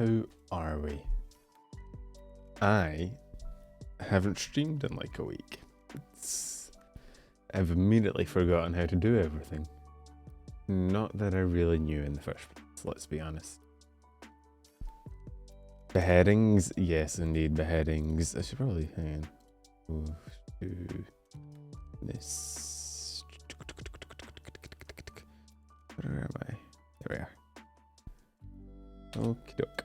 How are we? I haven't streamed in like a week. I've immediately forgotten how to do everything. Not that I really knew in the first place, let's be honest. Beheadings? Yes, indeed, beheadings. I should probably hang on. Move to this. Where am I? There we are. Okie doke.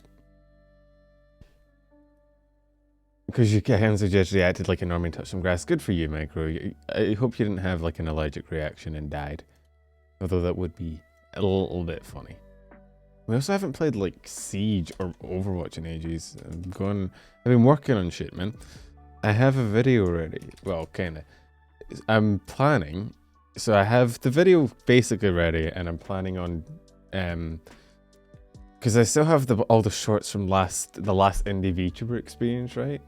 Because you can suggest you acted like a normie and touched some grass. Good for you, Micro. I hope you didn't have like an allergic reaction and died. Although that would be a little bit funny. We also haven't played like Siege or Overwatch in ages. I've been working on shit, man. I have a video ready. Well, kinda. I'm planning. So I have the video basically ready, and I'm planning on because I still have all the shorts from the last indie VTuber experience, right?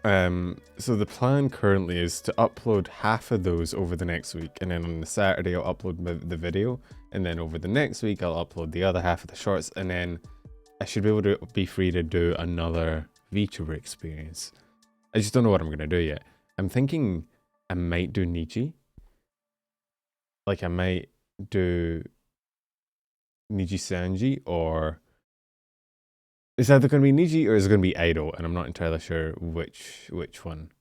So the plan currently is to upload half of those over the next week, and then on the Saturday I'll upload the video, and then over the next week I'll upload the other half of the shorts, and then I should be able to be free to do another VTuber experience. I just don't know what I'm gonna do yet. I'm thinking I might do Niji. Like I might do Niji Sanji, or it's either going to be Niji or is it going to be Idol, and I'm not entirely sure which one.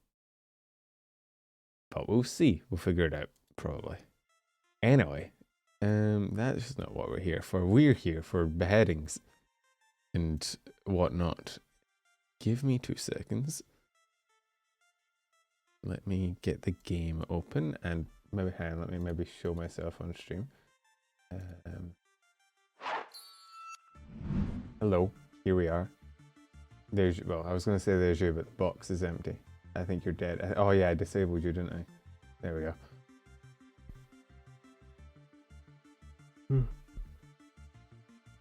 But we'll see. We'll figure it out, probably. Anyway, that's not what we're here for. We're here for beheadings and whatnot. Give me 2 seconds. Let me get the game open, and let me maybe show myself on stream. Hello. Here we are. Well, I was going to say there's you, but the box is empty. I think you're dead. Oh yeah, I disabled you, didn't I? There we go.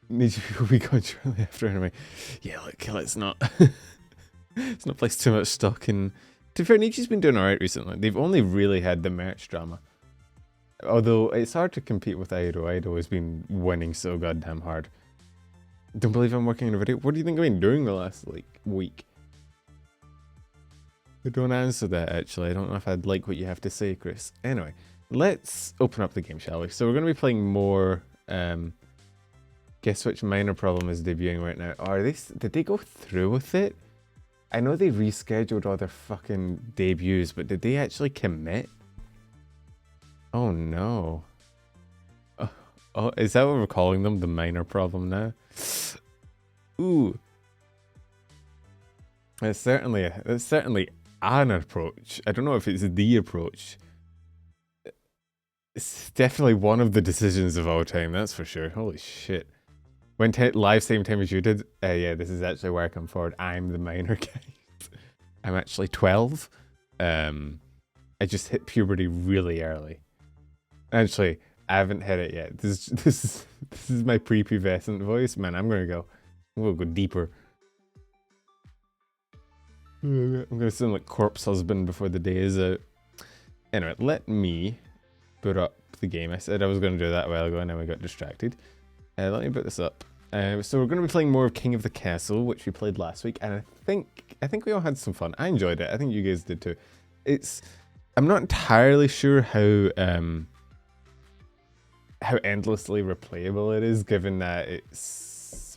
Need you to be gone shortly after anyway. Yeah, look, let's not place too much stock in. To be fair, Niji's been doing alright recently. They've only really had the merch drama. Although it's hard to compete with Aido. Aido has been winning so goddamn hard. Don't believe I'm working on a video. What do you think I've been doing the last week? I don't answer that actually. I don't know if I'd like what you have to say, Chris. Anyway, let's open up the game, shall we? So we're going to be playing more. Guess which minor problem is debuting right now? Did they go through with it? I know they rescheduled all their fucking debuts, but did they actually commit? Oh no. Oh, is that what we're calling them? The minor problem now? Ooh. It's certainly an approach. I don't know if it's the approach. It's definitely one of the decisions of all time, that's for sure. Holy shit. When live same time as you did, yeah, this is actually where I come forward. I'm the minor guy. I'm actually 12. I just hit puberty really early. Actually, I haven't hit it yet. This is my prepubescent voice, man. We'll go deeper. I'm gonna sound like corpse husband before the day is out. Anyway, let me put up the game. I said I was gonna do that a while ago, and then we got distracted. Let me put this up. So we're gonna be playing more of King of the Castle, which we played last week, and I think we all had some fun. I enjoyed it. I think you guys did too. I'm not entirely sure how endlessly replayable it is, given that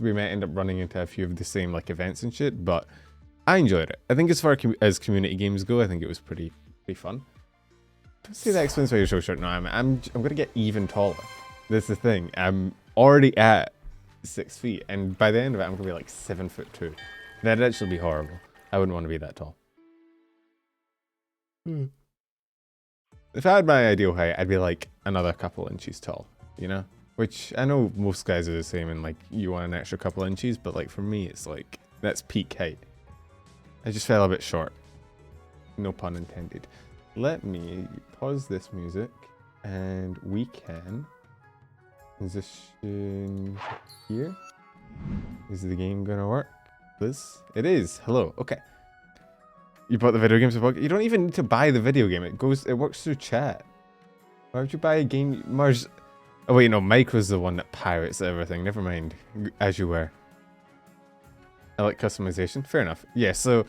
we might end up running into a few of the same like events and shit, but I enjoyed it. I think as far as community games go, I think it was pretty fun. Don't say that explains why you're so short. No, I'm gonna get even taller. That's the thing. I'm already at 6 feet, and by the end of it, I'm gonna be like 7'2". That'd actually be horrible. I wouldn't want to be that tall. If I had my ideal height, I'd be like another couple inches tall, you know? Which I know most guys are the same, and like you want an extra couple inches, but like for me, it's like that's peak height. I just fell a bit short. No pun intended. Let me pause this music, and we can position here. Is the game gonna work? This? It is. Hello. Okay. You bought the video games to You don't even need to buy the video game. It works through chat. Why would you buy a game? Mars. Oh wait, no, Micro's the one that pirates everything. Never mind. As you were. I like customization. Fair enough. Yeah, so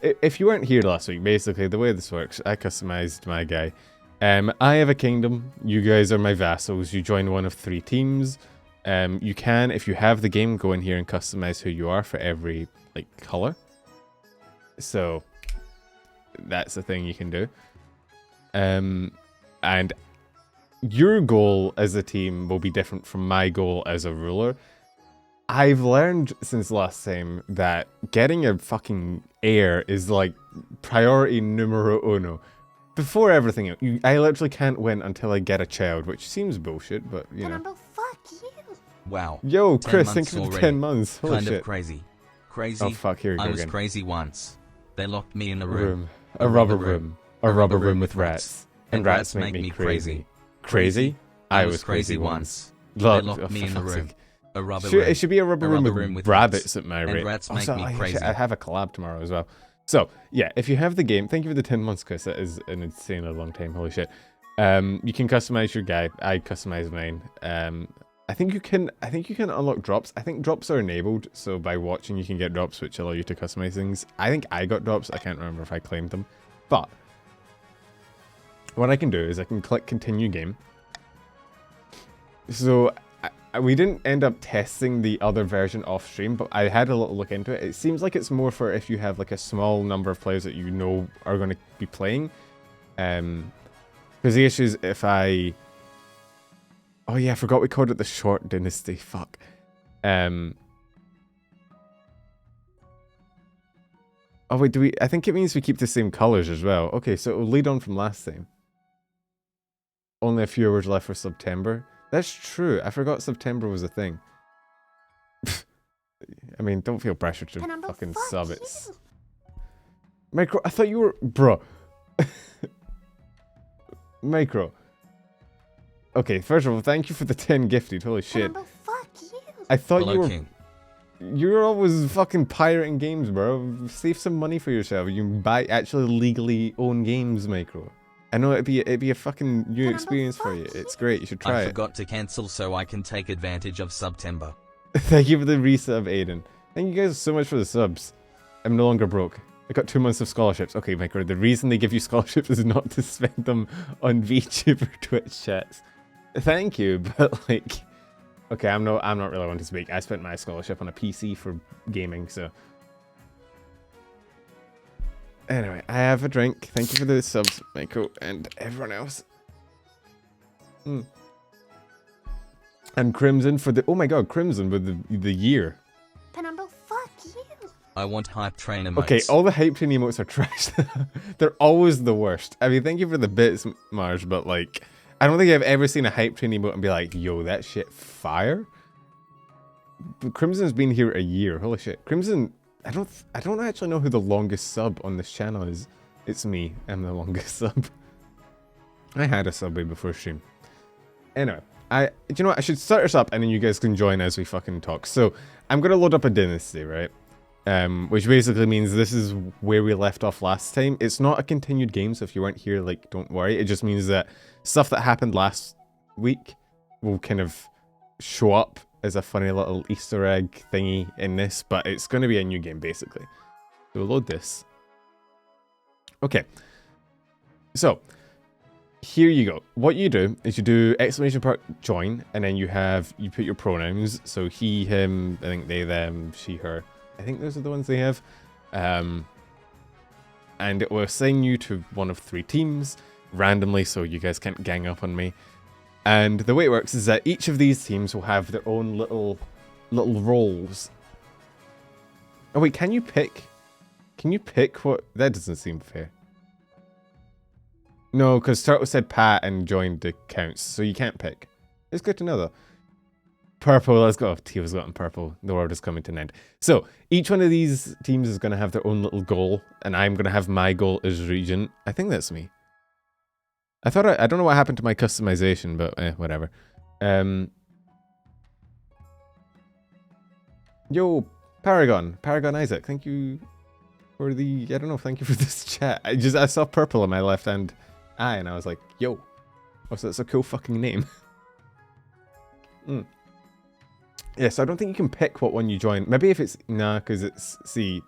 if you weren't here last week, basically the way this works, I customized my guy. I have a kingdom. You guys are my vassals. You join one of 3 teams. You can, if you have the game, go in here and customize who you are for every like color. So that's the thing you can do. And your goal as a team will be different from my goal as a ruler. I've learned since last time that getting a fucking heir is like priority numero uno. Before everything else, I literally can't win until I get a child, which seems bullshit, but you know. Fuck you. Wow. Yo, Chris, think of the 10 months. Holy kind shit. Of crazy. Crazy. Oh fuck, here we go I was again. crazy once. They locked me in a room. A rubber room. A rubber room with rats. And rats make me crazy. Crazy? I was crazy once. They locked me in the room. A rubber room. It should be a rubber room with rabbits at my rate. And rats make me crazy. I have a collab tomorrow as well. So, yeah, if you have the game, thank you for the 10 months, Chris. That is an insanely long time. Holy shit. You can customize your guy. I customize mine. I think you can unlock drops. I think drops are enabled, so by watching you can get drops which allow you to customize things. I think I got drops. I can't remember if I claimed them. But what I can do is I can click continue game. So we didn't end up testing the other version off stream, but I had a little look into it. It seems like it's more for if you have like a small number of players that you know are going to be playing. Because the issue is if I... Oh yeah, I forgot we called it the short dynasty. Fuck. Oh wait, do we... I think it means we keep the same colors as well. Okay, so it will lead on from last time. Only a few hours left for September. That's true. I forgot September was a thing. I mean, don't feel pressured to fucking sub it. Micro, I thought you were... Bro. Micro. Okay, first of all, thank you for the 10 gifted. Holy shit. I thought Hello, you were... King. You're always fucking pirating games, bro. Save some money for yourself. You can buy actually legally own games, Micro. I know it'd be a fucking new experience for you. It's great. You should try it. I forgot to cancel so I can take advantage of September. Thank you for the resub, Aiden. Thank you guys so much for the subs. I'm no longer broke. I got 2 months of scholarships. Okay, Micro, the reason they give you scholarships is not to spend them on VTuber Twitch chats. Thank you, but like... Okay, I'm not really one to speak. I spent my scholarship on a PC for gaming, so... Anyway, I have a drink. Thank you for the subs, Michael, and everyone else. And Crimson for the... Oh my god, Crimson with the year. Fuck you. I want hype train emotes. Okay, all the hype train emotes are trash. They're always the worst. I mean, thank you for the bits, Marge, but like... I don't think I've ever seen a hype train emote and be like, yo, that shit fire? But Crimson's been here a year. Holy shit. Crimson... I don't actually know who the longest sub on this channel is. It's me. I'm the longest sub. I had a subway before stream. Anyway, do you know what? I should start us up and then you guys can join as we fucking talk. So, I'm gonna load up a dynasty, right? Which basically means this is where we left off last time. It's not a continued game, so if you weren't here, like, don't worry. It just means that stuff that happened last week will kind of show up as a funny little Easter egg thingy in this, but it's going to be a new game, basically. So we'll load this. Okay. So, here you go. What you do is you do exclamation mark join, and then you put your pronouns. So he, him, I think they, them, she, her. I think those are the ones they have. And it will assign you to one of 3 teams randomly, so you guys can't gang up on me. And the way it works is that each of these teams will have their own little roles. Oh wait, can you pick? Can you pick what? That doesn't seem fair. No, because Turtle said Pat and joined the counts, so you can't pick. It's good to know though. Purple, let's go. Tia's gotten purple. The world is coming to an end. So, each one of these teams is going to have their own little goal, and I'm going to have my goal as Regent. I think that's me. I don't know what happened to my customization, but whatever. Yo, Paragon Isaac, thank you for the, I don't know, thank you for this chat. I saw purple on my left hand eye, and I was like, yo, oh, so that's a cool fucking name. Yeah, so I don't think you can pick what one you join. Maybe if it's... Nah, because it's... See...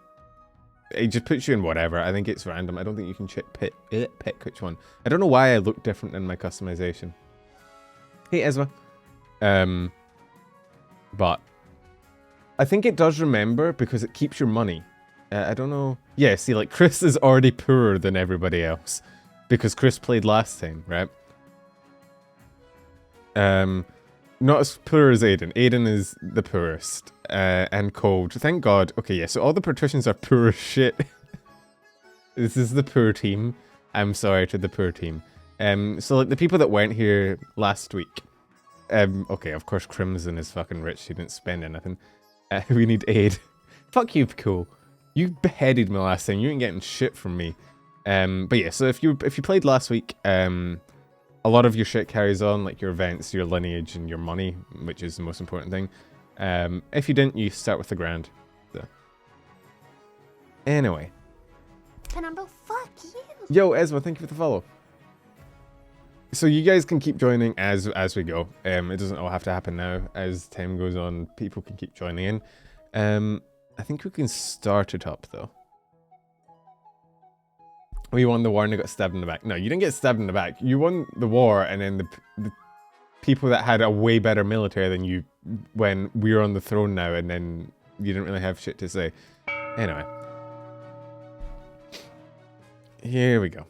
It just puts you in whatever. I think it's random. I don't think you can pick which one. I don't know why I look different in my customization. Hey, Ezra. But... I think it does remember because it keeps your money. I don't know. Yeah, see, like, Chris is already poorer than everybody else. Because Chris played last time, right? Not as poor as Aiden. Aiden is the poorest. And cold. Thank God. Okay, yeah, so all the patricians are poor as shit. This is the poor team. I'm sorry to the poor team. So, like, the people that weren't here last week. Okay, of course, Crimson is fucking rich. He didn't spend anything. We need aid. Fuck you, cool. You beheaded me last time. You ain't getting shit from me. But yeah, so if you played last week, a lot of your shit carries on, like your events, your lineage, and your money, which is the most important thing. If you didn't, you start with the grand. So. Anyway. Penumbra, fuck you. Yo, Ezra, thank you for the follow. So you guys can keep joining as we go. It doesn't all have to happen now. As time goes on, people can keep joining in. I think we can start it up, though. We won the war and I got stabbed in the back. No, you didn't get stabbed in the back. You won the war and then the people that had a way better military than you when we were on the throne now and then you didn't really have shit to say. Anyway. Here we go.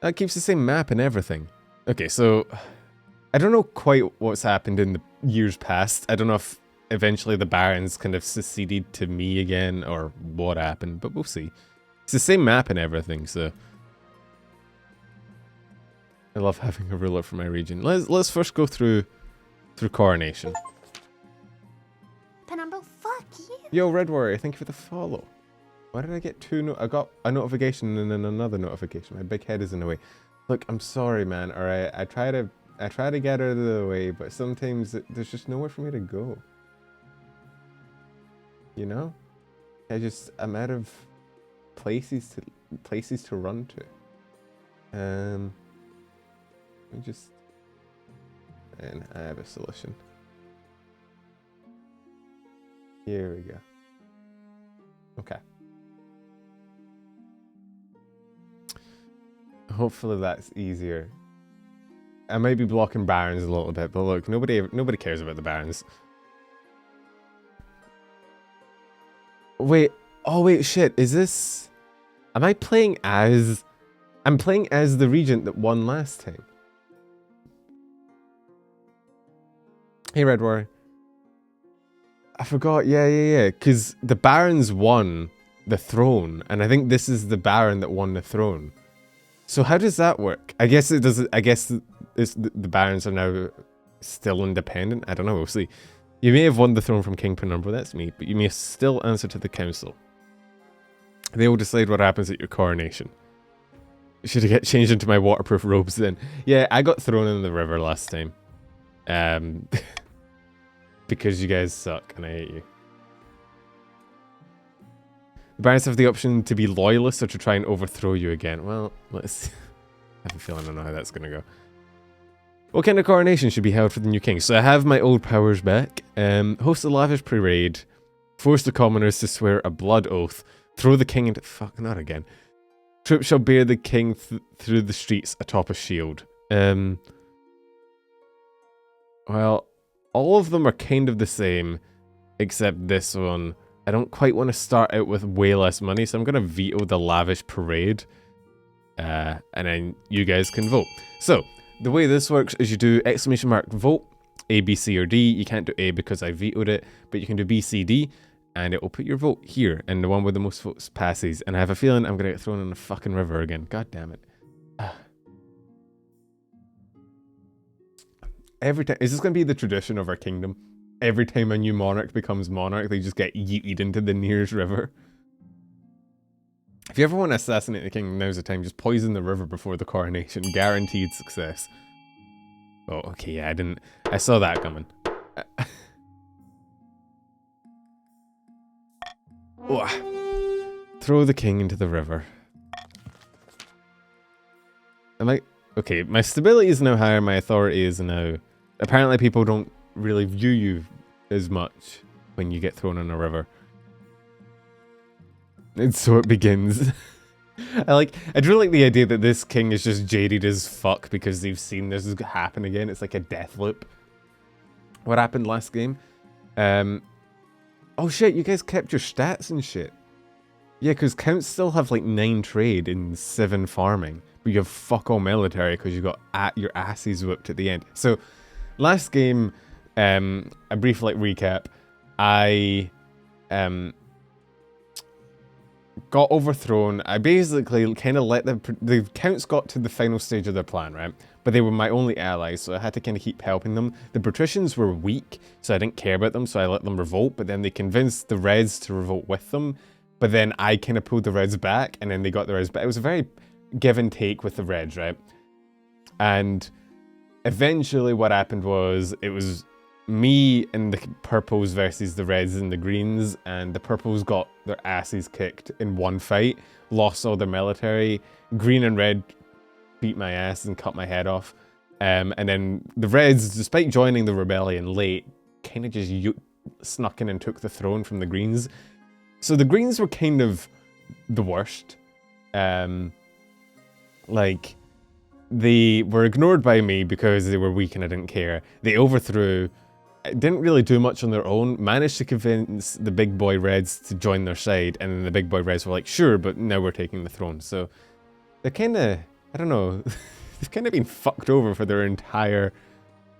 That keeps the same map and everything. Okay, so I don't know quite what's happened in the years past. I don't know if eventually the Barons kind of seceded to me again or what happened, but we'll see. It's the same map and everything, so I love having a ruler for my region. Let's first go through coronation. Penumbra, fuck you. Yo, Red Warrior, thank you for the follow. Why did I get two? I got a notification and then another notification. My big head is in the way. Look, I'm sorry, man. All right, I try to get out of the way, but sometimes there's just nowhere for me to go. You know, I'm out of places to run to. And I have a solution. Here we go. Okay. Hopefully that's easier. I might be blocking Barons a little bit, but look, nobody cares about the Barons. Wait, oh wait, shit, is this... Am I playing as... I'm playing as the regent that won last time. Hey, Red Warrior. I forgot, yeah, because the Barons won the throne, and I think this is the Baron that won the throne. So how does that work? I guess it does. I guess the Barons are now still independent. I don't know. We'll see. You may have won the throne from King Penumbra. That's me, but you may still answer to the council. They will decide what happens at your coronation. Should I get changed into my waterproof robes then? Yeah, I got thrown in the river last time. Because you guys suck and I hate you. The Barons have the option to be loyalists or to try and overthrow you again. Well, let's... I have a feeling I know how that's going to go. What kind of coronation should be held for the new king? So I have my old powers back. Host a lavish parade. Force the commoners to swear a blood oath. Throw the king into... Fuck, not again. Troops shall bear the king through the streets atop a shield. Well, all of them are kind of the same. Except this one. I don't quite want to start out with way less money, so I'm going to veto the lavish parade. And then you guys can vote. So, the way this works is you do exclamation mark vote, A, B, C, or D. You can't do A because I vetoed it, but you can do B, C, D, and it will put your vote here, and the one with the most votes passes. And I have a feeling I'm going to get thrown in the fucking river again. God damn it. Every time, is this going to be the tradition of our kingdom? Every time a new monarch becomes monarch, they just get yeeted into the nearest river. If you ever want to assassinate the king, now's the time. Just poison the river before the coronation. Guaranteed success. Oh, okay, yeah, I saw that coming. Throw the king into the river. Okay, my stability is now higher, my authority is now Apparently people don't really view you as much when you get thrown in a river. And so it begins. I do like the idea that this king is just jaded as fuck because they've seen this happen again. It's like a death loop. What happened last game? Oh shit, you guys kept your stats and shit. Yeah, because counts still have like 9 trade and 7 farming. But you have fuck all military because you got your asses whipped at the end. So, last game, a brief recap. I got overthrown. I basically kind of let the counts got to the final stage of their plan, right? But they were my only allies, so I had to kind of keep helping them. The patricians were weak, so I didn't care about them, so I let them revolt. But then they convinced the Reds to revolt with them. But then I kind of pulled the Reds back, and then they got the Reds back. It was a very give and take with the Reds, right? And eventually what happened was, it was me and the purples versus the reds and the greens, and the purples got their asses kicked in one fight, lost all their military. Green and red beat my ass and cut my head off. And then the reds, despite joining the rebellion late, kind of just snuck in and took the throne from the greens. So the greens were kind of the worst. They were ignored by me because they were weak and I didn't care. They overthrew, didn't really do much on their own, managed to convince the big boy Reds to join their side, and then the big boy Reds were like, sure, but now we're taking the throne. So they're kind of, I don't know, they've kind of been fucked over for their entire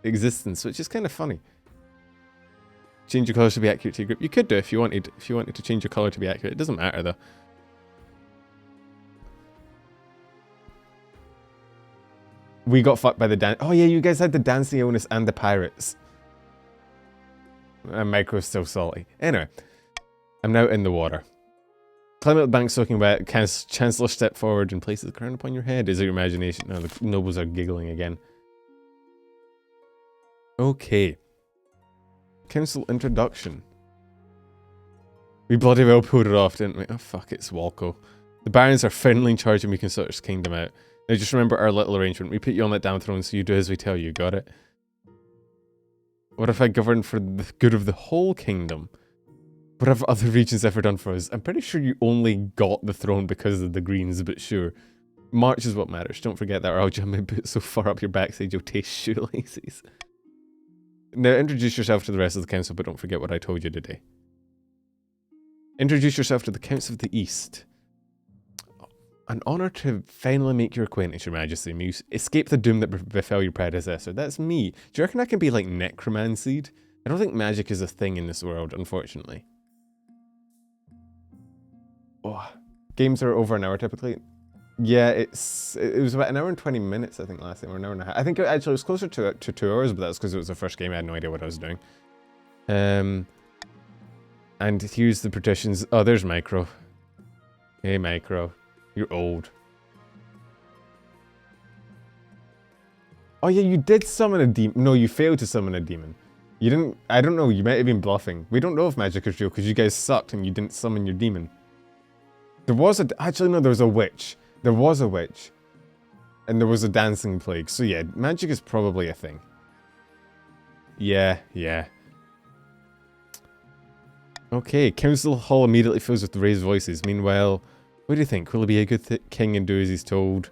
existence, which is kind of funny. Change your colours to be accurate to your group. You could do if you wanted to change your colour to be accurate. It doesn't matter though. We got fucked by the dance. Oh yeah, you guys had the dancing illness and the pirates. And Micro's still salty. Anyway, I'm now in the water. Climb up the bank soaking wet. Chancellor step forward and place the crown upon your head. Is it your imagination? No, the nobles are giggling again. Okay. Council introduction. We bloody well pulled it off, didn't we? Oh fuck, it's Walco. The barons are finally in charge and we can sort this kingdom out. Now just remember our little arrangement. We put you on that damn throne so you do as we tell you, got it? What if I govern for the good of the whole kingdom? What have other regions ever done for us? I'm pretty sure you only got the throne because of the greens, but sure. March is what matters. Don't forget that or I'll jam my boots so far up your backside you'll taste shoelaces. Now introduce yourself to the rest of the council, but don't forget what I told you today. Introduce yourself to the Counts of the East. An honour to finally make your acquaintance, Your Majesty. You escape the doom that befell your predecessor. That's me. Do you reckon I can be like necromancied? I don't think magic is a thing in this world, unfortunately. Oh, games are over an hour typically. Yeah, it was about an hour and 20 minutes, I think, last time, or an hour and a half. I think it actually was closer to 2 hours, but that's because it was the first game. I had no idea what I was doing. And here's the petitions. Oh, there's Micro. Hey, Micro. You're old. Oh yeah, you did summon a demon. No, you failed to summon a demon. You didn't, I don't know, you might have been bluffing. We don't know if magic is real because you guys sucked and you didn't summon your demon. There was actually no, there was a witch. There was a witch. And there was a dancing plague. So yeah, magic is probably a thing. Yeah. Okay, Council Hall immediately fills with raised voices. Meanwhile, what do you think? Will he be a good king and do as he's told?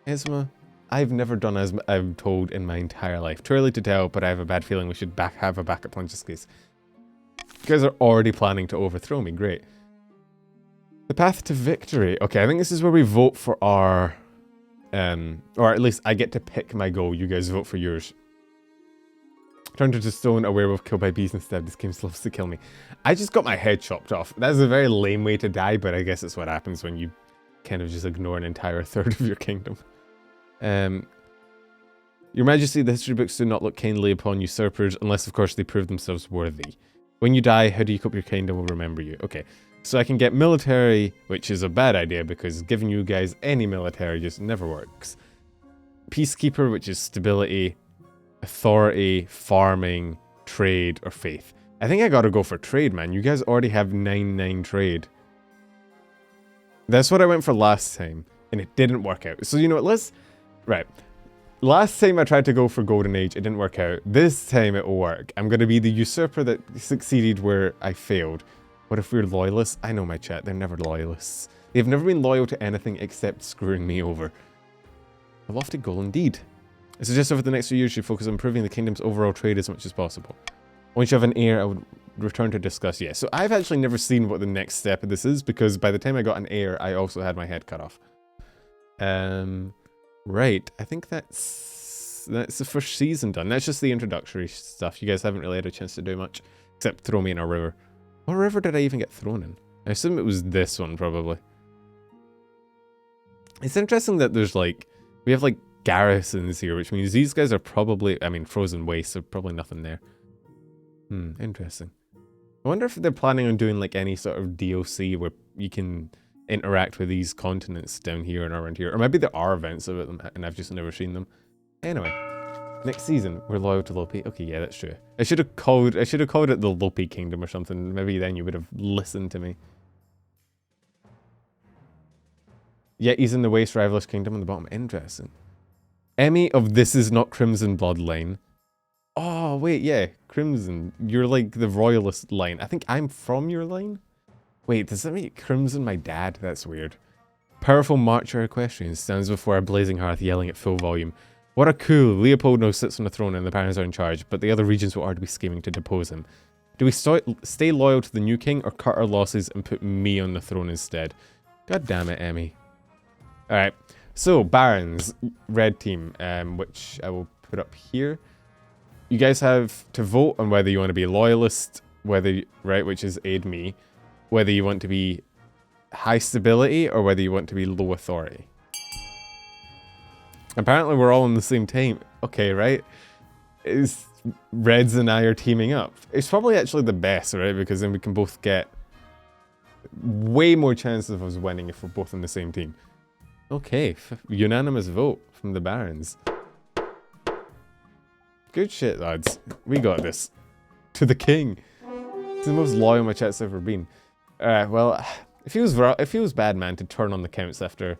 Esma? I've never done as I'm told in my entire life. Too early to tell, but I have a bad feeling we should have a backup plan just in case. You guys are already planning to overthrow me. Great. The path to victory. Okay, I think this is where we vote for our... or at least I get to pick my goal. You guys vote for yours. Turned into stone, a werewolf killed by bees instead. This game loves to kill me. I just got my head chopped off. That's a very lame way to die, but I guess it's what happens when you kind of just ignore an entire third of your kingdom. Your Majesty, the history books do not look kindly upon usurpers, unless of course they prove themselves worthy. When you die, how do you hope your kingdom will remember you? Okay, so I can get military, which is a bad idea because giving you guys any military just never works. Peacekeeper, which is stability. Authority, farming, trade, or faith. I think I gotta go for trade, man. You guys already have 9 trade. That's what I went for last time, and it didn't work out. So, you know what, let's... Right. last time I tried to go for Golden Age, it didn't work out. This time it will work. I'm going to be the usurper that succeeded where I failed. What if we're loyalists? I know my chat, they're never loyalists. They've never been loyal to anything except screwing me over. A lofty goal indeed. I suggest over the next few years you focus on improving the kingdom's overall trade as much as possible. Once you have an heir, I would return to discuss. Yeah, so I've actually never seen what the next step of this is, because by the time I got an heir, I also had my head cut off. Right, I think that's the first season done. That's just the introductory stuff. You guys haven't really had a chance to do much, except throw me in a river. What river did I even get thrown in? I assume it was this one, probably. It's interesting that there's like, we have like garrisons here, which means these guys are probably, I mean, frozen wastes, so probably nothing there. Interesting. I wonder if they're planning on doing like any sort of DLC where you can interact with these continents down here and around here. Or maybe there are events about them and I've just never seen them. Anyway, next season, we're loyal to Lopi. Okay, yeah, that's true. I should have called it the Lopi Kingdom or something. Maybe then you would have listened to me. Yeah, he's in the Waste Rivalous Kingdom on the bottom. Interesting. Emmy of This Is Not Crimson Bloodline. Oh, wait, yeah. Crimson. You're like the royalist line. I think I'm from your line? Wait, does that make Crimson my dad? That's weird. Powerful marcher equestrian stands before a blazing hearth yelling at full volume. What a coup. Leopold now sits on the throne and the barons are in charge, but the other regions will already be scheming to depose him. Do we stay loyal to the new king or cut our losses and put me on the throne instead? God damn it, Emmy. Alright, so barons, red team, which I will put up here. You guys have to vote on whether you want to be loyalist, which is aid me, whether you want to be high stability or whether you want to be low authority. Apparently we're all on the same team. Okay, right? Reds and I are teaming up. It's probably actually the best, right? Because then we can both get way more chances of us winning if we're both on the same team. Okay, unanimous vote from the barons. Good shit, lads. We got this. To the king. It's the most loyal my chat's ever been. Alright, well, it feels bad, man, to turn on the counts after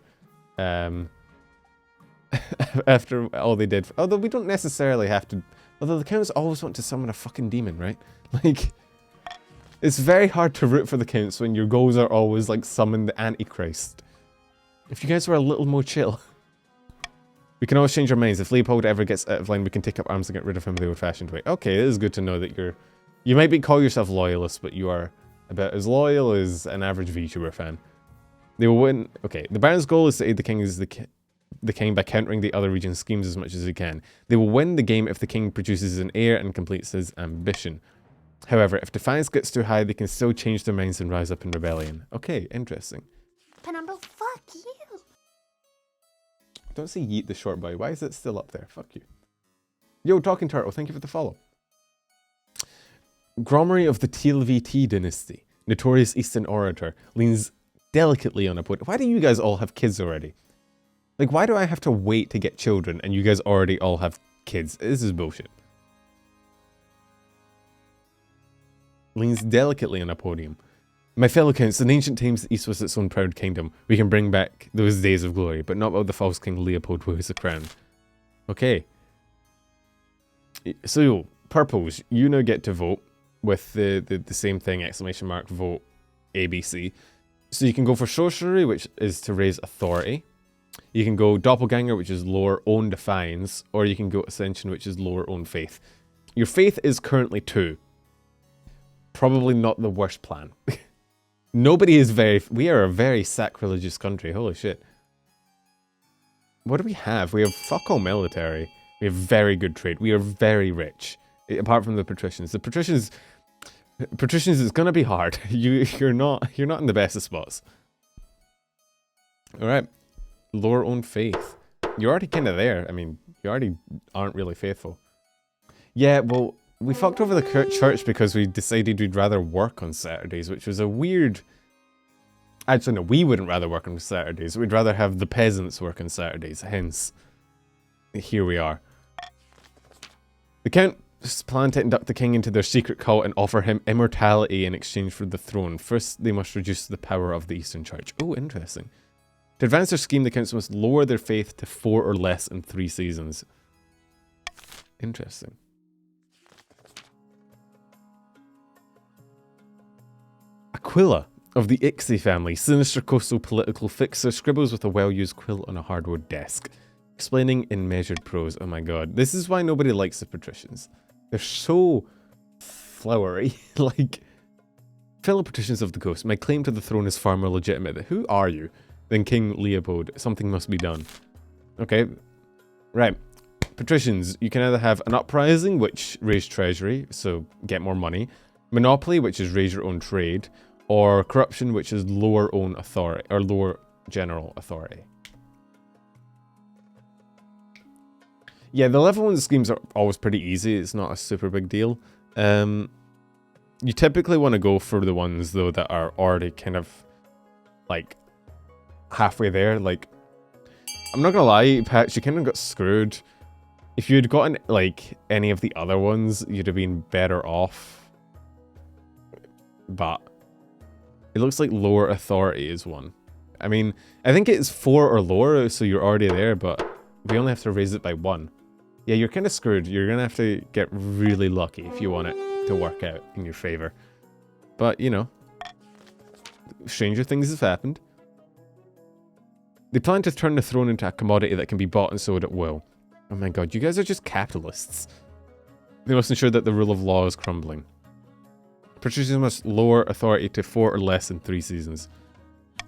after all they did. Although we don't necessarily have to. Although the counts always want to summon a fucking demon, right? Like, it's very hard to root for the counts when your goals are always like summon the Antichrist. If you guys were a little more chill. We can always change our minds. If Leopold ever gets out of line, we can take up arms and get rid of him the old-fashioned way. Okay, it is good to know that you might call yourself loyalist, but you are about as loyal as an average VTuber fan. They will win. Okay, the Baron's goal is to aid the king as the king by countering the other region's schemes as much as he can. They will win the game if the king produces an heir and completes his ambition. However, if defiance gets too high, they can still change their minds and rise up in rebellion. Okay, interesting. Penumbra, fuck you. Don't say yeet the short boy. Why is it still up there? Fuck you. Yo, Talking Turtle, thank you for the follow. Gromery of the TLVT dynasty, notorious Eastern orator, leans delicately on a point. Why do you guys all have kids already? Like, why do I have to wait to get children and you guys already all have kids? This is bullshit. Leans delicately on a podium. My fellow counts, in ancient times the East was its own proud kingdom. We can bring back those days of glory, but not while the false king Leopold wears the crown. Okay. So, purples, you now get to vote with the same thing, exclamation mark, vote, ABC. So you can go for sorcery, which is to raise authority. You can go doppelganger, which is lower own defiance, or you can go ascension, which is lower own faith. Your faith is currently 2. Probably not the worst plan. We are a very sacrilegious country, holy shit. What do we have? We have fuck all military. We have very good trade. We are very rich. Apart from the patricians. The patricians is gonna be hard. You're not in the best of spots. Alright. Lower own faith. You're already kinda there. I mean, you already aren't really faithful. Yeah, well, we fucked over the church because we decided we'd rather work on Saturdays, which was a weird... Actually, no, we wouldn't rather work on Saturdays. We'd rather have the peasants work on Saturdays. Hence, here we are. The Count's plan to induct the king into their secret cult and offer him immortality in exchange for the throne. First, they must reduce the power of the Eastern Church. Oh, interesting. To advance their scheme, the council must lower their faith to 4 or less in 3 seasons. Interesting. Aquila of the Ixie family, sinister coastal political fixer, scribbles with a well-used quill on a hardwood desk, explaining in measured prose. Oh my god, this is why nobody likes the patricians. They're so flowery. Like, fellow patricians of the coast, my claim to the throne is far more legitimate. Who are you? Then King Leopold. Something must be done. Okay, right. Patricians, you can either have an uprising, which raise treasury, so get more money. Monopoly, which is raise your own trade. Or corruption, which is lower own authority, or lower general authority. Yeah, the level 1 schemes are always pretty easy. It's not a super big deal. You typically want to go for the ones, though, that are already kind of, like, halfway there. Like, I'm not gonna lie, Patch, you kind of got screwed. If you'd gotten, like, any of the other ones, you'd have been better off. But it looks like lower authority is one. I mean, I think it's 4 or lower, so you're already there, but we only have to raise it by 1. Yeah, you're kind of screwed. You're going to have to get really lucky if you want it to work out in your favor. But, you know, stranger things have happened. They plan to turn the throne into a commodity that can be bought and sold at will. Oh my god, you guys are just capitalists. They must ensure that the rule of law is crumbling. Patricians must lower authority to 4 or less in 3 seasons.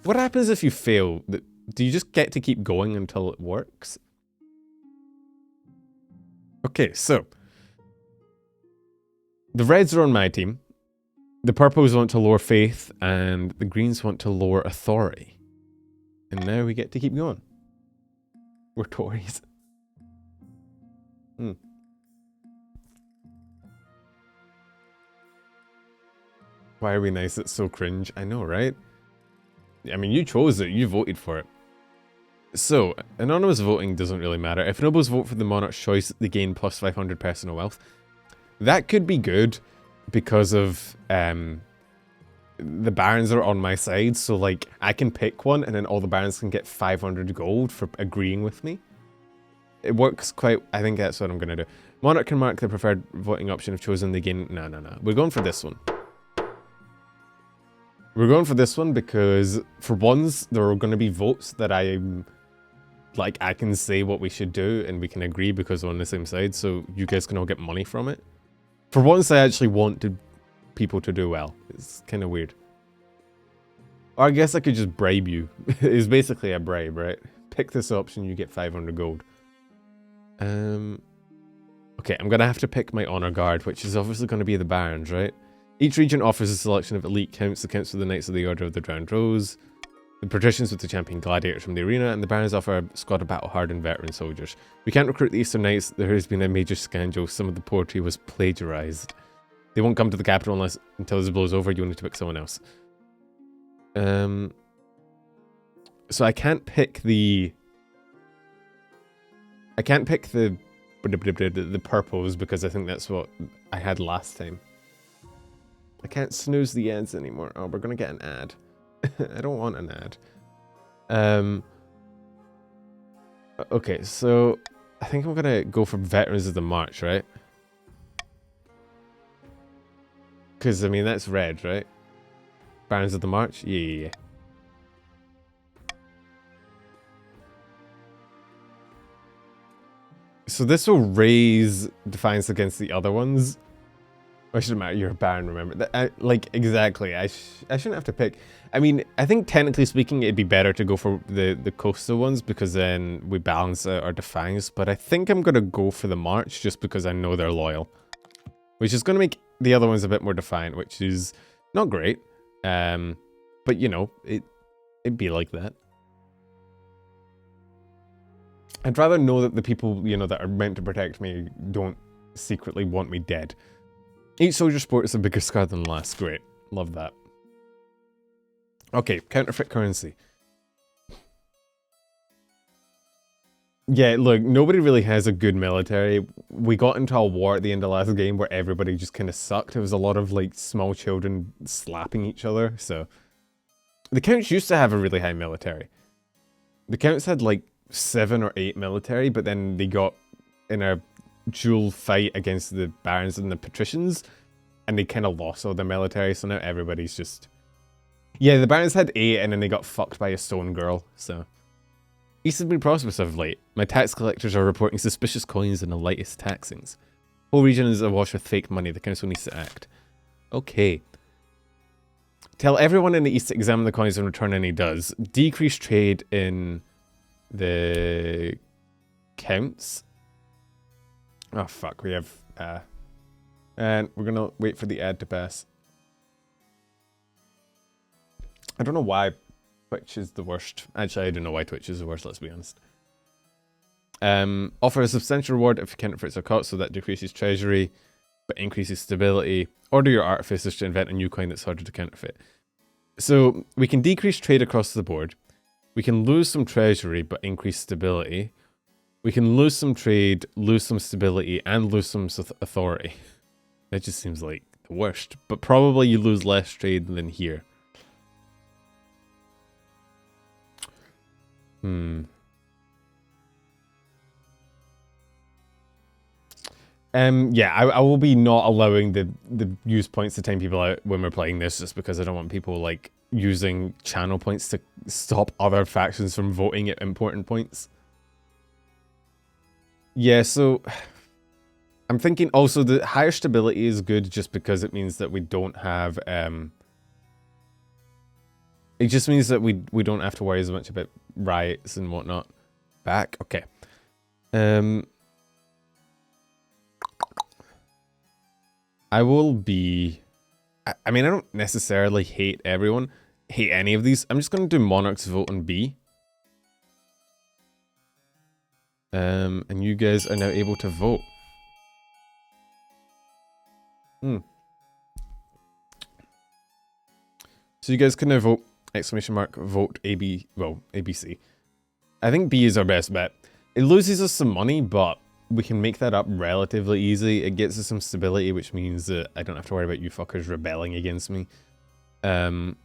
What happens if you fail? Do you just get to keep going until it works? Okay, so. The Reds are on my team. The Purples want to lower faith, and the Greens want to lower authority. And now we get to keep going. We're Tories. Why are we nice? It's so cringe. I know, right? I mean, you chose it. You voted for it. So, anonymous voting doesn't really matter. If nobles vote for the monarch's choice, they gain plus 500 personal wealth. That could be good because of the barons are on my side. So, like, I can pick one and then all the barons can get 500 gold for agreeing with me. It works quite... I think that's what I'm going to do. Monarch can mark the preferred voting option if chosen. They gain... No. We're going for this one. We're going for this one because, for once, there are going to be votes that I'm... Like, I can say what we should do and we can agree because we're on the same side, so you guys can all get money from it. For once, I actually want people to do well. It's kind of weird. Or I guess I could just bribe you. It's basically a bribe, right? Pick this option, you get 500 gold. Okay, I'm going to have to pick my honor guard, which is obviously going to be the barons, right? Each region offers a selection of elite counts, the counts of the Knights of the Order of the Drowned Rose, the patricians with the champion gladiators from the arena, and the barons offer a squad of battle-hardened veteran soldiers. We can't recruit the Eastern Knights. There has been a major scandal. Some of the poetry was plagiarized. They won't come to the capital until this blows over. You need to pick someone else. So I can't pick the... the purples because I think that's what I had last time. I can't snooze the ads anymore. Oh, we're gonna get an ad. I don't want an ad. Okay, so I think I'm gonna go for Veterans of the March, right? Because, I mean, that's red, right? Barons of the March? Yeah. So this will raise defiance against the other ones. It shouldn't matter, you're a baron, remember. Like, exactly, I shouldn't have to pick. I mean, I think technically speaking, it'd be better to go for the coastal ones because then we balance out our defiance. But I think I'm going to go for the March just because I know they're loyal. Which is going to make the other ones a bit more defiant, which is not great. But, you know, it'd be like that. I'd rather know that the people, you know, that are meant to protect me don't secretly want me dead. Each soldier sports a bigger scar than the last. Great. Love that. Okay, counterfeit currency. Yeah, look, nobody really has a good military. We got into a war at the end of last game where everybody just kind of sucked. There was a lot of, like, small children slapping each other, so... The counts used to have a really high military. The Counts had like 7 or 8 military, but then they got in a dual fight against the barons and the patricians, and they kind of lost all the military, so now everybody's just... Yeah, the barons had 8, and then they got fucked by a stone girl, so... East has been prosperous of late. My tax collectors are reporting suspicious coins and the lightest taxings. Whole region is awash with fake money. The council needs to act. Okay. Tell everyone in the East to examine the coins and return any does. Decrease trade in the counts. Oh fuck, we have and we're gonna wait for the ad to pass. I don't know why Twitch is the worst. Actually, I don't know why Twitch is the worst, let's be honest. Offer a substantial reward if counterfeits are caught, so that decreases treasury, but increases stability. Order your artificers to invent a new coin that's harder to counterfeit. So, we can decrease trade across the board. We can lose some treasury, but increase stability. We can lose some trade, lose some stability, and lose some authority. That just seems like the worst. But probably you lose less trade than here. Yeah, I will be not allowing the use points to time people out when we're playing this, just because I don't want people like using channel points to stop other factions from voting at important points. Yeah, so I'm thinking also the higher stability is good just because it means that we don't have it just means that we don't have to worry as much about riots and whatnot. Back, okay. I will be... I mean, I don't necessarily hate everyone. Hate any of these. I'm just going to do Monarch's vote on B. And you guys are now able to vote. So you guys can now vote, exclamation mark, vote AB, well, ABC. I think B is our best bet. It loses us some money, but we can make that up relatively easy. It gets us some stability, which means that I don't have to worry about you fuckers rebelling against me. Because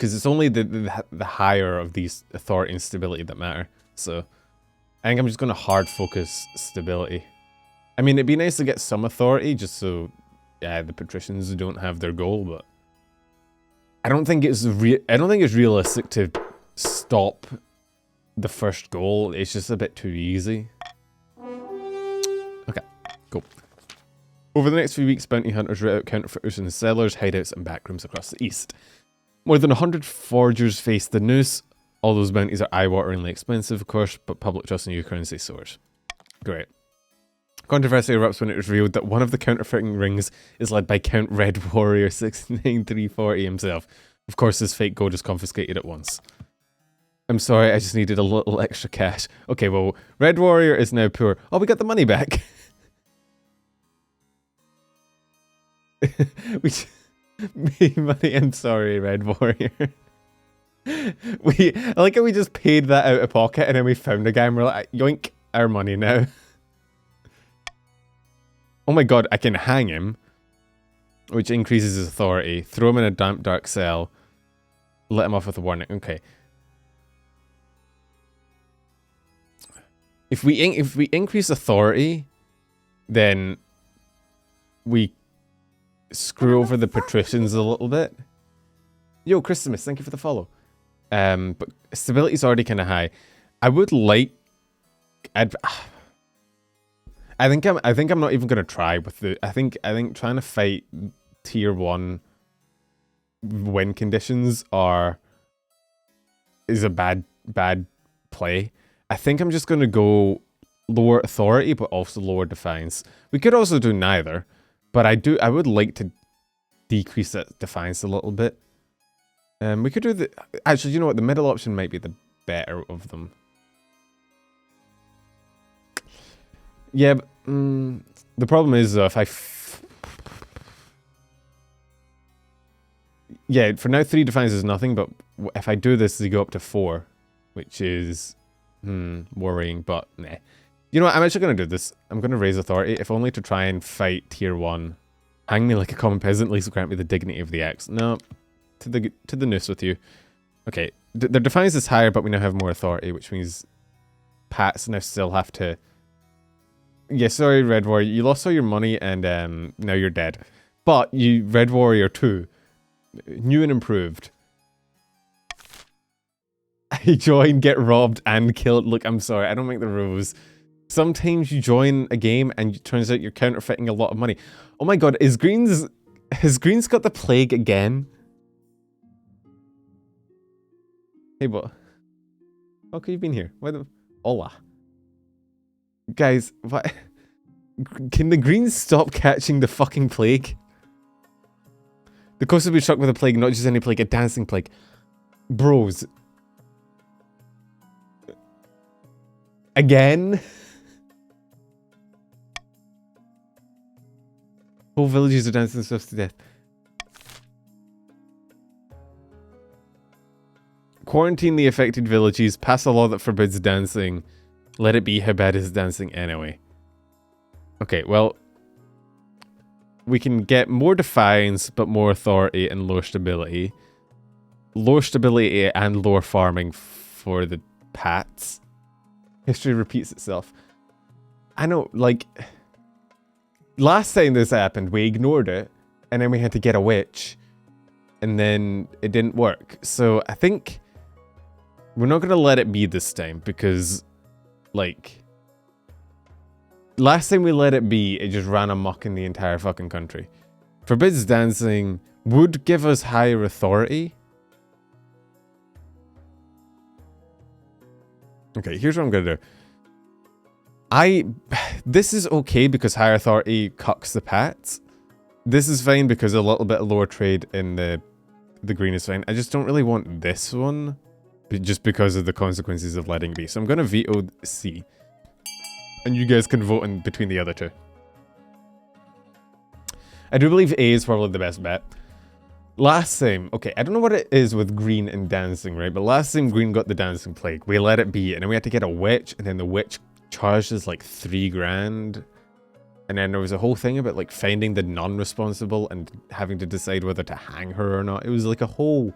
it's only the higher of these authority and stability that matter. So I think I'm just going to hard focus stability. I mean, it'd be nice to get some authority just so the patricians don't have their goal, but I don't think it's realistic to stop the first goal. It's just a bit too easy. Okay, cool. Over the next few weeks, bounty hunters root out counterfeiters in cellars, hideouts, and backrooms across the east. More than 100 forgers face the noose. All those bounties are eye-wateringly expensive, of course, but public trust in new currency soars. Great. Controversy erupts when it is revealed that one of the counterfeiting rings is led by Count Red Warrior 69340 himself. Of course, his fake gold is confiscated at once. I'm sorry, I just needed a little extra cash. Okay, well, Red Warrior is now poor. Oh, we got the money back. We made money. I'm sorry, Red Warrior. I like how we just paid that out of pocket and then we found a guy and we're like, yoink, our money now. Oh my god, I can hang him, which increases his authority. Throw him in a damp, dark cell. Let him off with a warning. Okay. If we increase authority, then we screw over the patricians a little bit. Yo, Christmas, thank you for the follow. But stability's already kind of high. I would like... I think I'm not even gonna try with the. I think trying to fight tier 1 win conditions is a bad play. I think I'm just gonna go lower authority, but also lower defiance. We could also do neither, but I would like to decrease that defiance a little bit. We could do the. Actually, you know what? The middle option might be the better of them. Yeah, but, the problem is if yeah, for now 3 defiance is nothing, but if I do this, they go up to 4, which is worrying, but nah. You know what, I'm actually going to do this. I'm going to raise authority, if only to try and fight tier 1. Hang me like a common peasant, at least grant me the dignity of the axe. No, to the noose with you. Okay, their defiance is higher, but we now have more authority, which means Pats now still have to... Yeah, sorry, Red Warrior. You lost all your money and now you're dead. But you, Red Warrior 2, new and improved. I join, get robbed, and killed. Look, I'm sorry, I don't make the rules. Sometimes you join a game and it turns out you're counterfeiting a lot of money. Oh my god, has Green's got the plague again? Hey, what? How could you been here? Why the... Hola. Guys, what? Can the Greens stop catching the fucking plague? The coast will be struck with a plague, not just any plague, a dancing plague. Bros. Again? Whole villages are dancing themselves to death. Quarantine the affected villages, pass a law that forbids dancing. Let it be, how bad is dancing anyway? Okay, well, we can get more defiance, but more authority and lower stability. Lower stability and lower farming for the Pats. History repeats itself. I know, like, last time this happened, we ignored it, and then we had to get a witch, and then it didn't work. So I think we're not going to let it be this time, because, like, last time we let it be, it just ran amok in the entire fucking country. Forbids dancing would give us higher authority. Okay, here's what I'm gonna do. This is okay because higher authority cucks the Pats. This is fine because a little bit of lower trade in the green is fine. I just don't really want this one, just because of the consequences of letting it be. So I'm gonna veto C. And you guys can vote in between the other two. I do believe A is probably the best bet. Last time, okay, I don't know what it is with green and dancing, right? But last time green got the dancing plague. We let it be, and then we had to get a witch, and then the witch charged us like 3 grand. And then there was a whole thing about like finding the non-responsible and having to decide whether to hang her or not. It was like a whole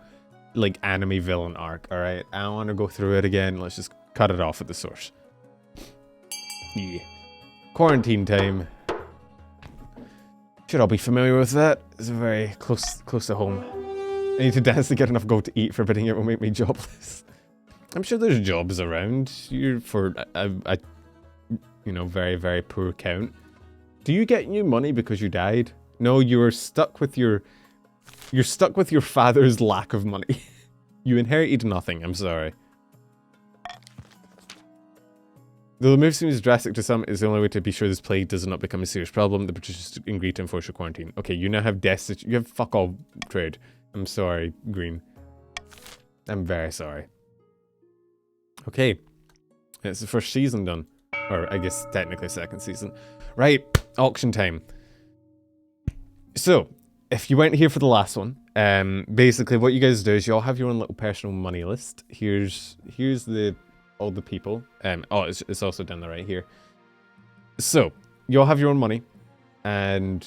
like anime villain arc, alright? I don't want to go through it again. Let's just cut it off at the source. Yeah. Quarantine time. Should all be familiar with that. It's very close to home. I need to dance to get enough gold to eat. Forbidding it will make me jobless. I'm sure there's jobs around here for a you know, very, very poor count. Do you get new money because you died? No, you're stuck with your father's lack of money. You inherited nothing, I'm sorry. Though the move seems drastic to some, it's the only way to be sure this plague does not become a serious problem. The British agree to enforce your quarantine. Okay, you now have you have fuck all trade. I'm sorry, Green. I'm very sorry. Okay. It's the first season done. Or, I guess, technically second season. Right, auction time. So, if you weren't here for the last one, basically what you guys do is you all have your own little personal money list. Here's all the people. Oh, it's also down the right here. So, you all have your own money, and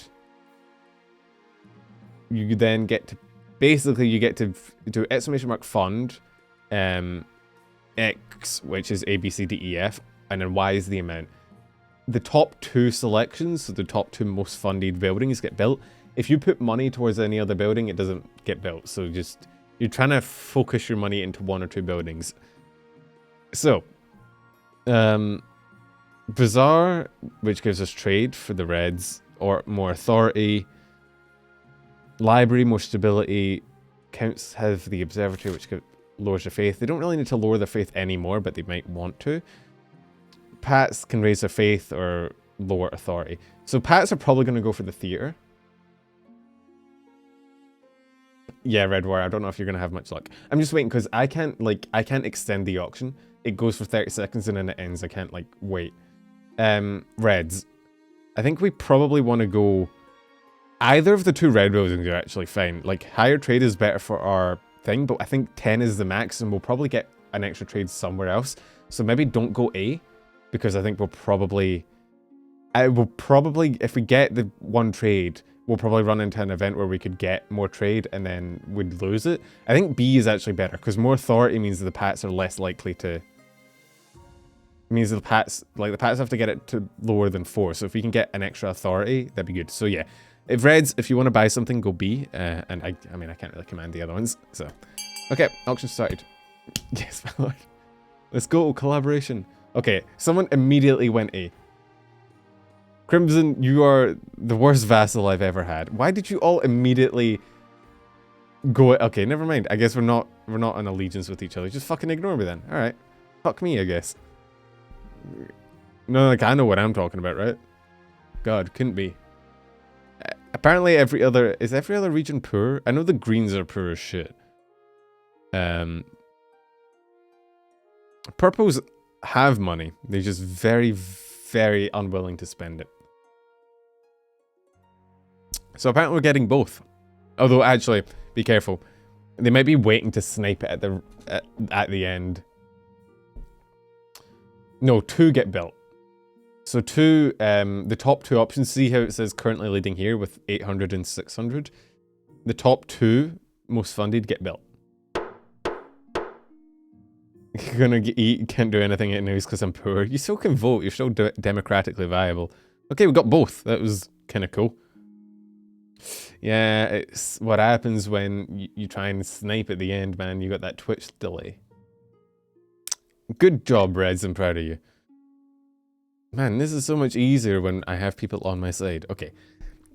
you then get to, basically you get to do exclamation mark fund, X, which is A, B, C, D, E, F, and then Y is the amount. The top 2 selections, so the top 2 most funded buildings get built. If you put money towards any other building, it doesn't get built. So just, you're trying to focus your money into 1 or 2 buildings. So, Bazaar, which gives us trade for the reds, or more authority. Library, more stability. Counts have the observatory, which lowers their faith. They don't really need to lower their faith anymore, but they might want to. Pats can raise their faith or lower authority. So Pats are probably going to go for the theater. Yeah, Red Warrior, I don't know if you're going to have much luck. I'm just waiting because I can't extend the auction. It goes for 30 seconds and then it ends. I can't, like, wait. Reds. I think we probably want to go... Either of the 2 red buildings are actually fine. Like, higher trade is better for our thing, but I think 10 is the max and we'll probably get an extra trade somewhere else. So maybe don't go A, because I think we'll probably... if we get the 1 trade, we'll probably run into an event where we could get more trade and then we'd lose it. I think B is actually better because more authority means that the Pats are less likely to... means the Pats have to get it to lower than 4. So if we can get an extra authority, that'd be good. So yeah, if Reds, if you want to buy something, go B. And I mean, I can't really command the other ones. So, okay, auction started. Yes, my lord. Let's go, collaboration. Okay, someone immediately went A. Crimson, you are the worst vassal I've ever had. Why did you all immediately go? Okay, never mind. I guess we're not on allegiance with each other. Just fucking ignore me then. All right, fuck me, I guess. No, like I know what I'm talking about, right? God, couldn't be. Apparently, every other region poor? I know the Greens are poor as shit. Purples have money. They're just very, very unwilling to spend it. So apparently we're getting both. Although actually, be careful. They might be waiting to snipe it at the end. No, 2 get built. So 2, the top 2 options, see how it says currently leading here with 800 and 600? The top 2 most funded get built. You're gonna eat, can't do anything at news because I'm poor. You still can vote, you're still democratically viable. Okay, we got both. That was kind of cool. Yeah, it's what happens when you try and snipe at the end, man. You got that Twitch delay. Good job, Reds. I'm proud of you. Man, this is so much easier when I have people on my side. Okay.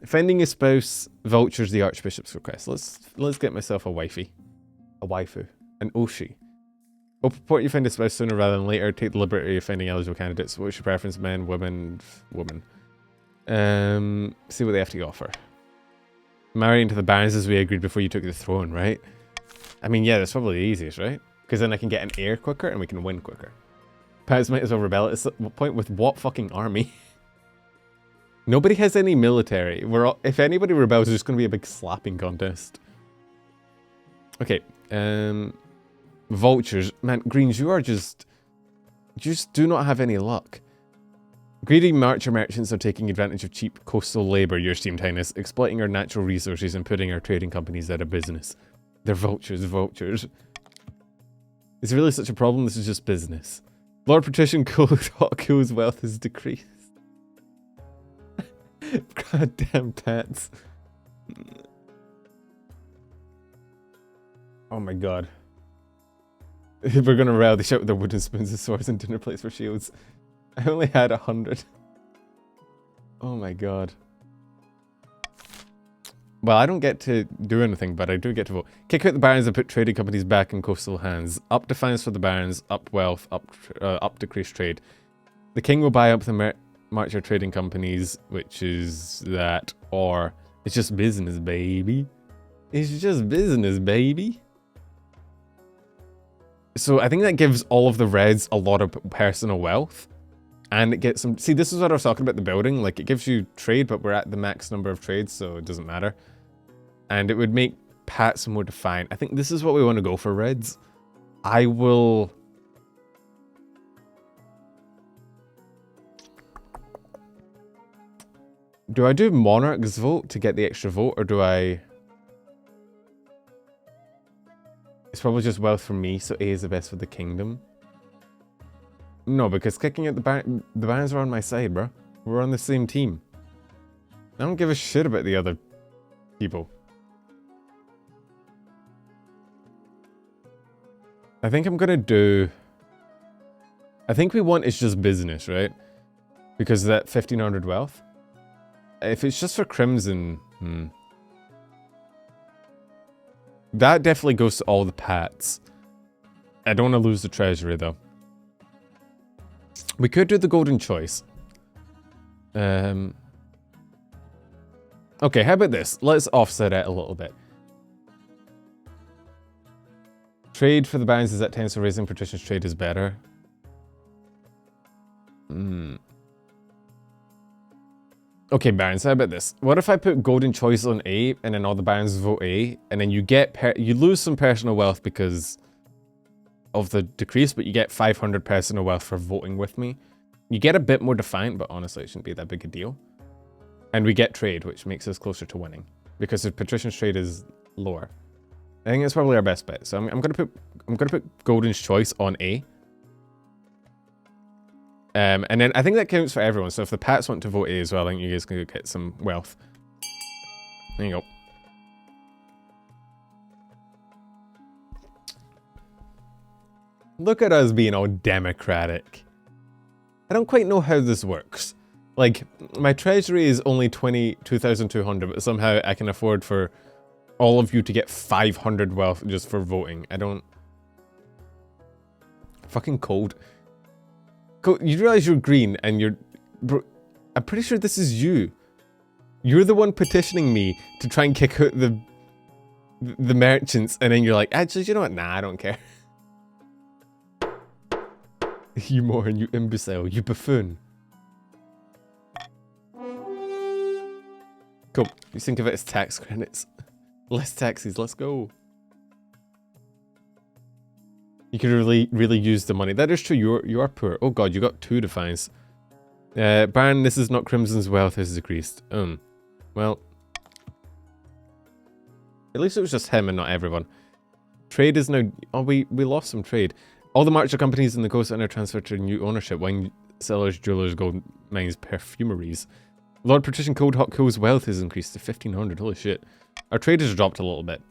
Defending a spouse, vultures the Archbishop's request. Let's get myself a wifey. A waifu. An oshi. We'll purport you find a spouse sooner rather than later. Take the liberty of finding eligible candidates. What's your preference? Men, women, woman. See what they have to offer. Marry into the barons as we agreed before you took the throne, right? I mean, yeah, that's probably the easiest, right? Because then I can get an heir quicker and we can win quicker. Pirates might as well rebel at this point with what fucking army? Nobody has any military. If anybody rebels, there's just going to be a big slapping contest. Okay. Vultures. Man, Greens, you just do not have any luck. Greedy marcher merchants are taking advantage of cheap coastal labor, your esteemed highness, exploiting our natural resources and putting our trading companies out of business. They're vultures, vultures. Is it really such a problem? This is just business. Lord Patrician Cool's wealth has decreased. Goddamn tats. Oh my god. We're gonna rally shout with their wooden spoons and swords and dinner plates for shields. I only had 100. Oh my god. Well, I don't get to do anything, but I do get to vote. Kick out the barons and put trading companies back in coastal hands. Up defiance for the barons, up wealth, up decreased trade. The king will buy up the marcher trading companies, which is that, or it's just business, baby. It's just business, baby. So I think that gives all of the reds a lot of personal wealth. And it gets some... See, this is what I was talking about, the building. Like, it gives you trade, but we're at the max number of trades, so it doesn't matter. And it would make Pats more defined. I think this is what we want to go for, Reds. I will... Do I do Monarch's vote to get the extra vote, or do I... It's probably just wealth for me, so A is the best for the kingdom. No, because kicking out the barons are on my side, bro. We're on the same team. I don't give a shit about the other people. I think I'm gonna do... I think we want is just business, right? Because of that 1500 wealth. If it's just for Crimson... That definitely goes to all the Pats. I don't want to lose the treasury, though. We could do the golden choice. Okay, how about this? Let's offset it a little bit. Trade for the barons is at 10, so raising patricians' trade is better. Okay, barons, how about this? What if I put golden choice on A, and then all the barons vote A, and then you get you lose some personal wealth because of the decrease, but you get 500 personal wealth for voting with me. You get a bit more defiant, but honestly, it shouldn't be that big a deal. And we get trade, which makes us closer to winning. Because the patrician's trade is lower. I think it's probably our best bet. So I'm gonna put Golden's Choice on A. And then I think that counts for everyone. So if the Pats want to vote A as well, I think you guys can get some wealth. There you go. Look at us being all democratic. I don't quite know how this works. Like, my treasury is only 22,200, but somehow I can afford for all of you to get 500 wealth just for voting. I don't... Fucking cold. You realize you're green and you're... Bro, I'm pretty sure this is you. You're the one petitioning me to try and kick out the merchants, and then you're like, actually, you know what? Nah, I don't care. You moron, you imbecile, you buffoon. Cool. You think of it as tax credits. Less taxes, let's go. You could really use the money. That is true, you are poor. Oh god, you got 2 defiance. Baron, this is not Crimson's wealth has decreased. Well. At least it was just him and not everyone. Trade is now... Oh, we lost some trade. All the marcher companies in the coast are now transferred to new ownership. Wine cellars, jewelers, gold mines, perfumeries. Lord Patrician Cold Hot Cool's wealth has increased to 1,500. Holy shit. Our trade has dropped a little bit.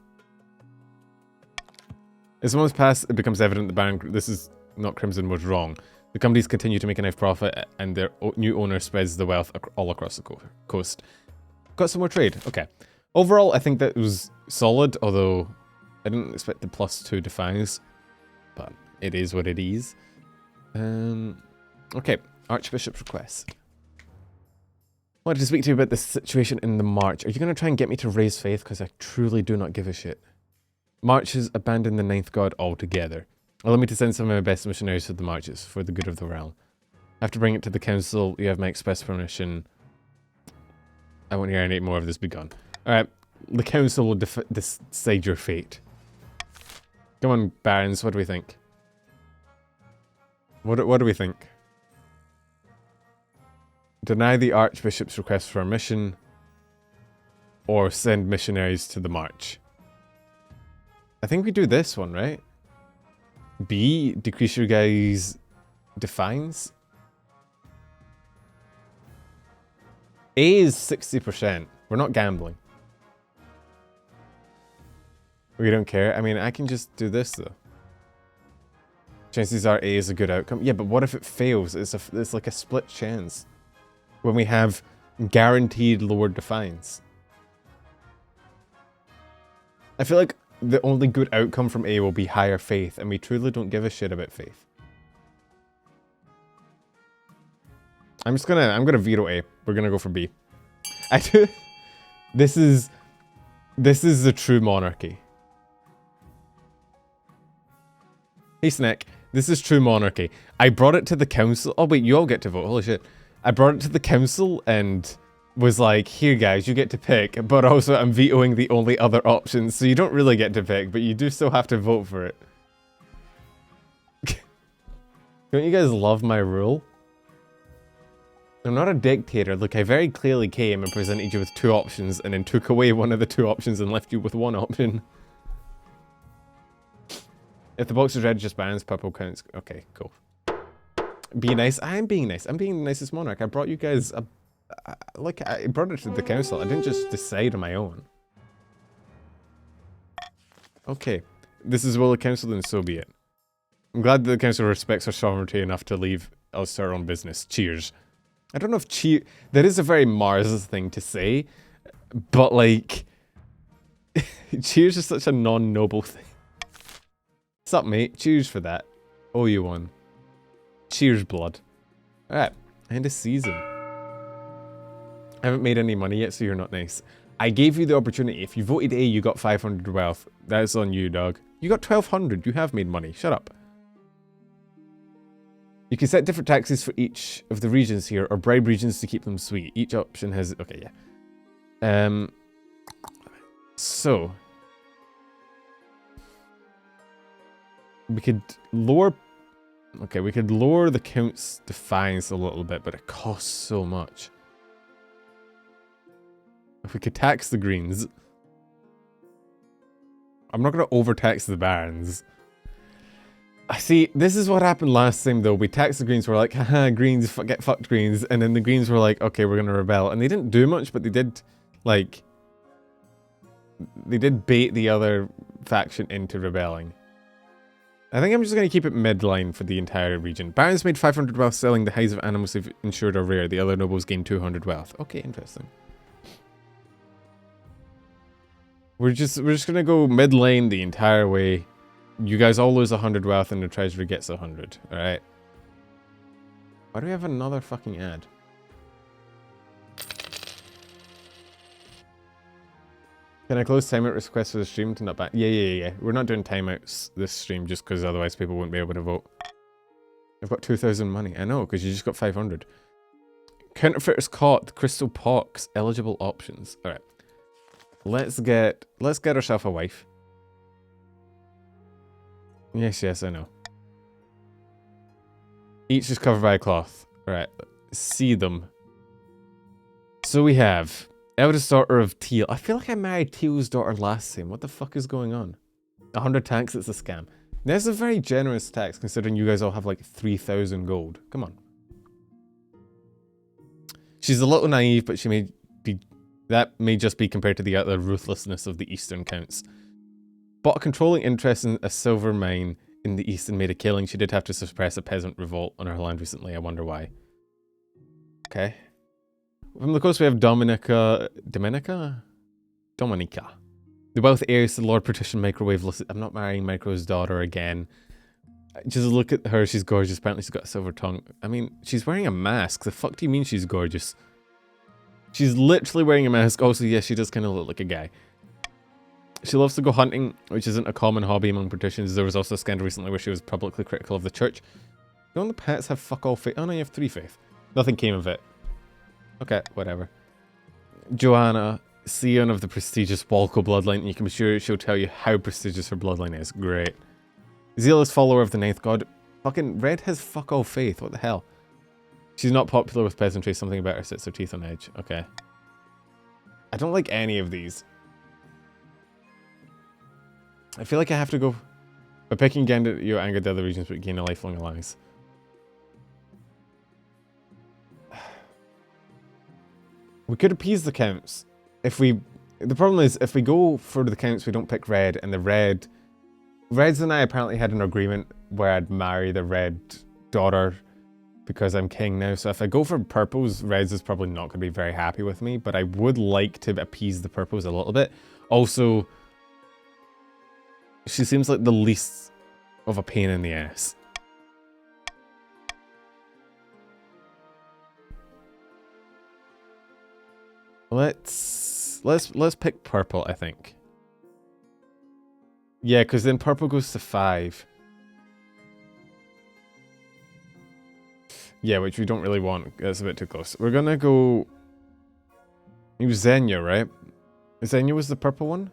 As months pass, it becomes evident the Baron... This is not Crimson was wrong. The companies continue to make enough profit, and their new owner spreads the wealth all across the coast. Got some more trade. Okay. Overall, I think that was solid, although I didn't expect the +2 defiance. But it is what it is. Okay. Archbishop's request. I wanted to speak to you about the situation in the March. Are you going to try and get me to raise faith? Because I truly do not give a shit. March has abandoned the 9th god altogether. Allow me to send some of my best missionaries to the marches for the good of the realm. I have to bring it to the council. You have my express permission. I won't hear any more of this begun. Alright, the council will decide your fate. Come on, barons, what do we think? What do we think? Deny the archbishop's request for a mission, or send missionaries to the march. I think we do this one, right? B, decrease your guys' defines. A is 60%. We're not gambling. We don't care. I mean, I can just do this though. Chances are A is a good outcome. Yeah, but what if it fails? It's like a split chance. When we have guaranteed lower defines. I feel like the only good outcome from A will be higher faith, and we truly don't give a shit about faith. I'm gonna veto A. We're gonna go for B. This is the true monarchy. Hey Snack, this is true monarchy. I brought it to the council. Oh wait, you all get to vote. Holy shit. I brought it to the council and was like, here guys, you get to pick, but also I'm vetoing the only other option, so you don't really get to pick, but you do still have to vote for it. Don't you guys love my rule? I'm not a dictator. Look, I very clearly came and presented you with 2 options and then took away one of the 2 options and left you with 1 option. If the box is red, just bans, purple counts. Okay, cool. Be nice. I'm being nice. I'm being the nicest monarch. I brought you guys a... Like, I brought it to the council. I didn't just decide on my own. Okay. This is will the council, and so be it. I'm glad that the council respects our sovereignty enough to leave us to our own business. Cheers. I don't know if cheer... That is a very Mars thing to say, but like... cheers is such a non-noble thing. What's up, mate? Cheers for that. Oh, you won. Cheers, blood. Alright, end of season. I haven't made any money yet, so you're not nice. I gave you the opportunity. If you voted A, you got 500 wealth. That's on you, dog. You got 1,200. You have made money. Shut up. You can set different taxes for each of the regions here, or bribe regions to keep them sweet. Each option has... Okay, yeah. So... We could lower... Okay, we could lower the count's defiance a little bit, but it costs so much. If we could tax the greens. I'm not going to overtax the barons. I see, this is what happened last time though. We taxed the greens, we're like, haha, greens, get fucked greens. And then the greens were like, okay, we're going to rebel. And they didn't do much, but they did, like, they did bait the other faction into rebelling. I think I'm just going to keep it midline for the entire region. Barons made 500 wealth selling the hides of animals they've ensured are rare. The other nobles gained 200 wealth. Okay, interesting. We're just going to go midline the entire way. You guys all lose 100 wealth and the treasury gets 100. Alright. Why do we have another fucking ad? Can I close timeout requests for the stream to not ban? Yeah. We're not doing timeouts this stream just because otherwise people wouldn't be able to vote. I've got 2,000 money. I know, because you just got 500. Counterfeiters caught. Crystal pox. Eligible options. Alright. Let's get ourselves a wife. Yes, I know. Each is covered by a cloth. Alright. See them. So we have eldest daughter of Teal. I feel like I married Teal's daughter last time. What the fuck is going on? 100 tax, it's a scam. There's a very generous tax considering you guys all have like 3,000 gold. Come on. She's a little naive, but she may be... That may just be compared to the other ruthlessness of the Eastern Counts. Bought a controlling interest in a silver mine in the east and made a killing. She did have to suppress a peasant revolt on her land recently. I wonder why. Okay. From the coast we have Dominica. The wealth heiress to the Lord Partition Microwave. I'm not marrying Micro's daughter again. Just look at her. She's gorgeous. Apparently she's got a silver tongue. I mean, she's wearing a mask. The fuck do you mean she's gorgeous? She's literally wearing a mask. Also, yes, she does kind of look like a guy. She loves to go hunting, which isn't a common hobby among Partitions. There was also a scandal recently where she was publicly critical of the church. Don't the pets have fuck all faith? Oh no, you have 3 faith. Nothing came of it. Okay, whatever. Joanna, scion of the prestigious Walco bloodline. You can be sure she'll tell you how prestigious her bloodline is. Great. Zealous follower of the ninth god. Fucking Red has fuck all faith. What the hell? She's not popular with peasantry. Something about her sets her teeth on edge. Okay. I don't like any of these. I feel like I have to go... By picking Gandit, you angered the other regions, but gain a lifelong alliance. We could appease the counts. If we... The problem is, if we go for the counts, we don't pick red, and the red... Reds and I apparently had an agreement where I'd marry the red daughter because I'm king now. So if I go for purples, reds is probably not going to be very happy with me, but I would like to appease the purples a little bit. Also... She seems like the least of a pain in the ass. Let's pick purple, I think. Yeah, because then purple goes to 5. Yeah, which we don't really want. That's a bit too close. We're gonna go... It was Xenia, right? Xenia was the purple one?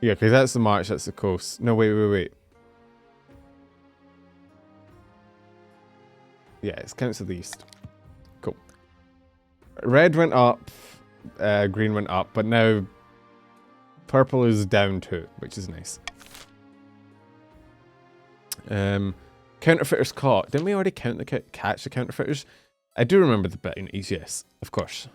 Yeah, because that's the march, that's the coast. No, wait. Yeah, it counts to the east. Cool. Red went up, green went up, but now purple is down 2, which is nice. Counterfeiters caught. Didn't we already count catch the counterfeiters? I do remember the bit in East, yes, of course.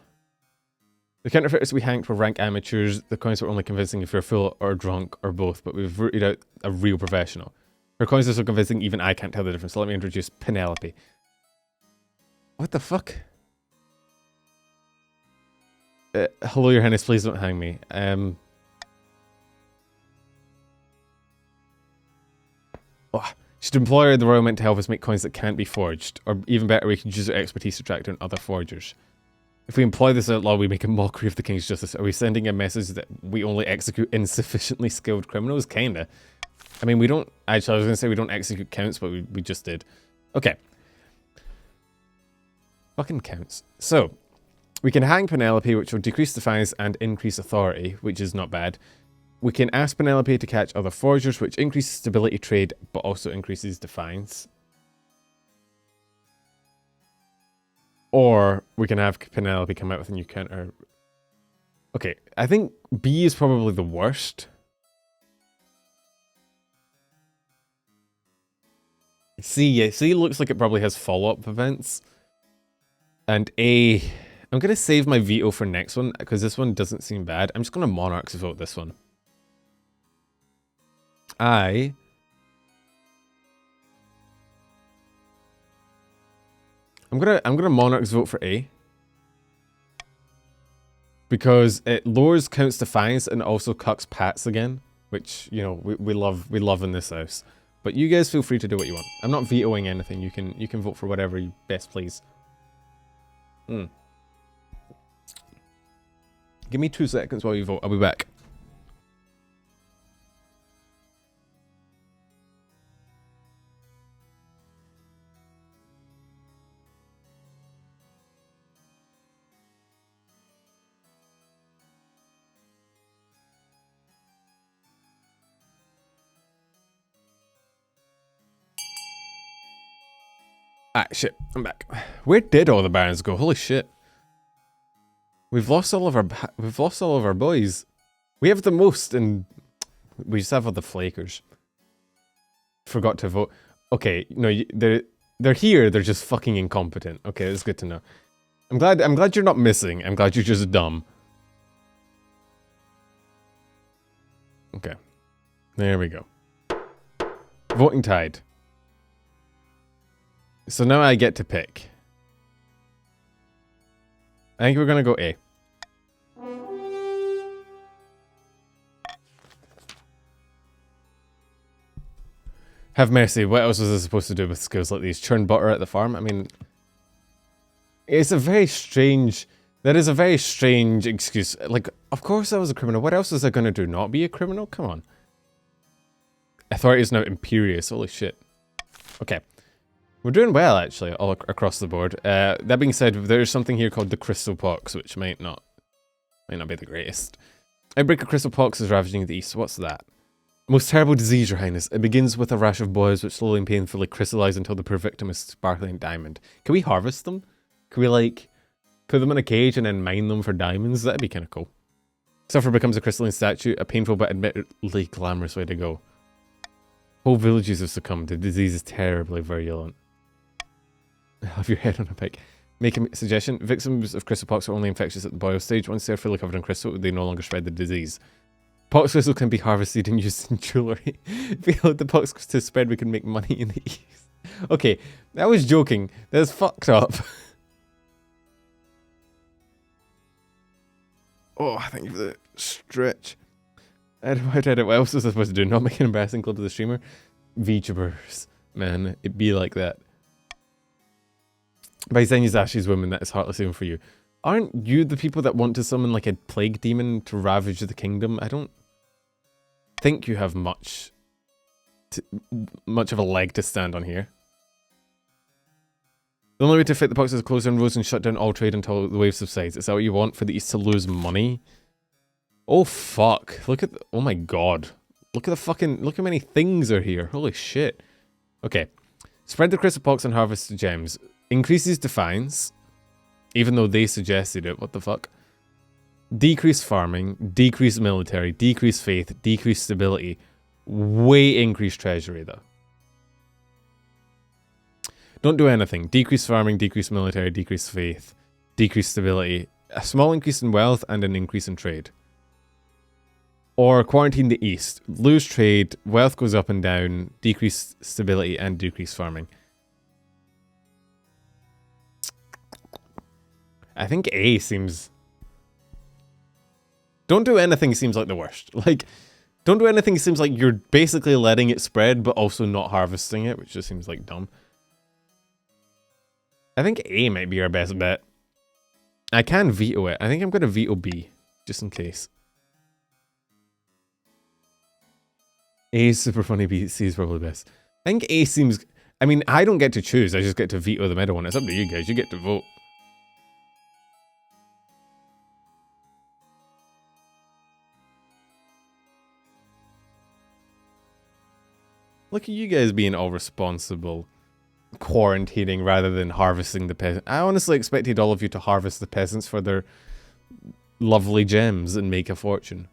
The counterfeiters we hanged were rank amateurs. The coins were only convincing if you're full or drunk or both, but we've rooted out a real professional. Her coins are so convincing even I can't tell the difference, so let me introduce Penelope. What the fuck? Hello, your highness, please don't hang me. Should employ the royal mint to help us make coins that can't be forged. Or even better, we can use our expertise to track down other forgers. If we employ this outlaw, we make a mockery of the king's justice. Are we sending a message that we only execute insufficiently skilled criminals? Kinda. I mean, we don't... Actually, I was going to say we don't execute counts, but we just did. Okay. Fucking counts. So, we can hang Penelope, which will decrease defiance and increase authority, which is not bad. We can ask Penelope to catch other forgers, which increases stability trade, but also increases defiance. Or we can have Penelope come out with a new counter. Okay, I think B is probably the worst. C looks like it probably has follow-up events. And A, I'm going to save my veto for next one, because this one doesn't seem bad. I'm just going to Monarchs vote this one. I'm gonna Monarchs vote for A. Because it lowers Count's Defiance and also cucks Pats again. Which, you know, we love in this house. But you guys feel free to do what you want. I'm not vetoing anything. You can vote for whatever you best please. Give me 2 seconds while you vote. I'll be back. Ah, shit. I'm back. Where did all the barons go? Holy shit. We've lost all of our boys. We have the most, and we just have all the flakers. Forgot to vote. Okay, no, they're here. They're just fucking incompetent. Okay, that's good to know. I'm glad you're not missing. I'm glad you're just dumb. Okay, there we go. Voting tied. So now I get to pick. I think we're gonna go A. Have mercy. What else was I supposed to do with skills like these? Churn butter at the farm? I mean, it's a very strange... That is a very strange excuse. Like, of course I was a criminal. What else was I gonna do? Not be a criminal? Come on. Authority is now imperious. Holy shit. Okay. We're doing well, actually, all across the board. That being said, there's something here called the Crystal Pox, which might not be the greatest. Outbreak of Crystal Pox is ravaging the east. What's that? Most terrible disease, Your Highness. It begins with a rash of boils which slowly and painfully crystallize until the poor victim is sparkling diamond. Can we harvest them? Can we, like, put them in a cage and then mine them for diamonds? That'd be kind of cool. Sufferer becomes a crystalline statue, a painful but admittedly glamorous way to go. Whole villages have succumbed. The disease is terribly virulent. Have your head on a pike. Make a suggestion. Victims of crystal pox are only infectious at the boil stage. Once they're fully covered in crystal, they no longer spread the disease. Pox crystal can be harvested and used in jewellery. If we allowed the pox to spread, we can make money in the east. Okay, that was joking. That's fucked up. Oh, thank you for the stretch. What else was I supposed to do? Not make an embarrassing clip of the streamer? VTubers. Man, it'd be like that. By saying he's Ashley's woman, that is heartless even for you. Aren't you the people that want to summon like a plague demon to ravage the kingdom? I don't think you have much of a leg to stand on here. The only way to fight the pox is to close down roads and shut down all trade until the wave subsides. Is that what you want for the East to lose money? Oh fuck. Look at oh my god. Look at how many things are here. Holy shit. Okay. Spread the crystal pox and harvest the gems. Increases defiance. Even though they suggested it. What the fuck? Decrease farming. Decrease military. Decrease faith. Decrease stability. Way increased treasury though. Don't do anything. Decrease farming. Decrease military. Decrease faith. Decrease stability. A small increase in wealth and an increase in trade. Or quarantine the east. Lose trade. Wealth goes up and down. Decrease stability and decrease farming. I think A seems... Don't do anything seems like the worst. Like, don't do anything seems like you're basically letting it spread, but also not harvesting it, which just seems like dumb. I think A might be our best bet. I can veto it. I think I'm going to veto B, just in case. A is super funny, B, C is probably best. I think A seems... I mean, I don't get to choose, I just get to veto the middle one. It's up to you guys, you get to vote. Look at you guys being all responsible. quarantining rather than harvesting the peasants. I honestly expected all of you to harvest the peasants for their lovely gems and make a fortune.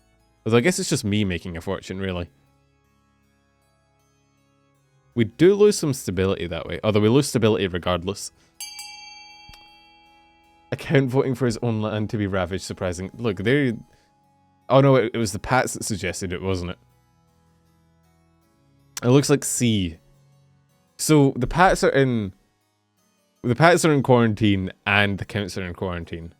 Although I guess it's just me making a fortune, really. We do lose some stability that way, although we lose stability regardless. A count voting for his own land to be ravaged, surprising. Look, there... Oh no, it was the Pats that suggested it, wasn't it? It looks like C. So the Pats are in... The Pats are in quarantine and the Counts are in quarantine.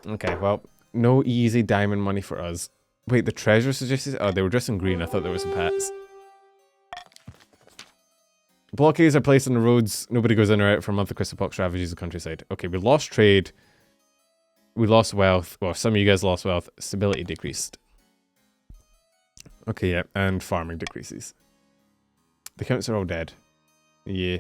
Okay, well, no easy diamond money for us. Wait, the treasurer suggested... Oh, they were dressed in green. I thought there were some Pats. Blockades are placed on the roads. Nobody goes in or out for a month. The crystal pox ravages the countryside. Okay, we lost trade. We lost wealth. Well, some of you guys lost wealth. Stability decreased. Okay, yeah, and farming decreases. The counts are all dead. Yeah.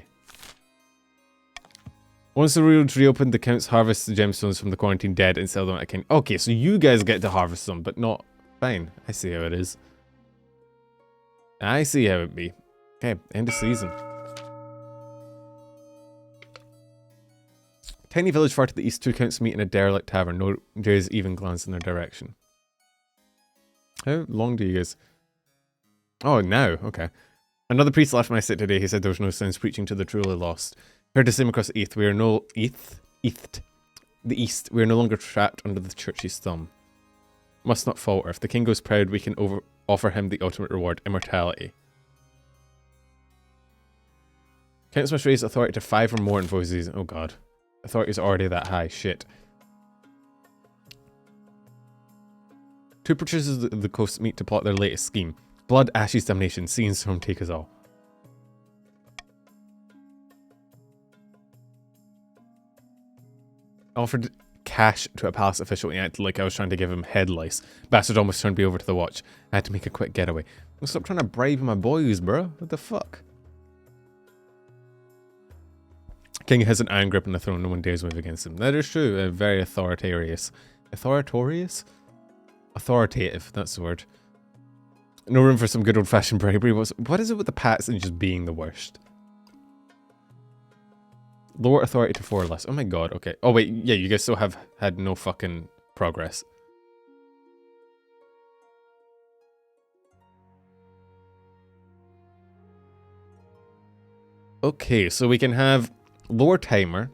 Once the roads reopened, the counts harvest the gemstones from the quarantine dead and sell them at a king. Okay, so you guys get to harvest them, but not... Fine. I see how it is. I see how it be. Okay, end of season. Tiny village far to the east, two counts meet in a derelict tavern. No Jays even glance in their direction. How long do you guys... Oh, now. Okay. Another priest left my sit today. He said there was no sense preaching to the truly lost. Heard the same across the East. We are no... The East. We are no longer trapped under the church's thumb. Must not falter. If the king goes proud, we can offer him the ultimate reward, immortality. Counts must raise authority to 5 or more in voices. Oh god. Authority is already that high. Shit. 2 producers of the coast meet to plot their latest scheme. Blood, ashes, damnation. Sea and storm take us all. Offered cash to a palace official and acted like I was trying to give him head lice. Bastard almost turned me over to the watch. I had to make a quick getaway. Stop trying to bribe my boys, bro. What the fuck? King has an iron grip on the throne. No one dares move against him. That is true. Very authoritarian. Authoritative? That's the word. No room for some good old-fashioned bribery. What is it with the Pats and just being the worst? Lower authority to 4 or less. Oh my god, okay. Oh wait, yeah, you guys still have had no fucking progress. Okay, so we can have lower timer.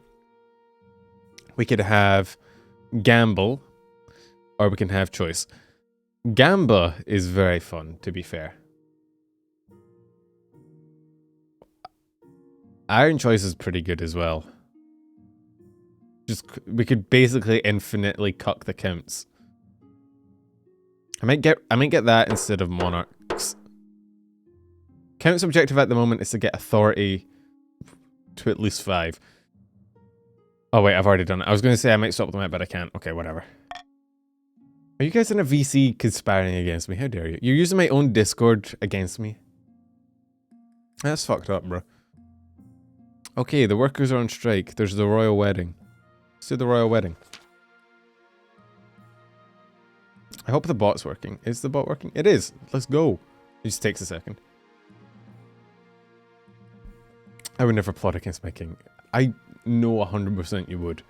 We could have gamble. Or we can have choice. Gamba is very fun, to be fair. Iron choice is pretty good as well. Just we could basically infinitely cuck the counts. I might get that instead of monarchs. Count's objective at the moment is to get authority to at least 5. Oh wait, I've already done it. I was going to say I might swap them out, but I can't. Okay, whatever. Are you guys in a VC conspiring against me? How dare you? You're using my own Discord against me? That's fucked up, bro. Okay, the workers are on strike. There's the royal wedding. Let's do the royal wedding. I hope the bot's working. Is the bot working? It is. Let's go. It just takes a second. I would never plot against my king. I know 100% you would.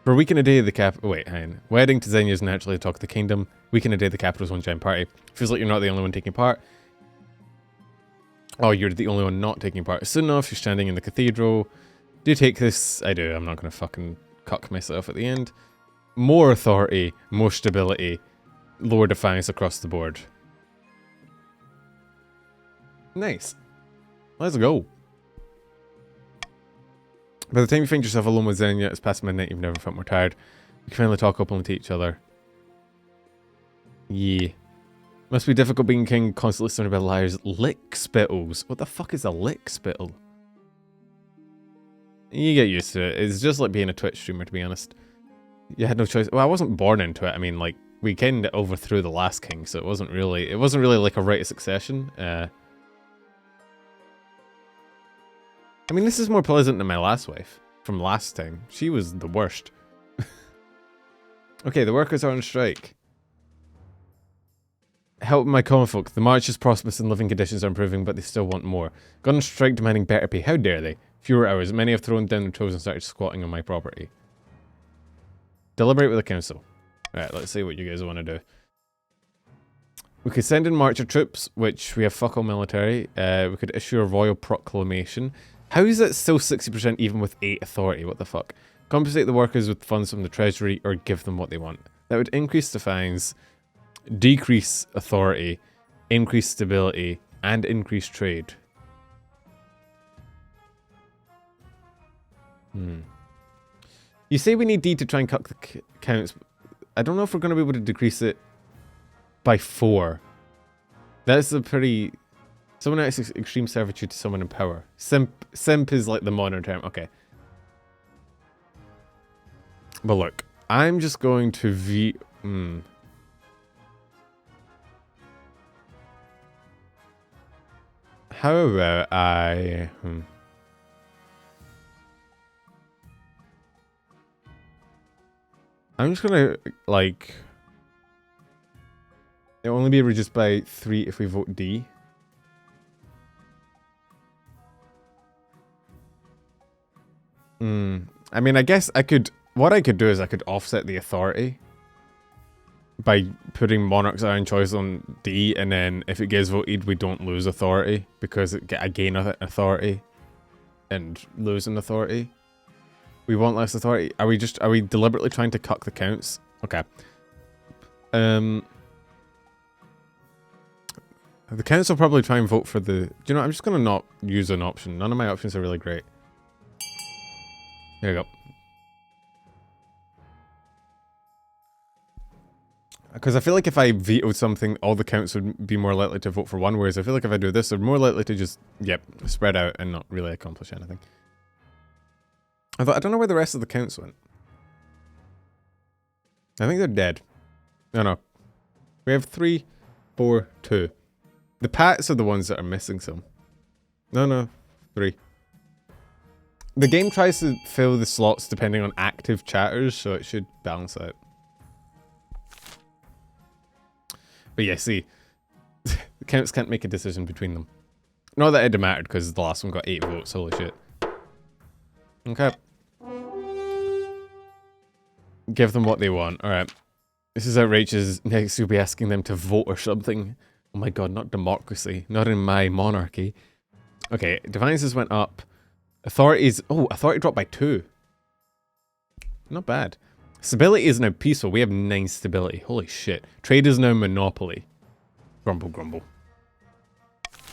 For a week and a day, the wait, hang on. Wedding to Xenia is naturally the talk of the kingdom. Week and a day, the capital's one giant party. Feels like you're not the only one taking part. Oh, you're the only one not taking part. Soon enough, you're standing in the cathedral. Do you take this? I do. I'm not going to fucking cuck myself at the end. More authority, more stability, lower defiance across the board. Nice. Let's go. By the time you find yourself alone with Xenia, it's past midnight, you've never felt more tired. You can finally talk openly to each other. Yeah. Must be difficult being king, constantly surrounded by liars. Lick spittles. What the fuck is a lick spittle? You get used to it. It's just like being a Twitch streamer, to be honest. You had no choice. Well, I wasn't born into it. I mean, like, we kind of overthrew the last king, so it wasn't really like a rite of succession. I mean, this is more pleasant than my last wife from last time. She was the worst. Okay, the workers are on strike. Help my common folk. The march is prosperous and living conditions are improving, but they still want more. Gone on strike demanding better pay. How dare they? Fewer hours. Many have thrown down their toes and started squatting on my property. Deliberate with the council. Alright, let's see what you guys want to do. We could send in marcher troops, which we have fuck all military. We could issue a royal proclamation. How is it still 60% even with 8 authority? What the fuck? Compensate the workers with funds from the treasury or give them what they want. That would increase the fines, decrease authority, increase stability, and increase trade. You say we need D to try and cut the counts. I don't know if we're going to be able to decrease it by 4. That's a pretty... Someone acts extreme servitude to someone in power. Simp is like the modern term. Okay. But look, I'm just going to How about I... I'm just gonna, like... It'll only be reduced by 3 if we vote D. I mean, I guess I could... What I could do is I could offset the authority by putting Monarch's Iron Choice on D, and then if it gets voted, we don't lose authority because I gain authority and lose an authority. We want less authority. Are we deliberately trying to cuck the counts? Okay. The council will probably try and vote for the... Do you know, I'm just going to not use an option. None of my options are really great. There you go. Because I feel like if I vetoed something, all the counts would be more likely to vote for one, whereas I feel like if I do this, they're more likely to just, spread out and not really accomplish anything. I don't know where the rest of the counts went. I think they're dead. No. We have 3, 4, 2. The Pats are the ones that are missing some. No. 3. The game tries to fill the slots depending on active chatters, so it should balance out. But yeah, see, the counts can't make a decision between them. Not that it mattered, because the last one got 8 votes, holy shit. Okay. Give them what they want, alright. This is outrageous. Next you'll be asking them to vote or something. Oh my god, not democracy. Not in my monarchy. Okay, defiances went up. Authorities... Oh, authority dropped by 2. Not bad. Stability is now peaceful. We have 9 stability. Holy shit. Trade is now monopoly. Grumble, grumble.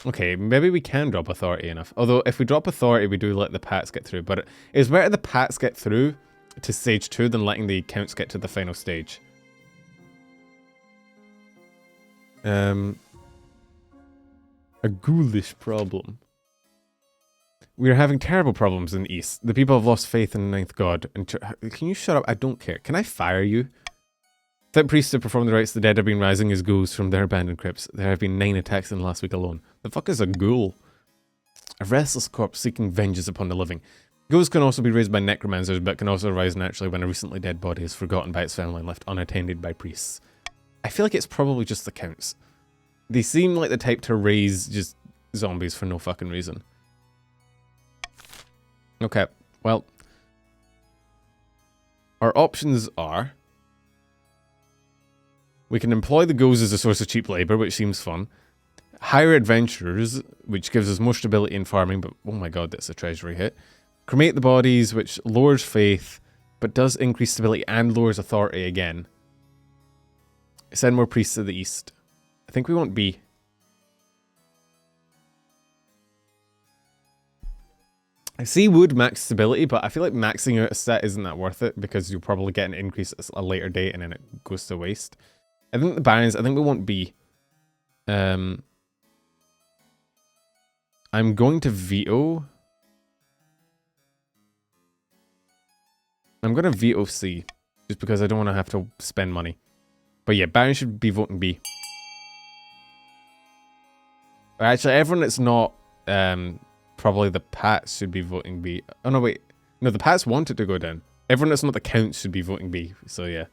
Okay, maybe we can drop authority enough. Although, if we drop authority, we do let the Pats get through. But it's better the Pats get through to stage 2 than letting the counts get to the final stage. A ghoulish problem. We are having terrible problems in the East. The people have lost faith in the ninth god. And can you shut up? I don't care. Can I fire you? That priests to perform the rites of the dead have been rising as ghouls from their abandoned crypts. There have been 9 attacks in the last week alone. The fuck is a ghoul? A restless corpse seeking vengeance upon the living. Ghouls can also be raised by necromancers, but can also arise naturally when a recently dead body is forgotten by its family and left unattended by priests. I feel like it's probably just the counts. They seem like the type to raise just zombies for no fucking reason. Okay, well, our options are... We can employ the ghouls as a source of cheap labour, which seems fun. Hire adventurers, which gives us more stability in farming, but oh my god, that's a treasury hit. Cremate the bodies, which lowers faith, but does increase stability and lowers authority again. Send more priests to the east. I think we want B. I see would max stability, but I feel like maxing out a stat isn't that worth it because you'll probably get an increase at a later date and then it goes to waste. I think the barons, I think we want B. I'm going to veto. I'm going to veto C just because I don't want to have to spend money. But yeah, barons should be voting B. Actually, everyone that's not... probably the Pats should be voting B. Oh, no, wait. No, the Pats want it to go down. Everyone that's not the Counts should be voting B. So, yeah.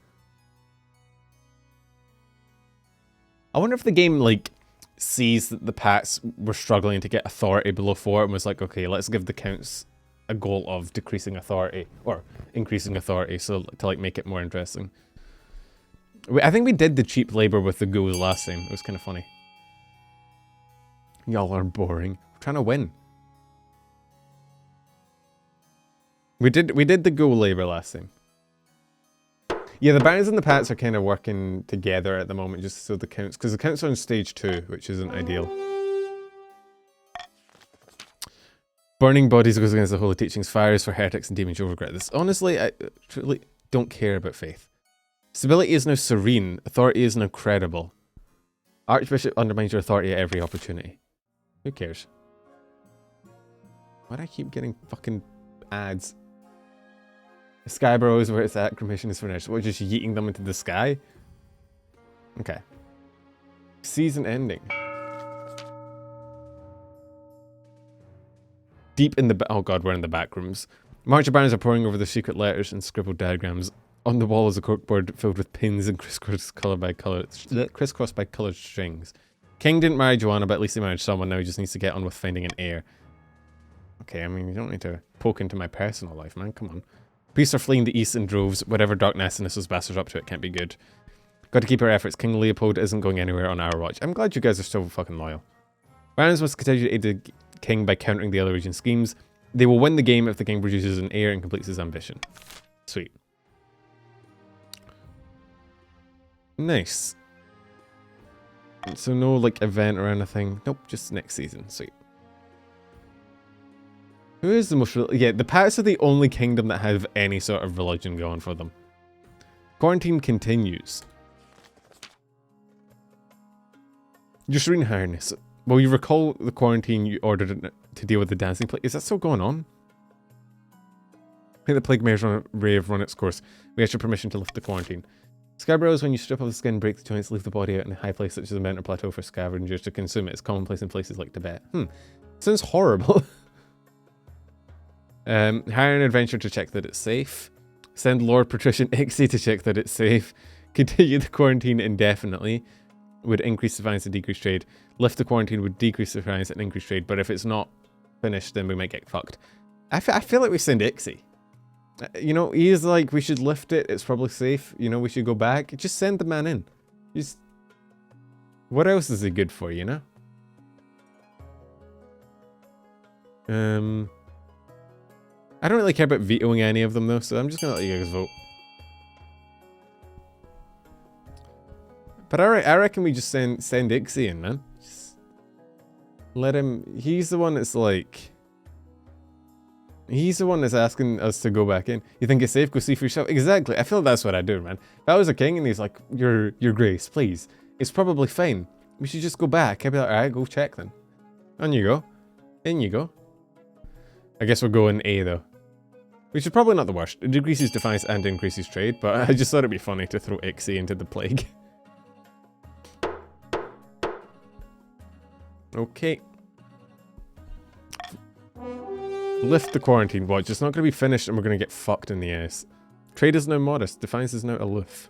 I wonder if the game, like, sees that the Pats were struggling to get authority below 4 and was like, okay, let's give the counts a goal of decreasing authority or increasing authority, so to like make it more interesting. I think we did the cheap labor with the ghouls last time. It was kind of funny. Y'all are boring. We're trying to win. We did the ghoul labor last time. Yeah, the Barons and the Pats are kind of working together at the moment, just so the counts, because the counts are on stage 2, which isn't ideal. Burning bodies goes against the holy teachings. Fires for heretics and demons. You'll regret this. Honestly, I truly don't care about faith. Stability is now serene. Authority is now credible. Archbishop undermines your authority at every opportunity. Who cares? Why do I keep getting fucking ads? The sky bros where it's at, cremation is finished. What, just yeeting them into the sky? Okay. Season ending. Deep in the... Oh god, we're in the back rooms. March of Barons are poring over the secret letters and scribbled diagrams. On the wall is a corkboard filled with pins and crisscrossed by coloured strings. King didn't marry Joanna, but at least he married someone. Now he just needs to get on with finding an heir. Okay, I mean, you don't need to poke into my personal life, man. Come on. Priests are fleeing the east in droves. Whatever dark nastiness those bastards are up to, it can't be good. Got to keep our efforts. King Leopold isn't going anywhere on our watch. I'm glad you guys are still fucking loyal. Barons must continue to aid the king by countering the other region's schemes. They will win the game if the king produces an heir and completes his ambition. Sweet. Nice. So no, like, event or anything. Nope, just next season. Sweet. Who is the most... Yeah, the Pats are the only kingdom that have any sort of religion going for them. Quarantine continues. Just reading Harness. Well, you recall the quarantine you ordered it to deal with the dancing plague. Is that still going on? I think the plague may have run its course. We ask your permission to lift the quarantine. Scabbrows, when you strip off the skin, break the joints, leave the body out in a high place such as a mountain or plateau for scavengers to consume it. It's commonplace in places like Tibet. Sounds horrible. Hire an adventurer to check that it's safe. Send Lord Patrician Ixie to check that it's safe. Continue the quarantine indefinitely. Would increase the fines and decrease trade. Lift the quarantine would decrease the fines and increase trade. But if it's not finished, then we might get fucked. I feel like we send Ixie. You know, he's like, we should lift it. It's probably safe. You know, we should go back. Just send the man in. Just... What else is he good for, you know? I don't really care about vetoing any of them, though, so I'm just going to let you guys vote. But I reckon we just send Ixie in, man. Just let him... He's the one that's like... He's the one that's asking us to go back in. You think it's safe? Go see for yourself. Exactly. I feel that's what I do, man. If I was a king and he's like, Your Grace, please. It's probably fine. We should just go back. I'd be like, alright, go check then. On you go. In you go. I guess we'll go in A, though. Which is probably not the worst. It decreases defiance and increases trade, but I just thought it'd be funny to throw Ixie into the plague. Okay. Lift the quarantine watch. It's not going to be finished and we're going to get fucked in the ass. Trade is now modest. Defiance is now aloof.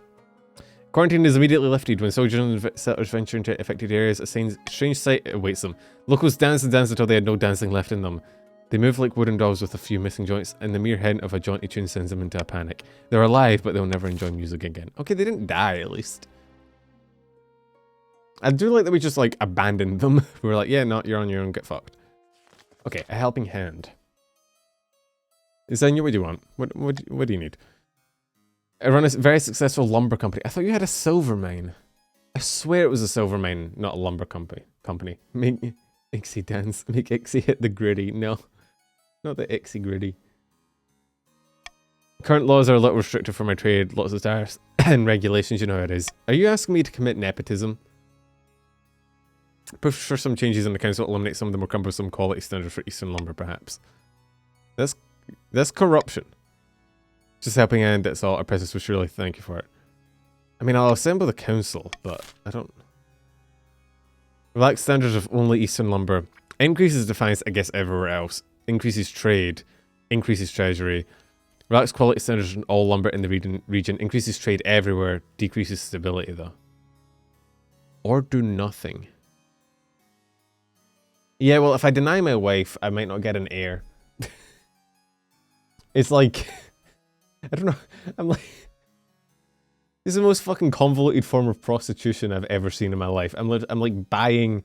Quarantine is immediately lifted when soldiers and settlers venture into affected areas. A strange sight awaits them. Locals dance and dance until they had no dancing left in them. They move like wooden dolls with a few missing joints, and the mere hint of a jaunty tune sends them into a panic. They're alive, but they'll never enjoy music again. Okay, they didn't die, at least. I do like that we just, like, abandoned them. We were like, yeah, no, you're on your own, get fucked. Okay, a helping hand. Xenia, what do you want? What do you need? I run a very successful lumber company. I thought you had a silver mine. I swear it was a silver mine, not a lumber company. Make Ixie dance. Make Ixie hit the gritty. No. Not the Ixie gritty. Current laws are a little restrictive for my trade. Lots of tariffs and regulations, you know how it is. Are you asking me to commit nepotism? Push for some changes in the council, eliminate some of the more cumbersome quality standards for Eastern lumber, perhaps. That's corruption. Just helping hand, that's all. Our presence will surely thank you for it. I mean, I'll assemble the council, but I don't... Relax standards of only Eastern lumber. Increases defiance, I guess, everywhere else. Increases trade. Increases treasury. Relax quality standards on all lumber in the region. Increases trade everywhere. Decreases stability, though. Or do nothing. Yeah, well, if I deny my wife, I might not get an heir. It's like... I don't know. I'm like... This is the most fucking convoluted form of prostitution I've ever seen in my life. I'm like buying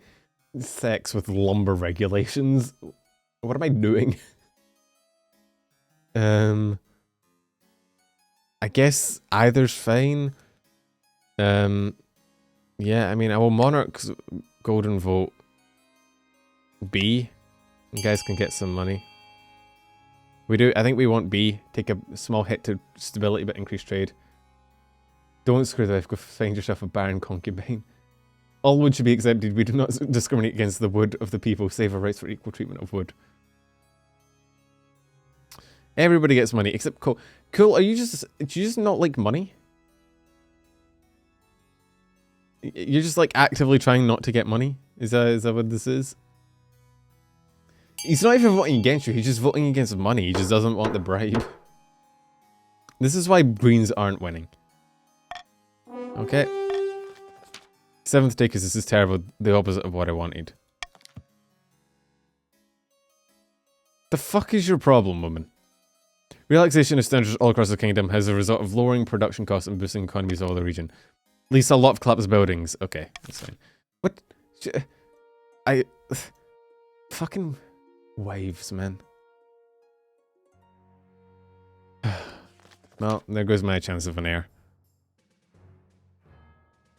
sex with lumber regulations. What am I doing? I guess either's fine. Yeah, I mean, I will Monarch's golden vote B. You guys can get some money. I think we want B. Take a small hit to stability but increase trade. Don't screw the wife, go find yourself a barren concubine. All wood should be accepted. We do not discriminate against the wood of the people, save our rights for equal treatment of wood. Everybody gets money, except Cool. Cool, do you just not like money? You're just like actively trying not to get money? Is that what this is? He's not even voting against you, he's just voting against money. He just doesn't want the bribe. This is why Greens aren't winning. Okay. 7th day, because this is terrible. The opposite of what I wanted. The fuck is your problem, woman? Relaxation of standards all across the kingdom has a result of lowering production costs and boosting economies all over the region. Lease a lot of collapsed buildings. Okay, that's fine. What? Fucking waves, man. Well, there goes my chance of an heir.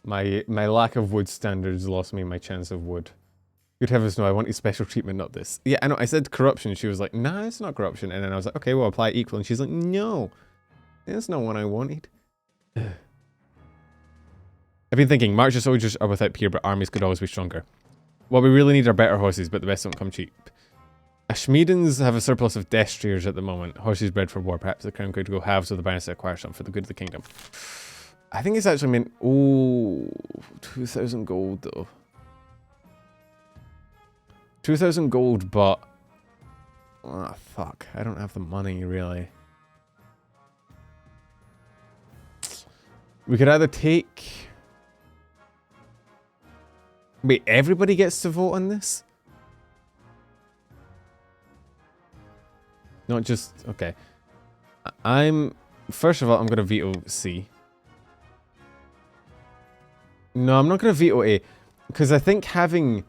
My lack of wood standards lost me my chance of wood. Good heavens, no, I wanted special treatment, not this. Yeah, I know, I said corruption. She was like, nah, it's not corruption. And then I was like, okay, well, apply equal. And she's like, no, that's not what I wanted. I've been thinking, marcher soldiers are without peer, but armies could always be stronger. What we really need are better horses, but the best don't come cheap. Ashmedans have a surplus of destriers at the moment. Horses bred for war. Perhaps the crown could go halves of the barons to acquire some for the good of the kingdom. I think it's actually meant... Oh, 2,000 gold, though. 2,000 gold, but... Ah, fuck. I don't have the money, really. We could either take... Wait, everybody gets to vote on this? Not just... Okay. First of all, I'm going to veto C. No, I'm not going to veto A. Because I think having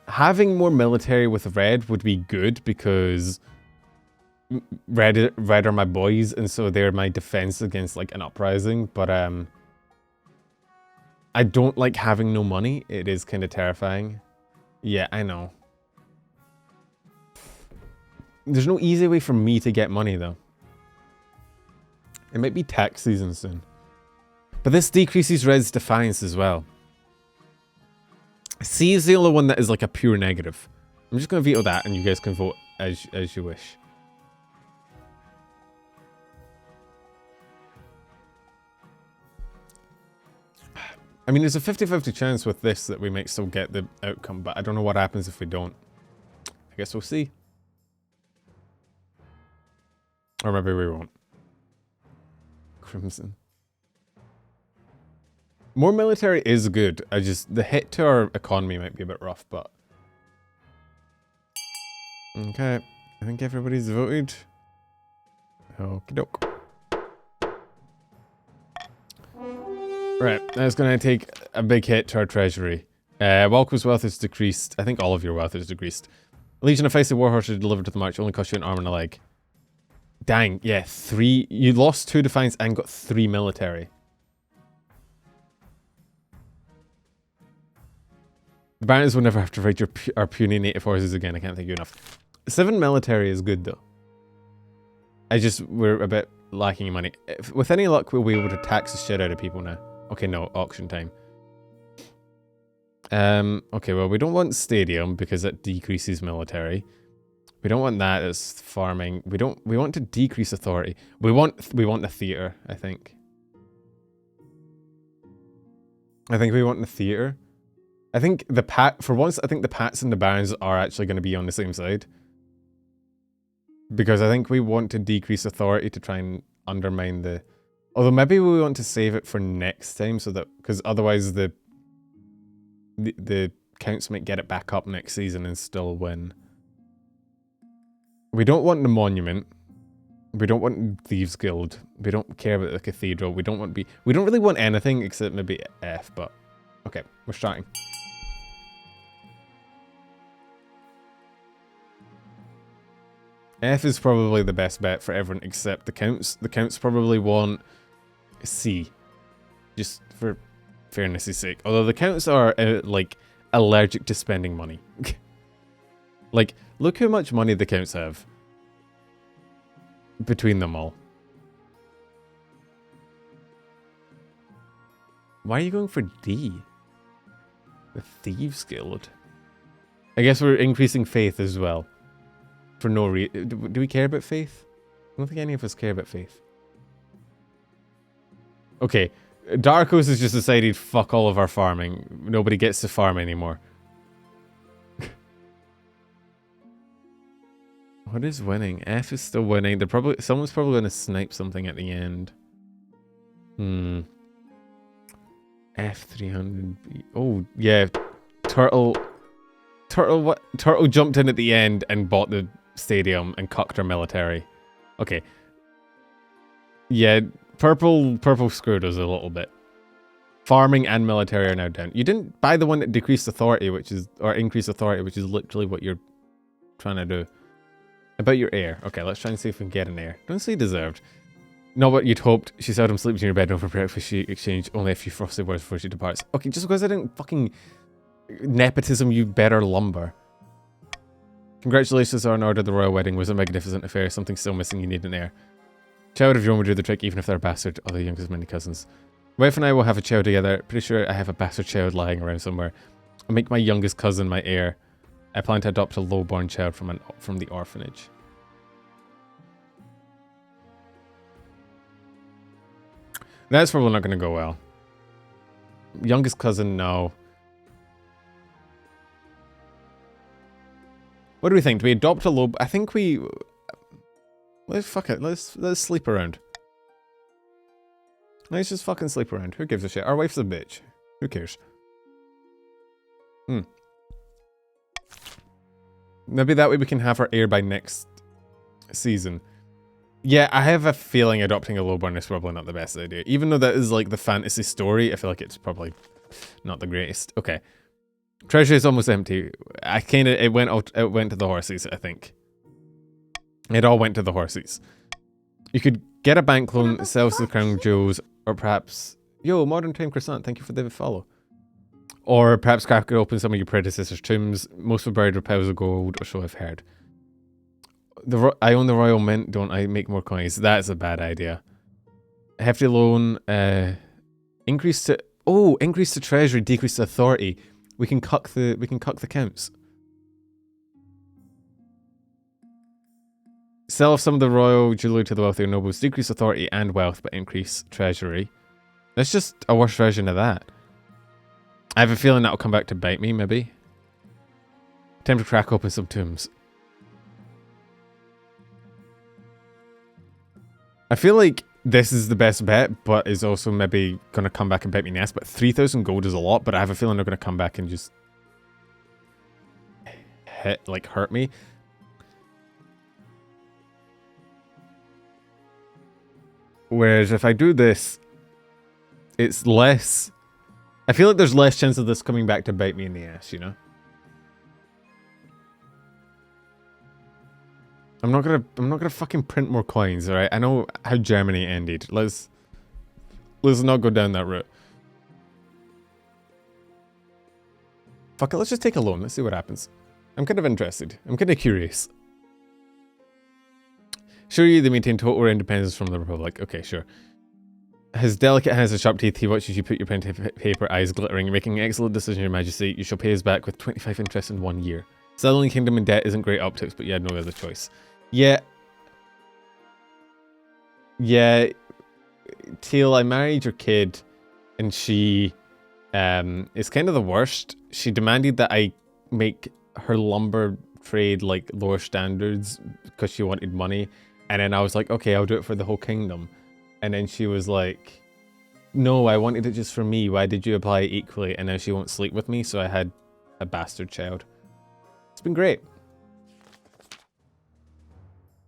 more military with red would be good, because red are my boys, and so they're my defense against like an uprising. But I don't like having no money. It is kind of terrifying. Yeah, I know. There's no easy way for me to get money though. It might be tax season soon. But this decreases red's defiance as well. C is the only one that is like a pure negative. I'm just going to veto that, and you guys can vote as you wish. I mean, there's a 50-50 chance with this that we might still get the outcome, but I don't know what happens if we don't. I guess we'll see. Or maybe we won't. Crimson. More military is good. The hit to our economy might be a bit rough, but... Okay. I think everybody's voted. Okie doke. Right, that's going to take a big hit to our treasury. Walco's wealth is decreased. I think all of your wealth is decreased. Legion of Feisty Warhorses delivered to the march only cost you an arm and a leg. Dang, yeah, 3. You lost 2 defiance and got 3 military. The barons will never have to fight our puny native horses again. I can't thank you enough. 7 military is good, though. We're a bit lacking in money. With any luck, we'll be able to tax the shit out of people now. Okay, no, auction time. Okay, well, we don't want stadium because it decreases military. We don't want that as farming. We want to decrease authority. We want the theater, I think. I think we want the theater. I think for once, I think the Pats and the Barons are actually going to be on the same side. Because I think we want to decrease authority to try and undermine the... Although maybe we want to save it for next time so that... Because otherwise the the counts might get it back up next season and still win. We don't want the monument. We don't want Thieves Guild. We don't care about the cathedral. We don't really want anything except maybe F, but okay, we're starting. F is probably the best bet for everyone except the counts. The counts probably want C, just for fairness' sake. Although the counts are like allergic to spending money. Like, look how much money the counts have between them all. Why are you going for D? The Thieves Guild. I guess we're increasing faith as well. For no reason. Do we care about faith? I don't think any of us care about faith. Okay. Darkos has just decided, fuck all of our farming. Nobody gets to farm anymore. What is winning? F is still winning. Someone's probably going to snipe something at the end. F300B. Oh, yeah. Turtle jumped in at the end and bought the stadium and cucked our military. Okay. Yeah, purple screwed us a little bit. Farming and military are now down. You didn't buy the one that decreased authority, or increased authority, which is literally what you're trying to do. About your heir. Okay, let's try and see if we can get an heir. Don't say deserved. Not what you'd hoped. She seldom sleeps in your bed over breakfast. She exchanged only a few frosty words before she departs. Okay, just because I didn't fucking nepotism, you better lumber. Congratulations on order. The royal wedding was a magnificent affair. Something still missing. You need an heir. Child of your own would do the trick, even if they're a bastard. Other youngest many cousins. Wife and I will have a child together. Pretty sure I have a bastard child lying around somewhere. I'll make my youngest cousin my heir. I plan to adopt a low-born child from the orphanage. That's probably not going to go well. Youngest cousin, no. What do we think? Do we adopt a low? I think we. Fuck it. Let's sleep around. Let's just fucking sleep around. Who gives a shit? Our wife's a bitch. Who cares? Maybe that way we can have her heir by next season. Yeah, I have a feeling adopting a lowborn is probably not the best idea. Even though that is like the fantasy story, I feel like it's probably not the greatest. Okay. Treasure is almost empty. It went to the horses, I think. It all went to the horses. You could get a bank loan, sell the crown jewels, or perhaps... Yo, Modern Time Croissant, thank you for the follow. Or perhaps crack open some of your predecessors' tombs. Most were buried with piles of gold, or so I've heard. I own the Royal Mint, don't I? Make more coins. That's a bad idea. Hefty loan, increase to treasury, decrease to authority. We can cuck the counts. Sell off some of the royal jewelry to the wealthier nobles, decrease authority and wealth, but increase treasury. That's just a worse version of that. I have a feeling that'll come back to bite me, maybe. Time to crack open some tombs. I feel like this is the best bet, but is also maybe going to come back and bite me in the ass. But 3,000 gold is a lot, but I have a feeling they're going to come back and just hurt me. Whereas if I do this, it's less... I feel like there's less chance of this coming back to bite me in the ass, you know? I'm not gonna fucking print more coins, alright? I know how Germany ended. Let's not go down that route. Fuck it, let's just take a loan. Let's see what happens. I'm kind of interested. I'm kind of curious. Show you they maintain total independence from the Republic. Okay, sure. His delicate hands and sharp teeth, he watches you put your pen to paper, eyes glittering. You're making an excellent decision, Your Majesty. You shall pay us back with 25 interest in 1 year. Selling kingdom in debt isn't great optics, but you had no other choice. Yeah. Yeah. Teal, I married your kid, and she is kind of the worst. She demanded that I make her lumber trade like lower standards because she wanted money. And then I was like, okay, I'll do it for the whole kingdom. And then she was like, No, I wanted it just for me. Why did you apply it equally? And now she won't sleep with me, so I had a bastard child. It's been great.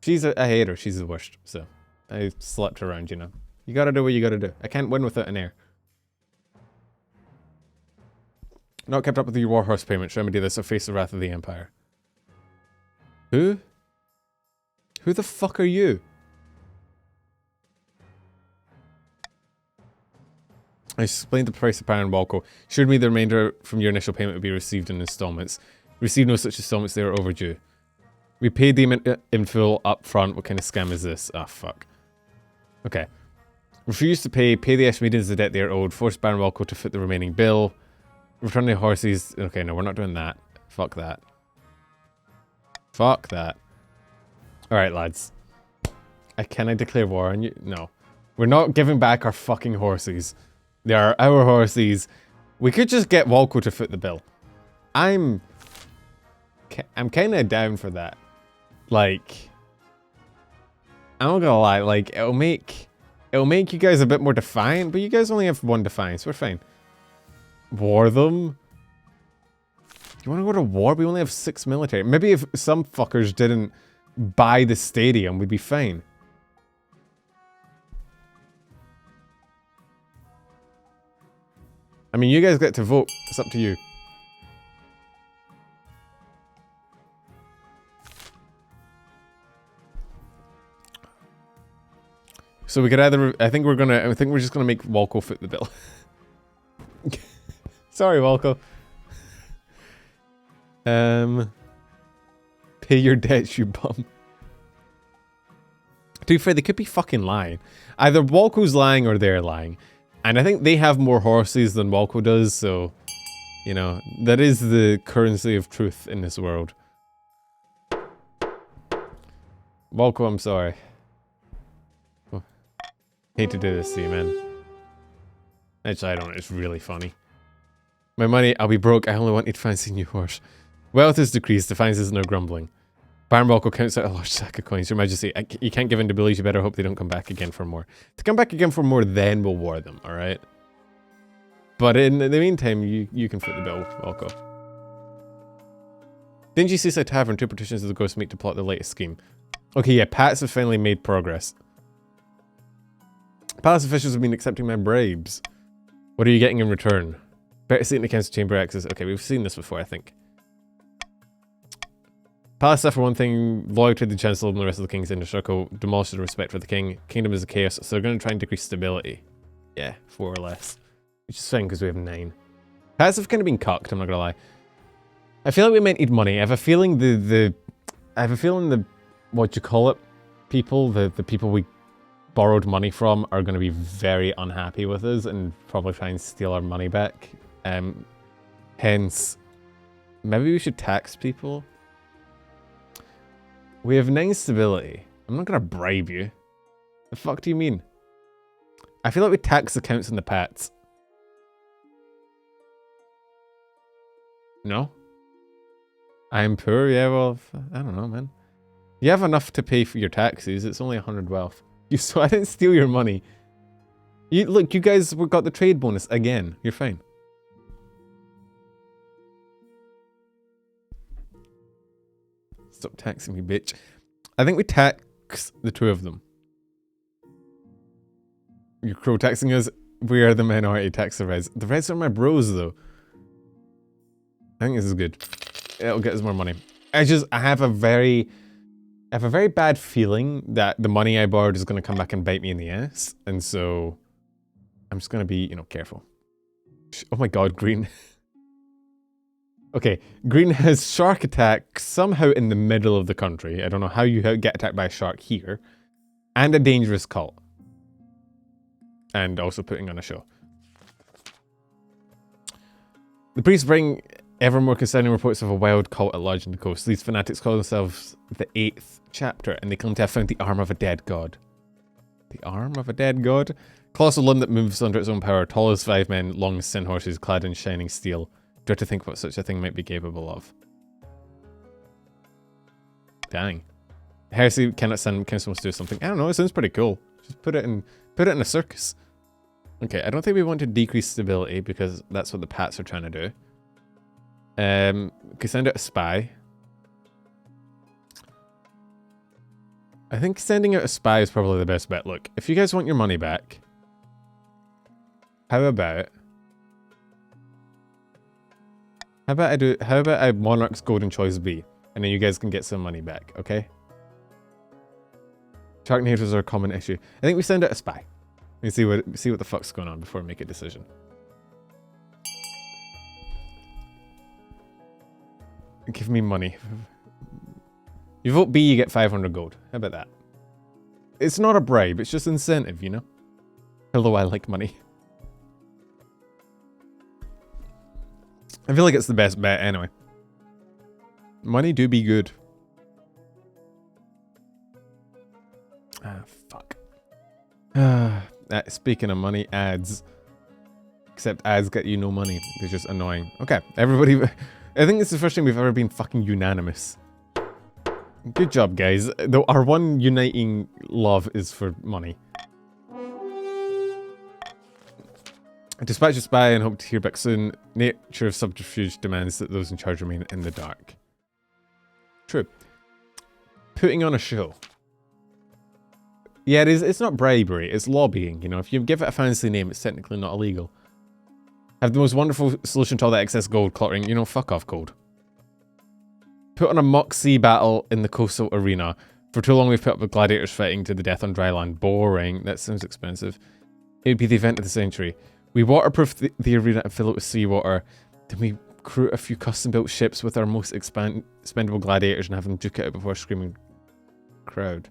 I hate her. She's the worst. So I slept around, you know. You gotta do what you gotta do. I can't win without an heir. Not kept up with your warhorse payment. Remedy this or face the wrath of the Empire. Who? Who the fuck are you? I explained the price of Baron Walco. Assured me the remainder from your initial payment would be received in installments. Received no such installments, they are overdue. We paid the amount in full up front. What kind of scam is this? Ah, fuck. Okay. Refused to pay the Ashmedans the debt they are owed. Forced Baron Walco to foot the remaining bill. Return the horses. Okay, no, we're not doing that. Fuck that. Fuck that. Alright, lads. Can I declare war on you? No. We're not giving back our fucking horses. They are our horses. We could just get Walco to foot the bill. I'm kind of down for that. Like, I'm not gonna lie. Like, it'll make you guys a bit more defiant, but you guys only have one defiance. We're fine. War them. You want to go to war? We only have 6 military. Maybe if some fuckers didn't buy the stadium, we'd be fine. I mean, you guys get to vote. It's up to you. So we could either... I think we're just gonna make Walco foot the bill. Sorry, Walco. Pay your debts, you bum. To be fair, they could be fucking lying. Either Walco's lying or they're lying. And I think they have more horses than Walco does, so... You know, that is the currency of truth in this world. Walco, I'm sorry. Oh. Hate to do this to you, man. Actually, I don't. It's really funny. My money, I'll be broke. I only wanted to fancy new horse. Wealth is decreased. Defiance is no grumbling. Baron Walco counts out a large sack of coins. Your Majesty, you can't give in to bullies. You better hope they don't come back again for more. If they come back again for more, then we'll war them, alright? But in the meantime, you can foot the bill, Walco. Dingy Seaside Tavern, 2 partitions of the ghost meet to plot the latest scheme. Okay, yeah, Pats have finally made progress. Palace officials have been accepting my bribes. What are you getting in return? Better seat in the council chamber access. Okay, we've seen this before, I think. Palace staff for one thing, loyalty to the Chancellor and the rest of the King's inner circle, demolish the respect for the King. Kingdom is a chaos, so they're going to try and decrease stability. Yeah, 4 or less. Which is fine because we have 9. Palace have kind of been cucked, I'm not going to lie. I feel like we might need money. I have a feeling the what you call it, people, the people we borrowed money from are going to be very unhappy with us and probably try and steal our money back. Hence, maybe we should tax people. We have 9 stability. I'm not going to bribe you. The fuck do you mean? I feel like we tax the counts and the pats. No? I'm poor? Yeah, well, I don't know, man. You have enough to pay for your taxes. It's only 100 wealth. So I didn't steal your money. Look, you guys got the trade bonus again. You're fine. Stop taxing me, bitch. I think we tax the 2 of them. You're crow taxing us. We are the minority. Tax the Reds. The Reds are my bros, though. I think this is good. It'll get us more money. I have a very bad feeling that the money I borrowed is going to come back and bite me in the ass. And so I'm just going to be, careful. Oh my god, green. Okay, green has shark attack somehow in the middle of the country. I don't know how you get attacked by a shark here. And a dangerous cult. And also putting on a show. The priests bring ever more concerning reports of a wild cult at large in the coast. These fanatics call themselves the 8th chapter, and they claim to have found the arm of a dead god. The arm of a dead god? Colossal limb that moves under its own power, tall as 5 men, long as 10 horses, clad in shining steel. Dare to think what such a thing might be capable of. Dang. Heresy cannot send council to do something. I don't know, it sounds pretty cool. Just put it in a circus. Okay, I don't think we want to decrease stability because that's what the Pats are trying to do. We could send out a spy. I think sending out a spy is probably the best bet. Look, if you guys want your money back, how about I Monarch's Golden Choice B, and then you guys can get some money back, okay? Sharknadoes are a common issue. I think we send out a spy. And see what the fuck's going on before we make a decision. Give me money. You vote B, you get 500 gold. How about that? It's not a bribe, it's just incentive, you know? Although I like money. I feel like it's the best bet anyway. Money do be good. Ah, fuck. Speaking of money, ads. Except ads get you no money. They're just annoying. Okay, everybody... I think it's the first time we've ever been fucking unanimous. Good job, guys. Though our one uniting love is for money. Dispatch a spy and hope to hear back soon. Nature of subterfuge demands that those in charge remain in the dark. True. Putting on a show. Yeah, it's not bribery, it's lobbying, you know. If you give it a fancy name, it's technically not illegal. Have the most wonderful solution to all that excess gold cluttering. You know, fuck off, gold. Put on a mock-sea battle in the coastal arena. For too long we've put up with gladiators fighting to the death on dry land. Boring. That sounds expensive. It would be the event of the century. We waterproof the arena and fill it with seawater. Then we crew a few custom-built ships with our most expendable gladiators and have them duke it out before a screaming crowd.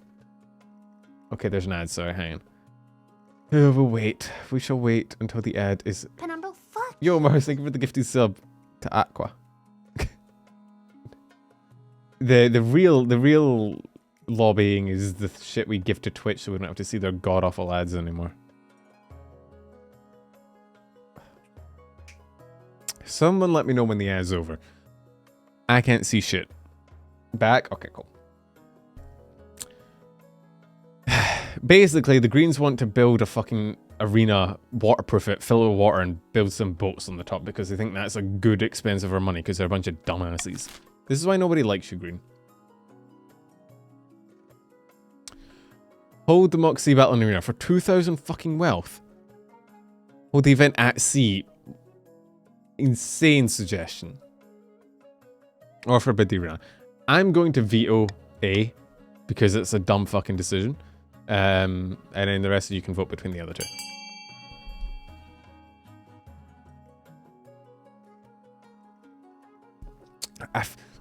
Okay, there's an ad, sorry, hang on. Oh, we'll wait. We shall wait until the ad is... Penumbral, fuck. Yo, Mars, thank you for the gifted sub to Aqua. the real lobbying is the shit we give to Twitch so we don't have to see their god-awful ads anymore. Someone let me know when the ad's over. I can't see shit. Back? Okay, cool. Basically, the Greens want to build a fucking arena, waterproof it, fill it with water, and build some boats on the top because they think that's a good expense of our money because they're a bunch of dumbasses. This is why nobody likes you, Green. Hold the Moxie Battle in the arena for 2,000 fucking wealth. Hold the event at sea. Insane suggestion. Or forbid the arena. I'm going to veto A because it's a dumb fucking decision. And then the rest of you can vote between the other two.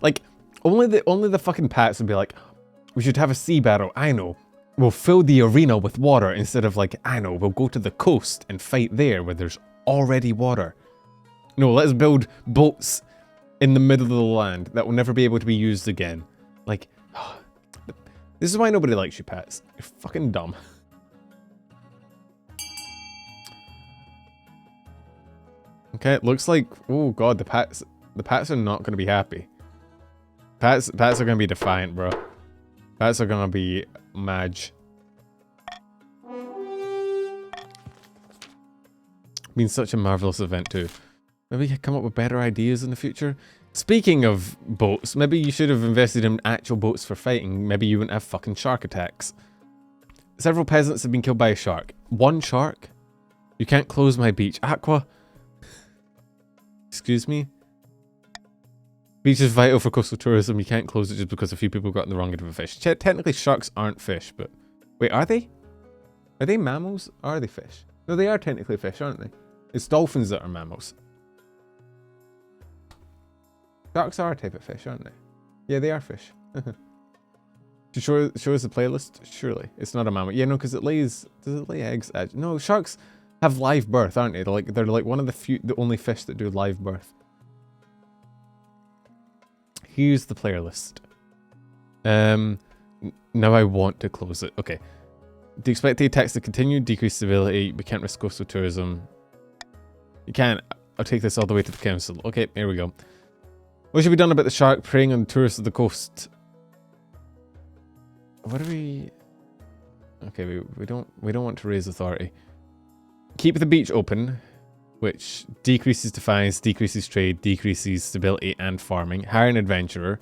Like, only the fucking Pats would be like, we should have a sea battle. I know. We'll fill the arena with water instead of like, I know, we'll go to the coast and fight there where there's already water. No, let's build boats in the middle of the land that will never be able to be used again. Like, this is why nobody likes you, Pats. You're fucking dumb. Okay, it looks like, oh god, the Pats are not going to be happy. Pats are going to be defiant, bro. Pats are going to be mad. Been such a marvelous event too. Maybe come up with better ideas in the future. Speaking of boats, maybe you should have invested in actual boats for fighting. Maybe you wouldn't have fucking shark attacks. Several peasants have been killed by a shark. One shark? You can't close my beach. Aqua? Excuse me? Beach is vital for coastal tourism. You can't close it just because a few people got in the wrong end of a fish. Technically, sharks aren't fish, but... Wait, are they? Are they mammals? Or are they fish? No, they are technically fish, aren't they? It's dolphins that are mammals. Sharks are a type of fish, aren't they? Yeah, they are fish. To show us the playlist? Surely. It's not a mammal. Yeah, no, because it lays... Does it lay eggs? No, sharks have live birth, aren't they? They're like one of the only fish that do live birth. Here's the player list. Now I want to close it. Okay. Do you expect the attacks to continue? Decrease stability. We can't risk coastal tourism. You can't. I'll take this all the way to the council. Okay, here we go. What should be done about the shark preying on the tourists of the coast? What do we... Okay, we don't want to raise authority. Keep the beach open, which decreases defiance, decreases trade, decreases stability and farming. Hire an adventurer.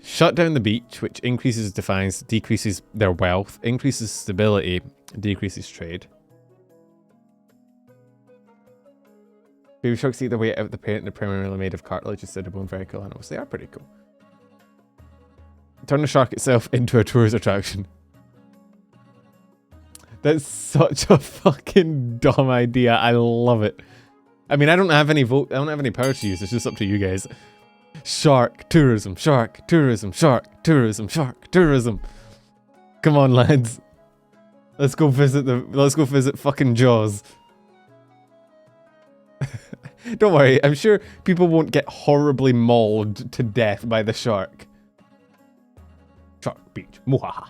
Shut down the beach, which increases defiance, decreases their wealth, increases stability, decreases trade. Baby sharks eat their way out of the parent. They're primarily made of cartilage instead of bone. Very cool animals. They are pretty cool. Turn the shark itself into a tourist attraction. That's such a fucking dumb idea. I love it. I mean, I don't have any vote. I don't have any power to use. It's just up to you guys. Shark tourism, shark tourism, shark tourism, shark tourism. Come on, lads. Let's go visit fucking Jaws. Don't worry, I'm sure people won't get horribly mauled to death by the shark. Shark beach. Muhaha.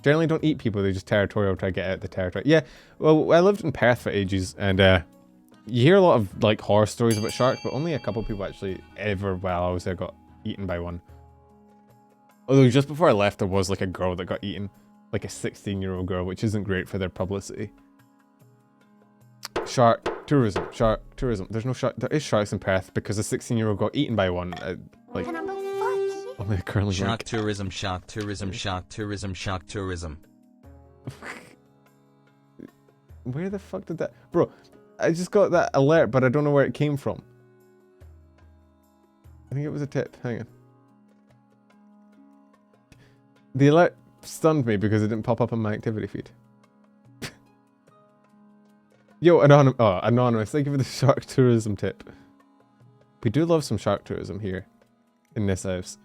Generally don't eat people, they just territorial, try to get out the territory. Yeah, well, I lived in Perth for ages, and you hear a lot of like horror stories about sharks, but only a couple people actually ever, while I was there, got eaten by one. Although just before I left, there was like a girl that got eaten. Like a 16-year-old girl, which isn't great for their publicity. Shark tourism, shark tourism. There's no shark. There is sharks in Perth because a 16-year-old got eaten by one. Like, only a curling shark tourism, shark tourism, shark tourism, shark tourism. Where the fuck did that... Bro, I just got that alert, but I don't know where it came from. I think it was a tip. Hang on. The alert stunned me because it didn't pop up on my activity feed. Yo, Anonymous, thank you for the shark tourism tip. We do love some shark tourism here in this house.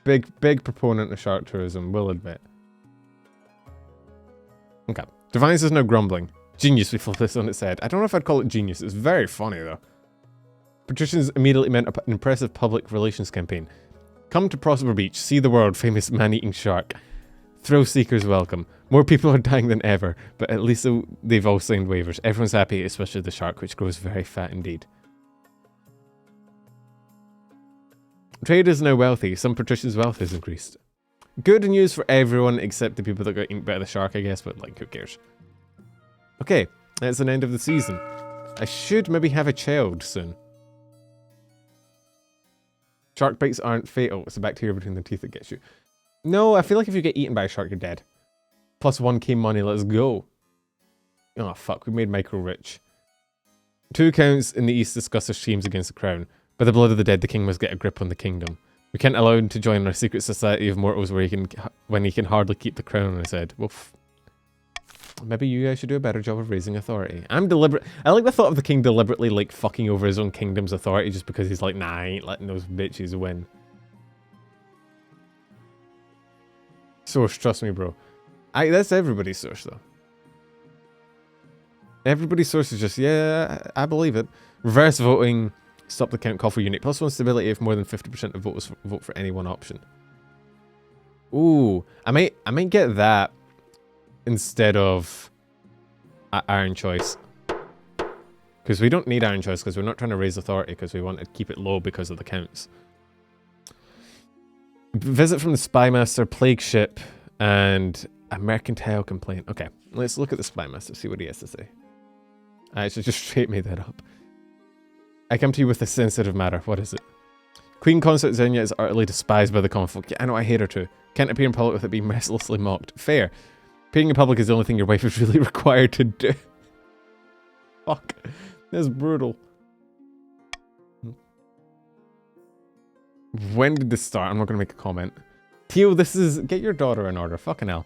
Big proponent of shark tourism, will admit. Okay. Defiance is now grumbling. Genius, we flip this on its head. I don't know if I'd call it genius. It's very funny, though. Patricians immediately meant an impressive public relations campaign. Come to Prosper Beach, see the world famous man-eating shark. Thrill seekers welcome. More people are dying than ever, but at least they've all signed waivers. Everyone's happy, especially the shark, which grows very fat indeed. Trade is now wealthy. Some patricians' wealth has increased. Good news for everyone except the people that got eaten by the shark, I guess, but like, who cares? Okay, that's an end of the season. I should maybe have a child soon. Shark bites aren't fatal. It's the bacteria between the teeth that gets you. No, I feel like if you get eaten by a shark, you're dead. Plus 1k money, let's go. Oh fuck, we made Michael rich. 2 counts in the east discuss their schemes against the crown. By the blood of the dead, the king must get a grip on the kingdom. We can't allow him to join our secret society of mortals where when he can hardly keep the crown on his head. Well, maybe you guys should do a better job of raising authority. I like the thought of the king deliberately like fucking over his own kingdom's authority just because he's like, nah, I ain't letting those bitches win. Source, trust me, bro. That's everybody's source, though. Everybody's source is just, yeah, I believe it. Reverse voting, stop the count, call for unit. +1 stability if more than 50% of voters vote for any one option. Ooh, I might get that instead of Iron Choice. Because we don't need Iron Choice because we're not trying to raise authority because we want to keep it low because of the counts. Visit from the Spymaster, Plague Ship, and a mercantile complaint. Okay, let's look at the Spymaster, see what he has to say. I actually just straight made that up. I come to you with a sensitive matter. What is it? Queen Consort Xenia is utterly despised by the common folk. Yeah, I know, I hate her too. Can't appear in public without being mercilessly mocked. Fair. Appearing in public is the only thing your wife is really required to do. Fuck. That's brutal. When did this start? I'm not going to make a comment. Teal, this is... Get your daughter in order. Fucking hell.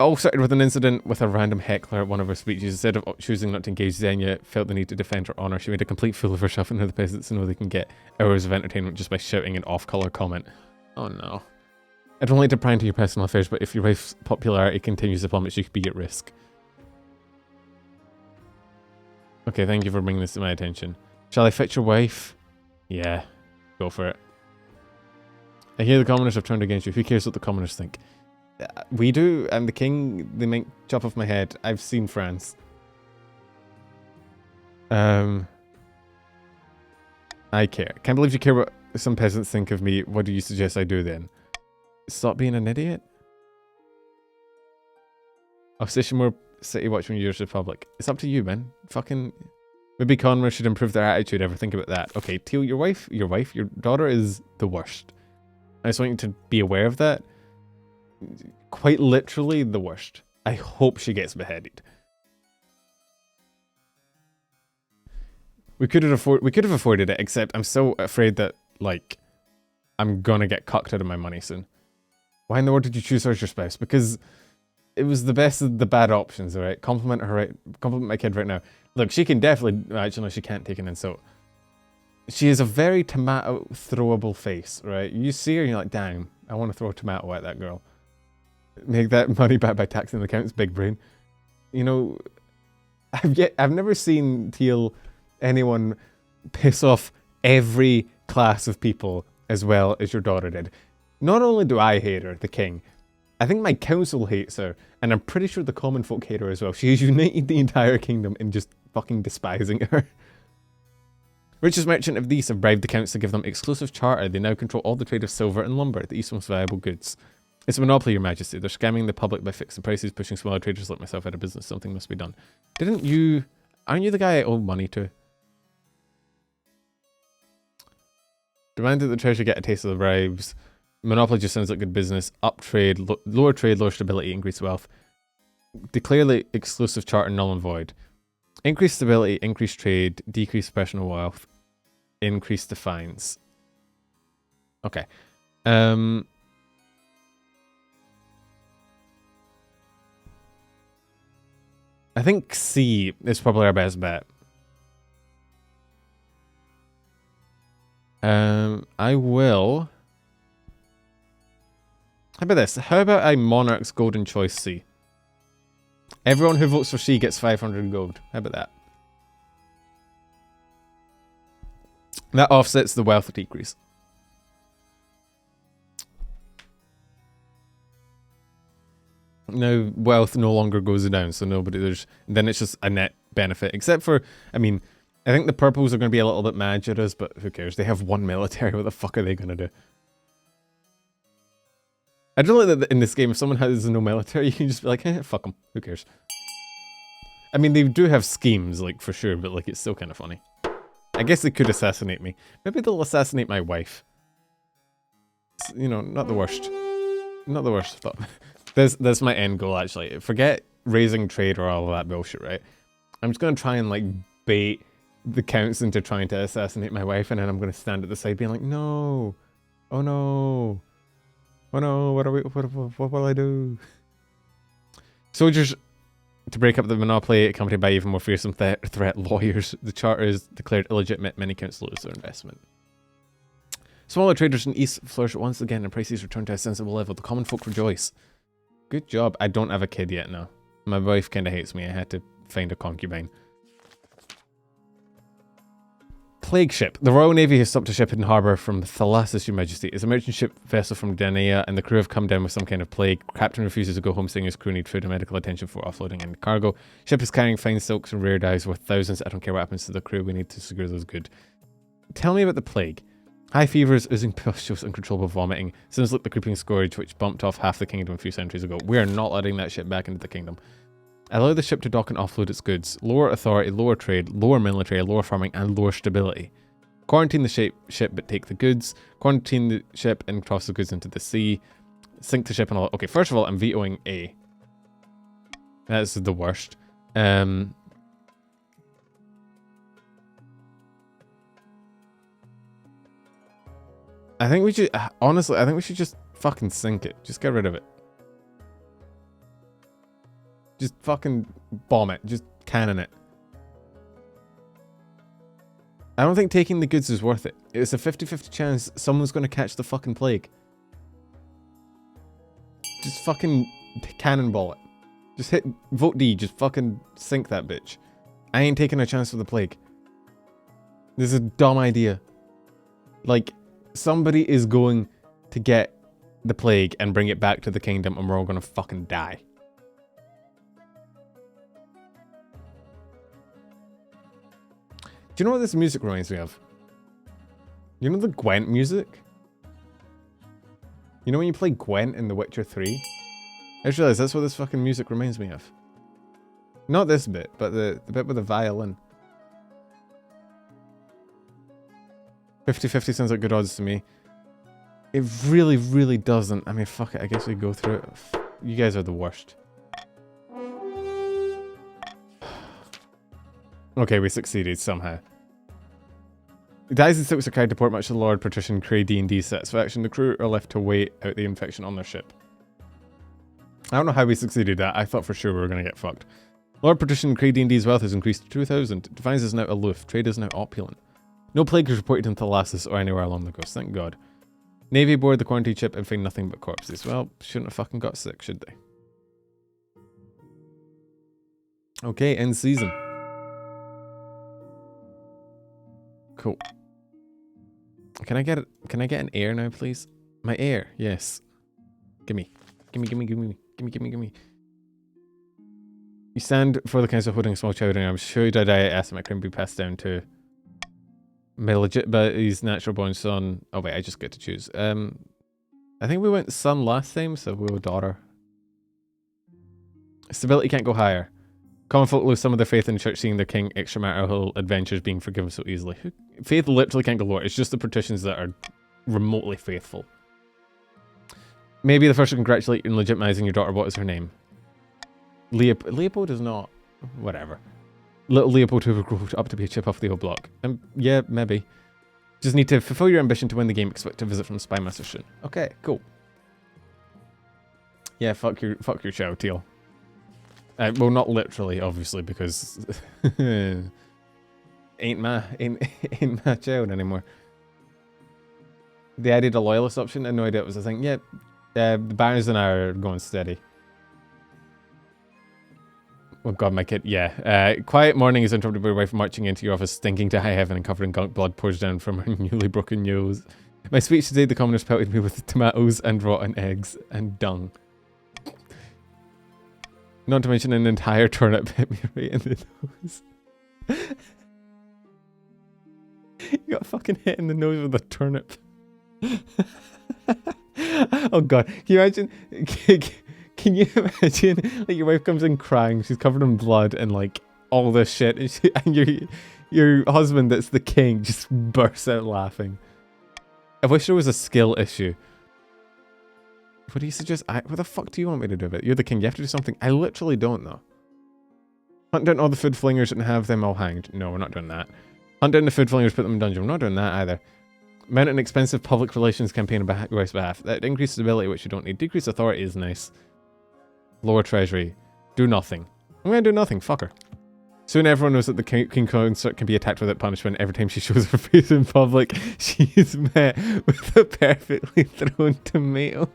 All started with an incident with a random heckler at one of her speeches. Instead of choosing not to engage, Xenia felt the need to defend her honor. She made a complete fool of herself and how the peasants know they can get hours of entertainment just by shouting an off-color comment. Oh no. I don't like to pry into your personal affairs, but if your wife's popularity continues to plummet, she could be at risk. Okay, thank you for bringing this to my attention. Shall I fetch your wife? Yeah. Go for it. I hear the commoners have turned against you. Who cares what the commoners think? We do. I'm the king. They might chop off my head. I've seen France. I care. Can't believe you care what some peasants think of me. What do you suggest I do then? Stop being an idiot? I'll station more City Watch when you're Republic. It's up to you, man. Fucking... Maybe Conway should improve their attitude. Ever think about that? Okay, Teal, your daughter is the worst. I just want you to be aware of that. Quite literally the worst. I hope she gets beheaded. We could have afforded it, except I'm so afraid that, like, I'm gonna get cucked out of my money soon. Why in the world did you choose her as your spouse? Because it was the best of the bad options, alright? Compliment her, right? Compliment my kid right now. Look, she can definitely... Actually, no, she can't take an insult. She has a very tomato throwable face, right? You see her and you're like, damn, I want to throw a tomato at that girl. Make that money back by taxing the account's big brain. You know, I've never seen anyone piss off every class of people as well as your daughter did. Not only do I hate her, the king, I think my council hates her, and I'm pretty sure the common folk hate her as well. She has united the entire kingdom in just fucking despising her. Richest merchant of the East have bribed the counts to give them exclusive charter. They now control all the trade of silver and lumber, the East's most valuable goods. It's a monopoly, your majesty. They're scamming the public by fixing prices, pushing smaller traders like myself out of business. Something must be done. Aren't you the guy I owe money to? Demand that the treasury get a taste of the bribes. Monopoly just sounds like good business. Up trade, lower stability, increase wealth. Declare the exclusive charter null and void. Increase stability, increase trade, decrease personal wealth, increase the fines. Okay. I think C is probably our best bet. I will... How about this? How about I Monarch's Golden Choice C? Everyone who votes for C gets 500 gold. How about that? That offsets the wealth decrease. Now, wealth no longer goes down, so then it's just a net benefit. Except for, I mean, I think the purples are going to be a little bit mad at us, but who cares? They have one military. What the fuck are they going to do? I don't like that in this game, if someone has no military, you can just be like, eh, fuck them. Who cares? I mean, they do have schemes, like, for sure, but, like, it's still kind of funny. I guess they could assassinate me. Maybe they'll assassinate my wife. It's, you know, not the worst. Not the worst thought. That's my end goal, actually. Forget raising trade or all of that bullshit, right? I'm just going to try and, like, bait the counts into trying to assassinate my wife, and then I'm going to stand at the side being like, no. Oh, no. Oh no, what will I do? Soldiers to break up the monopoly, accompanied by even more fearsome threat lawyers. The charter is declared illegitimate. Many counts lose their investment. Smaller traders in East flourish once again and prices return to a sensible level. The common folk rejoice. Good job. I don't have a kid yet now. My wife kind of hates me. I had to find a concubine. Plague ship. The Royal Navy has stopped a ship in harbour from Thalassus, your majesty. It's a merchant ship vessel from Danea, and the crew have come down with some kind of plague. Captain refuses to go home, saying his crew need food and medical attention for offloading any cargo. Ship is carrying fine silks and rare dyes worth thousands. I don't care what happens to the crew. We need to secure those good. Tell me about the plague. High fevers, oozing pustules, uncontrollable vomiting. Sounds like the creeping scourge which bumped off half the kingdom a few centuries ago. We are not letting that ship back into the kingdom. Allow the ship to dock and offload its goods. Lower authority, lower trade, lower military, lower farming, and lower stability. Quarantine the ship but take the goods. Quarantine the ship and toss the goods into the sea. Sink the ship and all. Okay, first of all, I'm vetoing A. That's the worst. I think we should, honestly, I think we should just fucking sink it. Just get rid of it. Just fucking bomb it. Just cannon it. I don't think taking the goods is worth it. It's a 50-50 chance someone's going to catch the fucking plague. Just fucking cannonball it. Just hit, vote D, just fucking sink that bitch. I ain't taking a chance for the plague. This is a dumb idea. Like, somebody is going to get the plague and bring it back to the kingdom and we're all going to fucking die. Do you know what this music reminds me of? You know the Gwent music? You know when you play Gwent in The Witcher 3? I just realized that's what this fucking music reminds me of. Not this bit, but the bit with the violin. 50-50 sounds like good odds to me. It really, really doesn't. I mean, fuck it. I guess we go through it. You guys are the worst. Okay, we succeeded somehow. Dies and sticks are carried to port much to the Lord Patrician Cray D&D satisfaction. The crew are left to wait out the infection on their ship. I don't know how we succeeded that. I thought for sure we were going to get fucked. Lord Patrician Cray D&D's wealth has increased to 2,000. Defiance is now aloof. Trade is now opulent. No plague is reported in Thalassus or anywhere along the coast, thank God. Navy board the quarantine ship and find nothing but corpses. Well, shouldn't have fucking got sick, should they? Okay, end season. Cool. Can I get an air now, please? My air, yes. Gimme. Gimme. You stand for the council holding a small child and I'm sure you die estimate can be passed down to my legit but his natural born son. Oh wait, I just get to choose. I think we went son last time, so we'll daughter. Stability can't go higher. Common folk lose some of their faith in the church, seeing their king extramarital adventures being forgiven so easily. Faith literally can't go lower. It's just the patricians that are remotely faithful. Maybe the first to congratulate you in legitimizing your daughter. What is her name? Leopold is not. Whatever. Little Leopold who will grow up to be a chip off the old block. Yeah, maybe. Just need to fulfill your ambition to win the game. Expect a visit from Spymaster soon. Okay, cool. Yeah, fuck your show, Teal. Well, not literally, obviously, because ain't my child anymore. They added a loyalist option. I had no idea it was a thing. Yeah, the Barons and I are going steady. Oh god, my kid. Yeah. Quiet morning is interrupted by your wife marching into your office, stinking to high heaven and covering gunk. Blood pours down from her newly broken nose. My speech today, the commoners pelted me with tomatoes and rotten eggs and dung. Not to mention an entire turnip hit me right in the nose. You got fucking hit in the nose with a turnip. Oh god, can you imagine? Can you imagine? Like your wife comes in crying, she's covered in blood and like all this shit, and your husband, that's the king, just bursts out laughing. I wish there was a skill issue. What do you suggest? What the fuck do you want me to do with it? You're the king. You have to do something. I literally don't know. Hunt down all the food flingers and have them all hanged. No, we're not doing that. Hunt down the food flingers, put them in dungeon. We're not doing that either. Mount an expensive public relations campaign on your wife's behalf. That increases stability, which you don't need. Decrease authority is nice. Lower treasury. Do nothing. I'm gonna do nothing. Fuck her. Soon everyone knows that the king consort can be attacked without punishment. Every time she shows her face in public, she is met with a perfectly thrown tomato.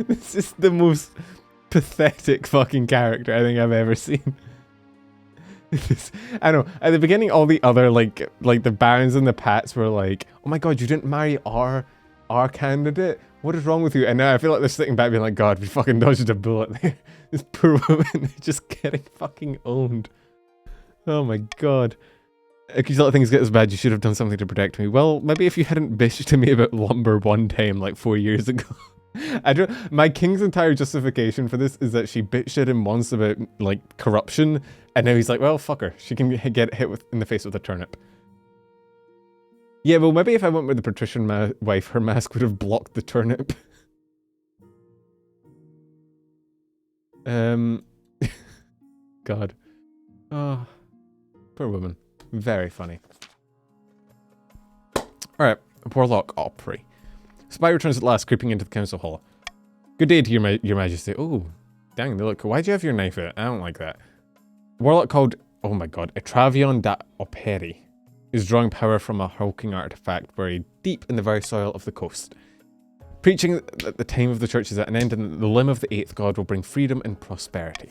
This is the most pathetic fucking character I think I've ever seen. I know, at the beginning all the other like the barons and the pats were like, oh my god, you didn't marry our candidate? What is wrong with you? And now I feel like they're sitting back being like, god, we fucking dodged a bullet there. This poor woman just getting fucking owned. Oh my god. If you let things get as bad, you should have done something to protect me. Well, maybe if you hadn't bitched to me about lumber one time like 4 years ago. My king's entire justification for this is that she bitched at him once about like corruption, and now he's like, well, fuck her. She can get hit in the face with a turnip. Yeah, well, maybe if I went with the patrician wife, her mask would have blocked the turnip. God. Oh, poor woman. Very funny. Alright, Warlock Opry. Spy returns at last, creeping into the council hall. Good day to your majesty. Oh, dang, they look cool. Why'd you have your knife out? I don't like that. Warlock called, oh my god, Etravion da Operi is drawing power from a hulking artifact buried deep in the very soil of the coast. Preaching that the time of the church is at an end and that the limb of the eighth god will bring freedom and prosperity.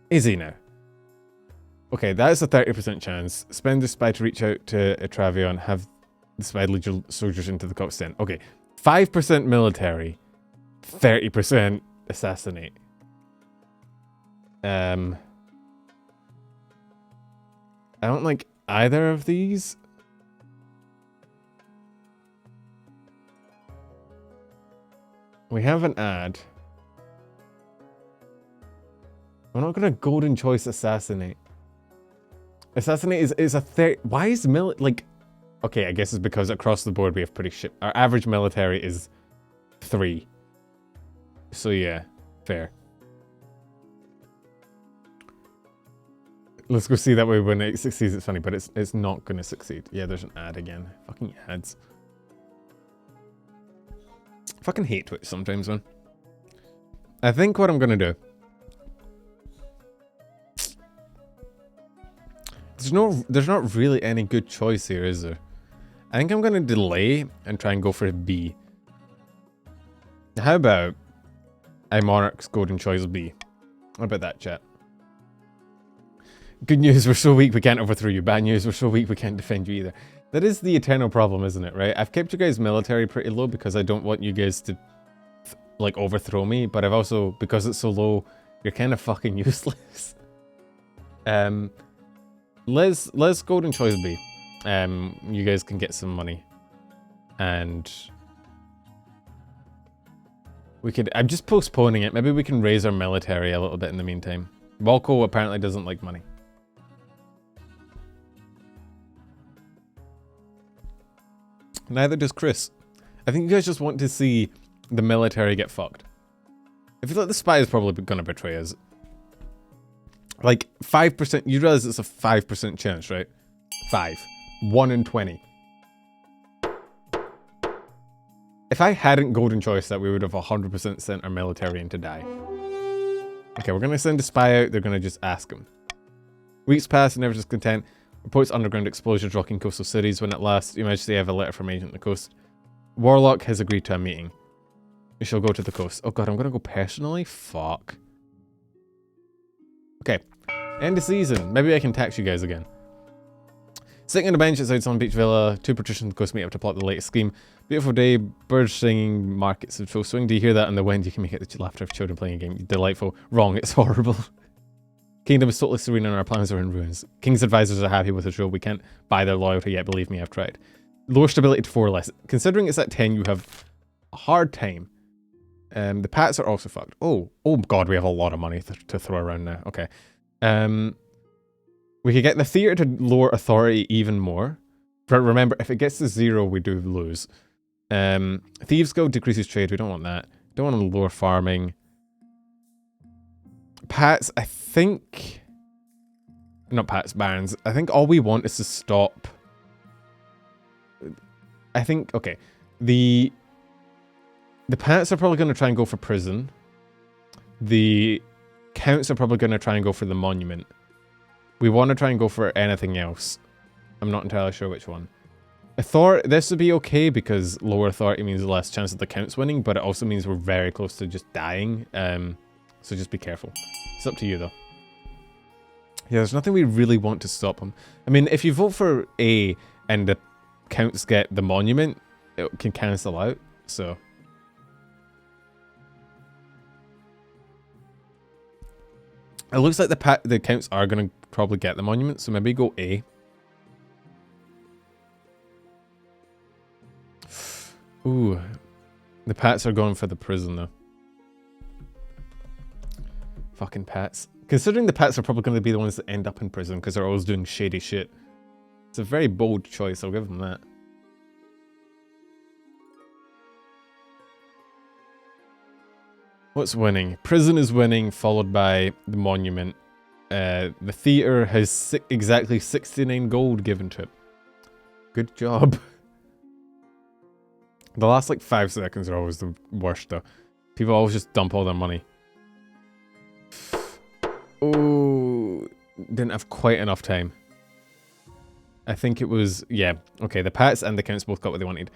Is he now? Okay, that is a 30% chance. Spend the spy to reach out to Etravion, have the spy lead your soldiers into the copse den. Okay, 5% military, 30% assassinate. I don't like either of these. We have an ad. We're not gonna golden choice assassinate. Assassinate is a third. Why is like? Okay, I guess it's because across the board we have pretty shit. Our average military is 3. So yeah, fair. Let's go see that way when it succeeds. It's funny, but it's not gonna succeed. Yeah, there's an ad again. Fucking ads. Fucking hate Twitch sometimes, man. I think what I'm gonna do. There's not really any good choice here, is there? I think I'm gonna delay and try and go for a B. How about a Monarch's Golden Choice B? How about that, chat? Good news, we're so weak we can't overthrow you. Bad news, we're so weak we can't defend you either. That is the eternal problem, isn't it, right? I've kept you guys' military pretty low because I don't want you guys to, like, overthrow me. But I've also, because it's so low, you're kind of fucking useless. Let's Golden Choice B. You guys can get some money. And we could, I'm just postponing it. Maybe we can raise our military a little bit in the meantime. Walco apparently doesn't like money. Neither does Chris. I think you guys just want to see the military get fucked. I feel like the spy is probably gonna betray us. Like, 5%, you realize it's a 5% chance, right? 5. 1 in 20. If I hadn't golden choice that, we would have 100% sent our military in to die. Okay, we're gonna send a spy out, they're gonna just ask him. Weeks pass, never discontent. Reports underground explosions rocking coastal cities. When at last, Your Majesty, have a letter from Agent on the coast. Warlock has agreed to a meeting. We shall go to the coast. Oh god, I'm gonna go personally? Fuck. Okay. End of season. Maybe I can tax you guys again. Sitting on a bench outside Sun Beach Villa, 2 patricians on the coast meet up to plot the latest scheme. Beautiful day, birds singing, markets in full swing. Do you hear that in the wind? You can make it the laughter of children playing a game. Delightful. Wrong, it's horrible. Kingdom is totally serene and our plans are in ruins. King's advisors are happy with his rule. We can't buy their loyalty yet, believe me, I've tried. Lower stability to 4 less. Considering it's at 10, you have a hard time. The Pats are also fucked. Oh god, we have a lot of money to throw around now. Okay. We could get the theater to lower authority even more. But remember, if it gets to 0, we do lose. Thieves Guild decreases trade. We don't want that. Don't want to lower farming. Pats, I think... Not Pats, Barons. I think all we want is to stop... I think... Okay. The Pats are probably going to try and go for prison. The Counts are probably going to try and go for the monument. We want to try and go for anything else. I'm not entirely sure which one. This would be okay because lower authority means less chance of the Counts winning, but it also means we're very close to just dying. So just be careful. It's up to you though. Yeah, there's nothing we really want to stop them. I mean, if you vote for A and the Counts get the monument, it can cancel out, so... It looks like the Counts are going to probably get the monument, so maybe go A. Ooh. The Pats are going for the prison, though. Fucking Pats. Considering the Pats are probably going to be the ones that end up in prison, because they're always doing shady shit. It's a very bold choice, I'll give them that. What's winning? Prison is winning, followed by the monument. The theater has exactly 69 gold given to it. Good job. The last like 5 seconds are always the worst though. People always just dump all their money. Oh, didn't have quite enough time. I think it was, yeah. Okay, the Pats and the Counts both got what they wanted.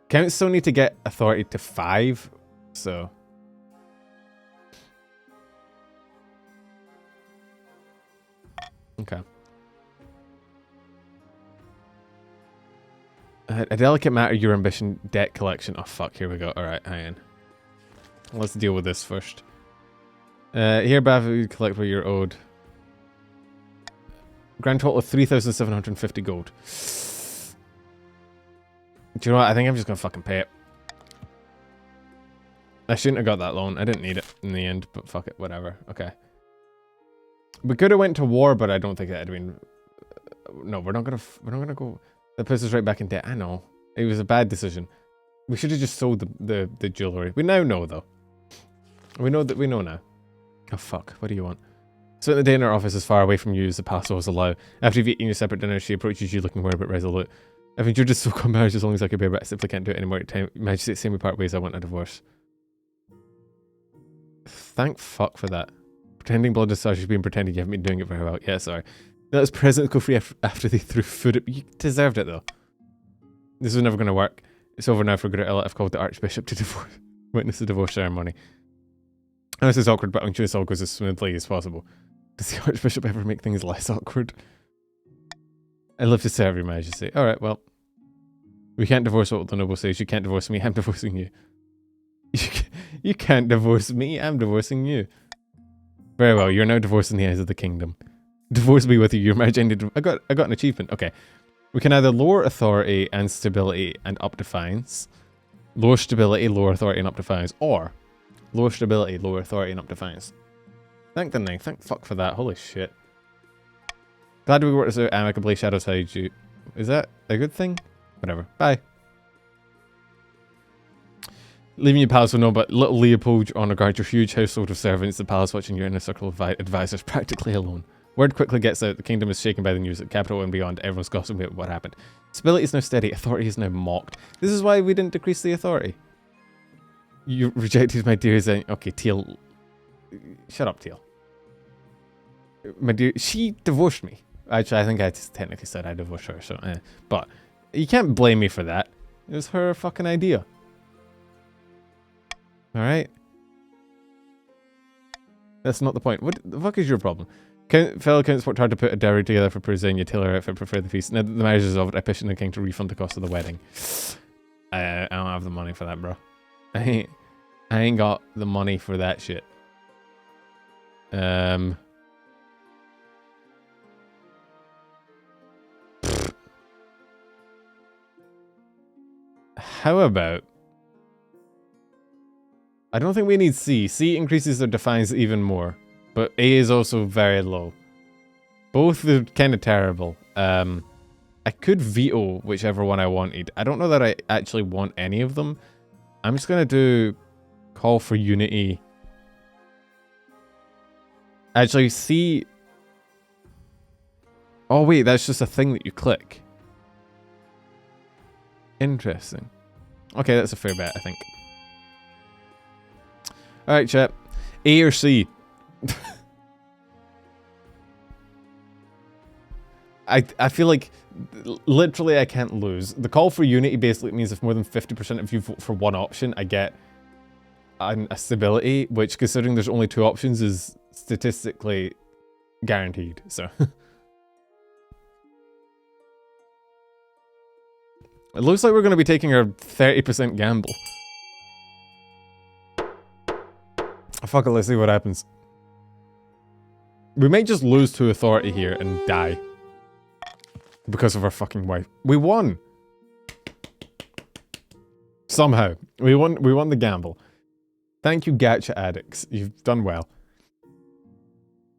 Counts still need to get authority to 5, so... Okay. A delicate matter, your ambition, debt collection. Oh fuck, here we go. Alright, hang on. Let's deal with this first. Hereby you collect what you're owed. Grand total of 3,750 gold. Do you know what? I think I'm just gonna fucking pay it. I shouldn't have got that loan. I didn't need it in the end, but fuck it, whatever. Okay. We could have went to war, but I don't think that'd been. No, we're not gonna go. That puts us right back in debt. I know. It was a bad decision. We should have just sold the jewelry. We now know though. We know now. Oh fuck! What do you want? So the day in our office is far away from you as the past always allow. After you've eaten your separate dinner, she approaches you looking weird but resolute. I think you're just so composed as long as I could bear, but I simply can't do it anymore at time. Majesty, same we part ways. I want a divorce. Thank fuck for that. Pretending blood discharge has been pretending you haven't been doing it very well. Yeah, sorry. Let us presents go free after they threw food at you. Deserved it though. This is never going to work. It's over now for good or ill. I've called the Archbishop to witness the divorce ceremony. I know this is awkward, but I'm sure this all goes as smoothly as possible. Does the Archbishop ever make things less awkward? I love to serve your Majesty. Alright, well. We can't divorce what the noble says. You can't divorce me. I'm divorcing you. You can't divorce me. I'm divorcing you. Very well. You're now divorcing the eyes of the kingdom. Divorce me with you. Your Majesty. I got an achievement. Okay. We can either lower authority and stability and up defiance. Lower stability, lower authority and up defiance. Or lower stability, lower authority and up defiance. Thank the ninth. Thank fuck for that. Holy shit. Glad we worked this out amicably. Shadows hide you. Is that a good thing? Whatever. Bye. Leaving you palace with no but little Leopold on guard your huge household of servants, the palace watching your inner circle of advisors practically alone. Word quickly gets out, the kingdom is shaken by the news at capital and beyond, everyone's gossiping about what happened. Stability is now steady, authority is now mocked. This is why we didn't decrease the authority. You rejected my dear Zen. Okay, Teal. Shut up, Teal. My dear, she divorced me. Actually, I think I just technically said I divorced her, so but you can't blame me for that. It was her fucking idea. Alright? That's not the point. What the fuck is your problem? Fellow counts worked hard to put a dowry together for Perzenia, tailor outfit, prefer the feast. Now that the marriage is over, I petition the king to refund the cost of the wedding. I don't have the money for that, bro. I ain't got the money for that shit. How about... I don't think we need C. C increases their defiance even more. But A is also very low. Both are kind of terrible. I could veto whichever one I wanted. I don't know that I actually want any of them. I'm just going to do call for unity. Actually, C... Oh wait, that's just a thing that you click. Interesting. Okay, that's a fair bet, I think. Alright, chat. A or C? I feel like literally I can't lose. The call for unity basically means if more than 50% of you vote for one option, I get a stability, which considering there's only 2 options is statistically guaranteed, so. It looks like we're going to be taking our 30% gamble. Fuck it, let's see what happens. We might just lose to authority here and die. Because of our fucking wife. We won! Somehow. We won the gamble. Thank you, gacha addicts. You've done well.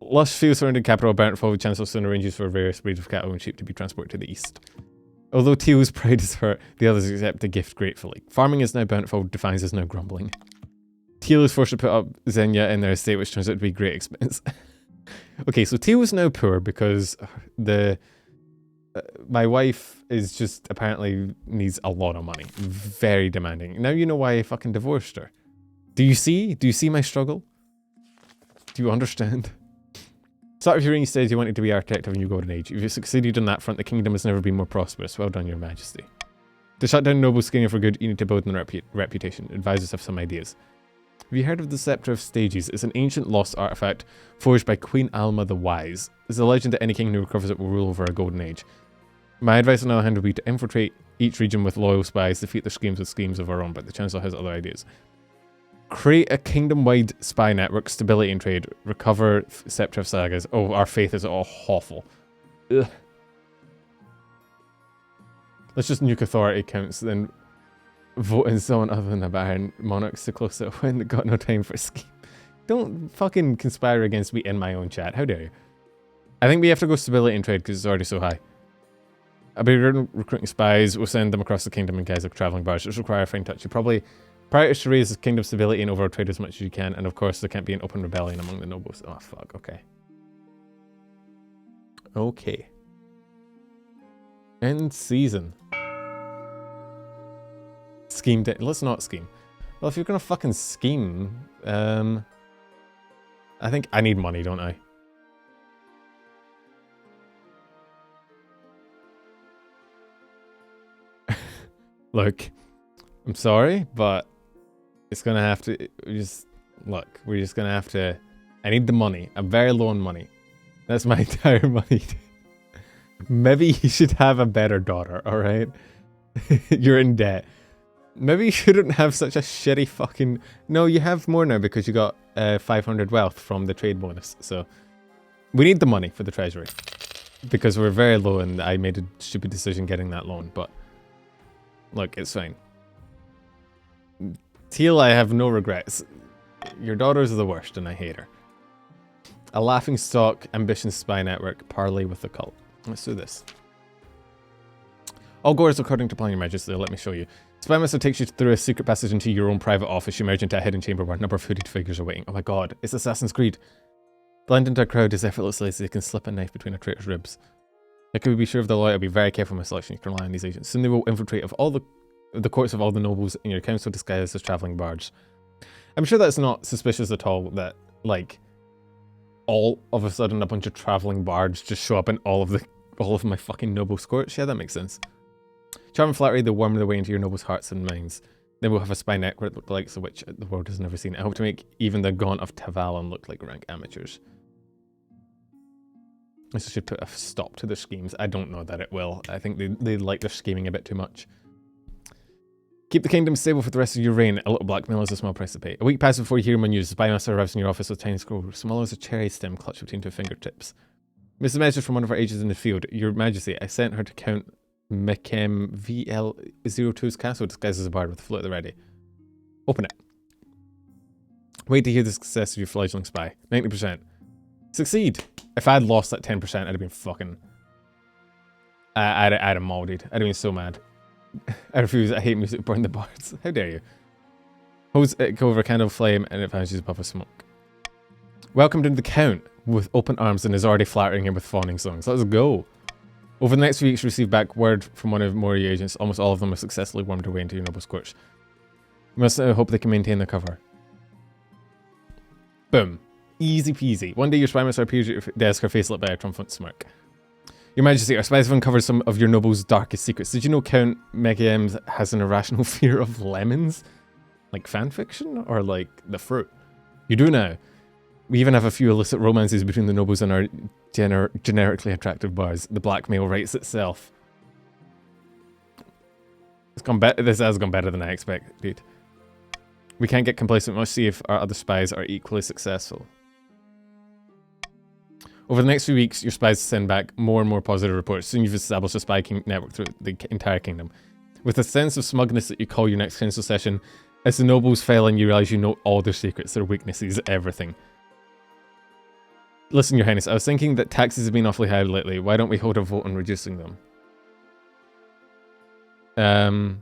Lush field surrounding capital apparent forward chancellor soon arranges for various breeds of cattle and sheep to be transported to the east. Although Teal's pride is hurt, the others accept the gift gratefully. Farming is now bountiful, defiance is now grumbling. Teal is forced to put up Xenia in their estate, which turns out to be great expense. Okay, so Teal is now poor because my wife is just apparently needs a lot of money. Very demanding. Now you know why I fucking divorced her. Do you see? Do you see my struggle? Do you understand? Start of your reign, you said you wanted to be architect of a new golden age. If you succeeded on that front, the kingdom has never been more prosperous. Well done, your majesty. To shut down noble skinning for good, you need to build on reputation. Advisors have some ideas. Have you heard of the Scepter of Stages? It's an ancient lost artifact forged by Queen Alma the Wise. There's a legend that any king who recovers it will rule over a golden age. My advice on the other hand would be to infiltrate each region with loyal spies, defeat their schemes with schemes of our own, but the Chancellor has other ideas. Create a kingdom-wide spy network, stability and trade, recover Scepter of Sagas. Oh, our faith is all awful. Ugh. Let's just nuke authority counts, then voting someone other than the Baron monarchs so close to a win that got no time for a scheme. Don't fucking conspire against me in my own chat. How dare you? I think we have to go stability and trade because it's already so high. I'll be recruiting spies. We'll send them across the kingdom in guise of traveling barge. Just require a fine touch. You probably prioritize to raise kingdom stability and overall trade as much as you can. And of course, there can't be an open rebellion among the nobles. Oh, fuck. Okay. Okay. End season. Scheme. Let's not scheme. Well, if you're gonna fucking scheme, I think I need money, don't I? Look, I'm sorry, but it's gonna have to we're just gonna have to. I need the money. I'm very low on money. That's my entire money. Maybe you should have a better daughter, alright? You're in debt. Maybe you shouldn't have such a shitty fucking... No, you have more now because you got 500 wealth from the trade bonus. So, we need the money for the treasury. Because we're very low and I made a stupid decision getting that loan, but... Look, it's fine. Teal, I have no regrets. Your daughter's the worst and I hate her. A laughing stock, ambition spy network, parley with the cult. Let's do this. All goers according to plan, Your Majesty. Let me show you. Spy Master takes you through a secret passage into your own private office. You emerge into a hidden chamber where a number of hooded figures are waiting. Oh my god, it's Assassin's Creed. Blend into a crowd as effortlessly as they can slip a knife between a traitor's ribs. How can we be sure of the loyalty? Be very careful in my selection. You can rely on these agents. Soon they will infiltrate of all the courts of all the nobles in your council disguised as travelling bards. I'm sure that's not suspicious at all that, like, all of a sudden a bunch of travelling bards just show up in all of my fucking noble courts. Yeah, that makes sense. Charm and flattery, they worm their way into your nobles' hearts and minds. Then we'll have a spy network the likes of which the world has never seen. I hope to make even the Gaunt of Tavalon look like rank amateurs. This should put a stop to their schemes. I don't know that it will. I think they like their scheming a bit too much. Keep the kingdom stable for the rest of your reign. A little blackmail is a small price to pay. A week passes before you hear my news. The spy master arrives in your office with a tiny scroll, small as a cherry stem clutched between two fingertips. Mr. Message from one of our agents in the field. Your Majesty, I sent her to Count Mikem VL02's castle disguised as a bard with a float at the ready. Open it. Wait to hear the success of your fledgling spy. 90%. Succeed! If I had lost that 10%, I'd have been fucking... I'd have molded. I'd have been so mad. I refuse. I hate music. Burn the bards. How dare you? Holds it over a candle flame and it vanishes above a smoke. Welcome to the Count with open arms and is already flattering him with fawning songs. Let's go. Over the next few weeks, receive back word from one of more agents. Almost all of them have successfully wormed their way into your noble's courts. You must hope they can maintain their cover. Boom. Easy peasy. One day your spy master appears at your desk, her face lit by a triumphant smirk. Your Majesty, our spies have uncovered some of your noble's darkest secrets. Did you know Count Megaems has an irrational fear of lemons? Like fanfiction? Or like the fruit? You do now. We even have a few illicit romances between the nobles and our generically attractive bards. The blackmail writes itself. This has gone better than I expected. We can't get complacent. We must see if our other spies are equally successful. Over the next few weeks, your spies send back more and more positive reports. Soon you've established a spy network through the entire kingdom. With a sense of smugness that you call your next council session, as the nobles fail and you realize you know all their secrets, their weaknesses, everything. Listen, Your Highness, I was thinking that taxes have been awfully high lately. Why don't we hold a vote on reducing them? Did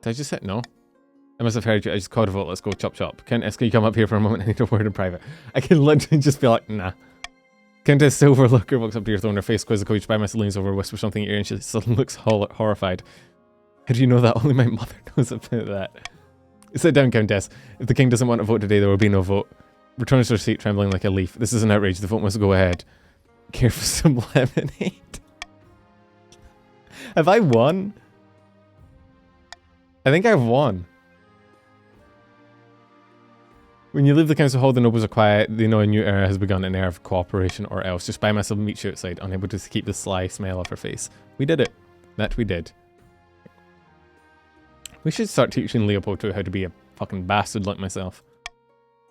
I just hit no? I must have heard you. I just called a vote. Let's go chop chop. Countess, can you come up here for a moment? I need a word in private. I can literally just be like, nah. Countess Silver Looker walks up to your throne. Her face quizzical. Each by my leans over, whispers something in your ear, and she suddenly looks horrified. How do you know that? Only my mother knows about that. Sit down, Countess. If the king doesn't want to vote today, there will be no vote. Returns to her seat, trembling like a leaf. This is an outrage. The vote must go ahead. Care for some lemonade? Have I won? I think I've won. When you leave the council hall, the nobles are quiet. They know a new era has begun, an era of cooperation or else. Just by myself meet you outside, unable to keep the sly smile off her face. We did it. That we did. We should start teaching Leopoldo how to be a fucking bastard like myself.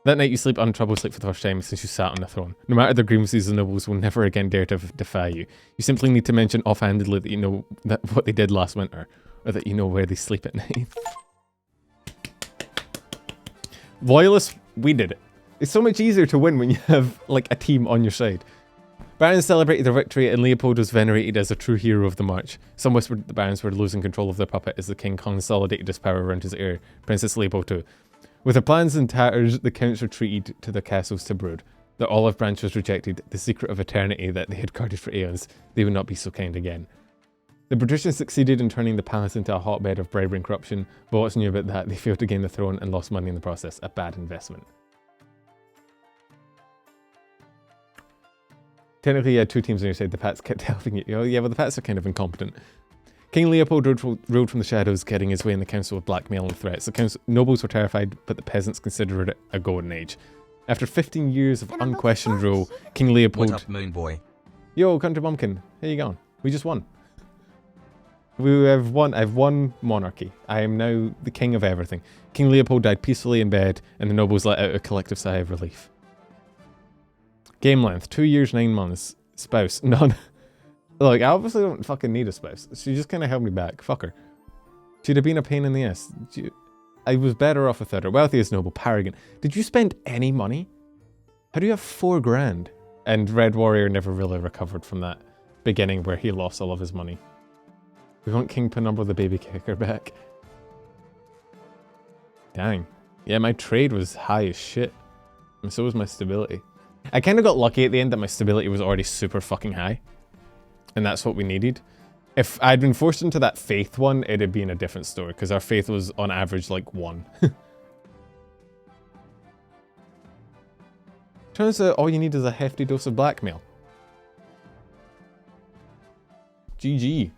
That night you sleep untroubled sleep for the first time since you sat on the throne. No matter their grievances, the nobles will never again dare to defy you. You simply need to mention offhandedly that you know what they did last winter. or that you know where they sleep at night. Loyalists, we did it. It's so much easier to win when you have, like, a team on your side. Barons celebrated their victory, and Leopold was venerated as a true hero of the march. Some whispered that the barons were losing control of their puppet as the king consolidated his power around his heir, Princess Leopold II. With her plans in tatters, the counts retreated to their castles to brood. The olive branch was rejected, the secret of eternity that they had guarded for aeons. They would not be so kind again. The patricians succeeded in turning the palace into a hotbed of bribery and corruption, but what's new about that? They failed to gain the throne and lost money in the process. A bad investment. Technically, you had two teams on your side. The Pats kept helping you. Oh, yeah, well, the Pats are kind of incompetent. King Leopold ruled from the shadows, getting his way in the council with blackmail and threats. The nobles were terrified, but the peasants considered it a golden age. After 15 years of unquestioned rule, King Leopold... What up, Moon Boy? Yo, Country Bumpkin. How you going? We just won. I've won monarchy. I am now the king of everything. King Leopold died peacefully in bed, and the nobles let out a collective sigh of relief. Game length, 2 years, 9 months. Spouse, none. Look, I obviously don't fucking need a spouse. She just kind of held me back. Fuck her. She'd have been a pain in the ass. I was better off without her. Wealthiest noble, Paragon. Did you spend any money? How do you have 4 grand? And Red Warrior never really recovered from that beginning where he lost all of his money. We want King Penumbra the baby kicker back. Dang. Yeah, my trade was high as shit. And so was my stability. I kind of got lucky at the end that my stability was already super fucking high. And that's what we needed. If I'd been forced into that faith one, it'd been a different story, because our faith was on average like 1. Turns out all you need is a hefty dose of blackmail. GG.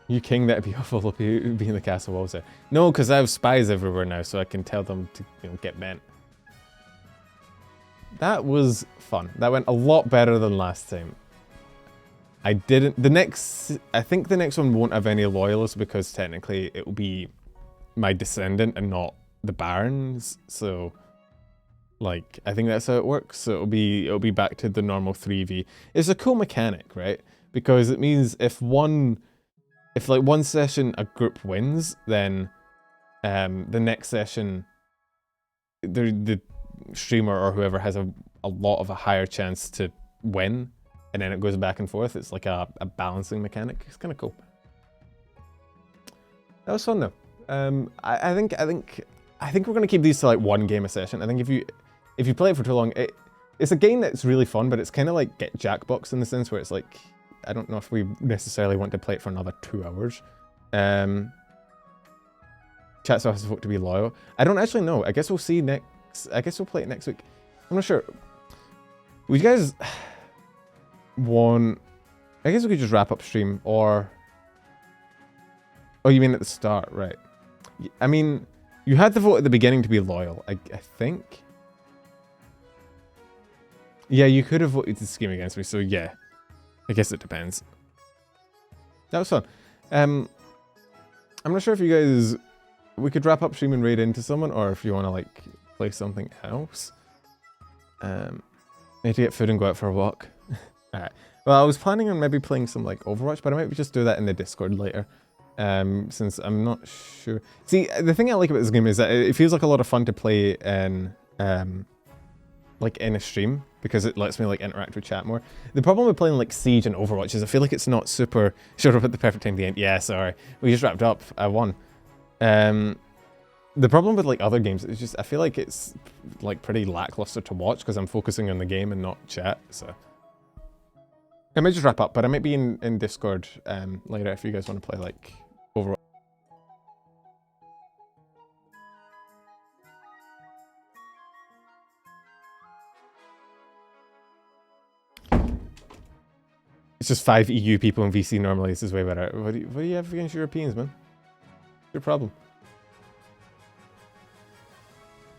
You king, that'd be awful if you be in the castle walls there. No, because I have spies everywhere now, so I can tell them to, get bent. That was fun. That went a lot better than last time. I think the next one won't have any loyalists because technically it will be my descendant and not the barons. So, like, I think that's how it works. So it'll be back to the normal 3v. It's a cool mechanic, right? Because it means if one session a group wins, then the next session the streamer or whoever has a lot of a higher chance to win, and then it goes back and forth. It's like a balancing mechanic. It's kind of cool. That was fun though. I think we're gonna keep these to like 1 game a session. I think if you play it for too long, it's a game that's really fun, but it's kind of like Get Jackbox in the sense where it's like, I don't know if we necessarily want to play it for another 2 hours. Chat still has to vote to be loyal. I don't actually know. I guess we'll see next. I guess we'll play it next week. I'm not sure. Would you guys want? I guess we could just wrap up stream, or. Oh, you mean at the start, right? I mean, you had to vote at the beginning to be loyal. I think. Yeah, you could have voted to scheme against me. So yeah. I guess it depends. That was fun. I'm not sure if you guys... We could wrap up stream and raid into someone, or if you want to, like, play something else. I need to get food and go out for a walk. Alright. Well, I was planning on maybe playing some, like, Overwatch, but I might just do that in the Discord later. Since I'm not sure... See, the thing I like about this game is that it feels like a lot of fun to play in... like in a stream, because it lets me like interact with chat more. The problem with playing like Siege and Overwatch is I feel like it's not super showed up at the perfect time at the end. Yeah, sorry. We just wrapped up. I won. The problem with like other games is just I feel like it's like pretty lackluster to watch because I'm focusing on the game and not chat, so. I might just wrap up, but I might be in Discord later if you guys want to play like Overwatch. It's just 5 EU people in VC normally. This is way better. What do you have against Europeans, man? What's your problem?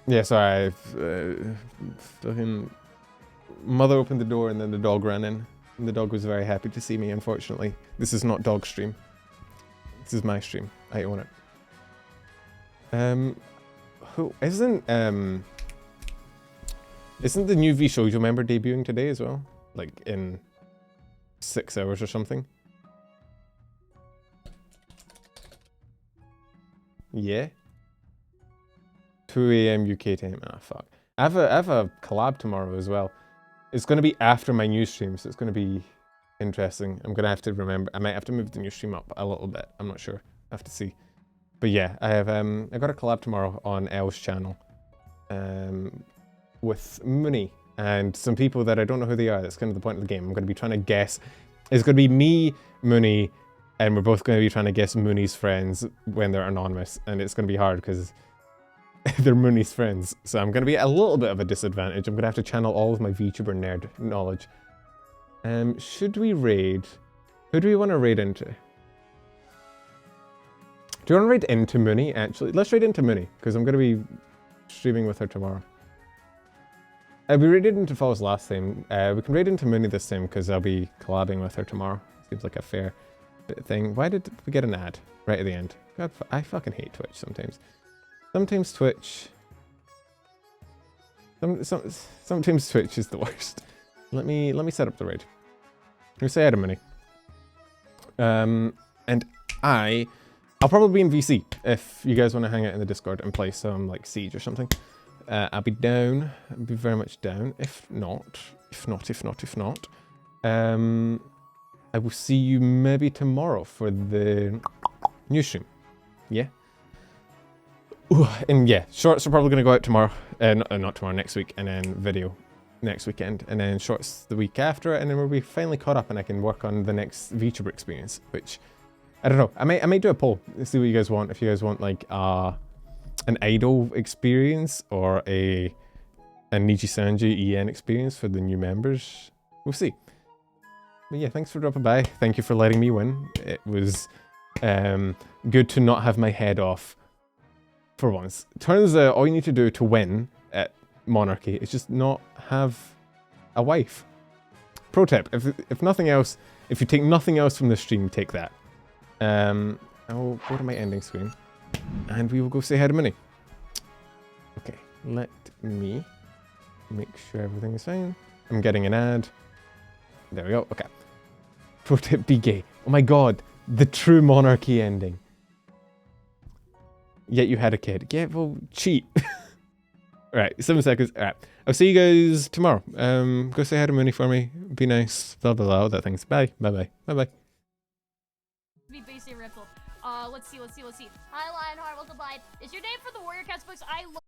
Yeah, sorry. Fucking mother opened the door and then the dog ran in. And the dog was very happy to see me, unfortunately. This is not dog stream. This is my stream. I own it. Who isn't the new V Shoujo member debuting today as well? Like in 6 hours or something. Yeah. 2 a.m. UK time. Ah, fuck. I have a collab tomorrow as well. It's going to be after my news stream, so it's going to be interesting. I'm going to have to remember. I might have to move the news stream up a little bit. I'm not sure. I have to see. But yeah, I got a collab tomorrow on Elle's channel with Mooney and some people that I don't know who they are. That's kind of the point of the game. I'm going to be trying to guess. It's going to be me, Mooney, and we're both going to be trying to guess Mooney's friends when they're anonymous. And it's going to be hard because they're Mooney's friends. So I'm going to be at a little bit of a disadvantage. I'm going to have to channel all of my VTuber nerd knowledge. Should we raid? Who do we want to raid into? Do you want to raid into Mooney, actually? Let's raid into Mooney, because I'm going to be streaming with her tomorrow. We raided into Falls last time. We can raid into Mooney this time, because I'll be collabing with her tomorrow. Seems like a fair thing. Why did we get an ad right at the end? God, I fucking hate Twitch sometimes. Sometimes Twitch... Sometimes Twitch is the worst. Let me set up the raid. Let me say hi to Mooney. And I'll probably be in VC if you guys want to hang out in the Discord and play some like Siege or something. I'll be down. I'll be very much down. If not, I will see you maybe tomorrow for the news stream. Yeah. Ooh, and yeah, shorts are probably going to go out tomorrow. Not tomorrow, next week, and then video next weekend, and then shorts the week after, and then we'll be finally caught up and I can work on the next VTuber experience, which I don't know. I might do a poll. Let's see what you guys want. If you guys want like an idol experience or a Niji Sanji EN experience for the new members, we'll see. But yeah, thanks for dropping by. Thank you for letting me win. It was good to not have my head off for once. Turns out all you need to do to win at Monarchy is just not have a wife. Pro tip, if nothing else, if you take nothing else from the stream, take that. I will go to my ending screen and we will go say hi to Mooney. Okay, let me make sure everything is fine. I'm getting an ad. There we go, okay. Pro tip, be gay. Oh my god, the true Monarchy ending. Yet you had a kid. Yeah, well, cheat. Alright, 7 seconds. Alright, I'll see you guys tomorrow. Go say hi to Mooney for me. Be nice. Blah, blah, blah, all that things. Bye. Bye-bye. Bye-bye. Be basically Ripple. Let's see. Hi, Lionheart, welcome by. Is your name for the Warrior Cats books? I love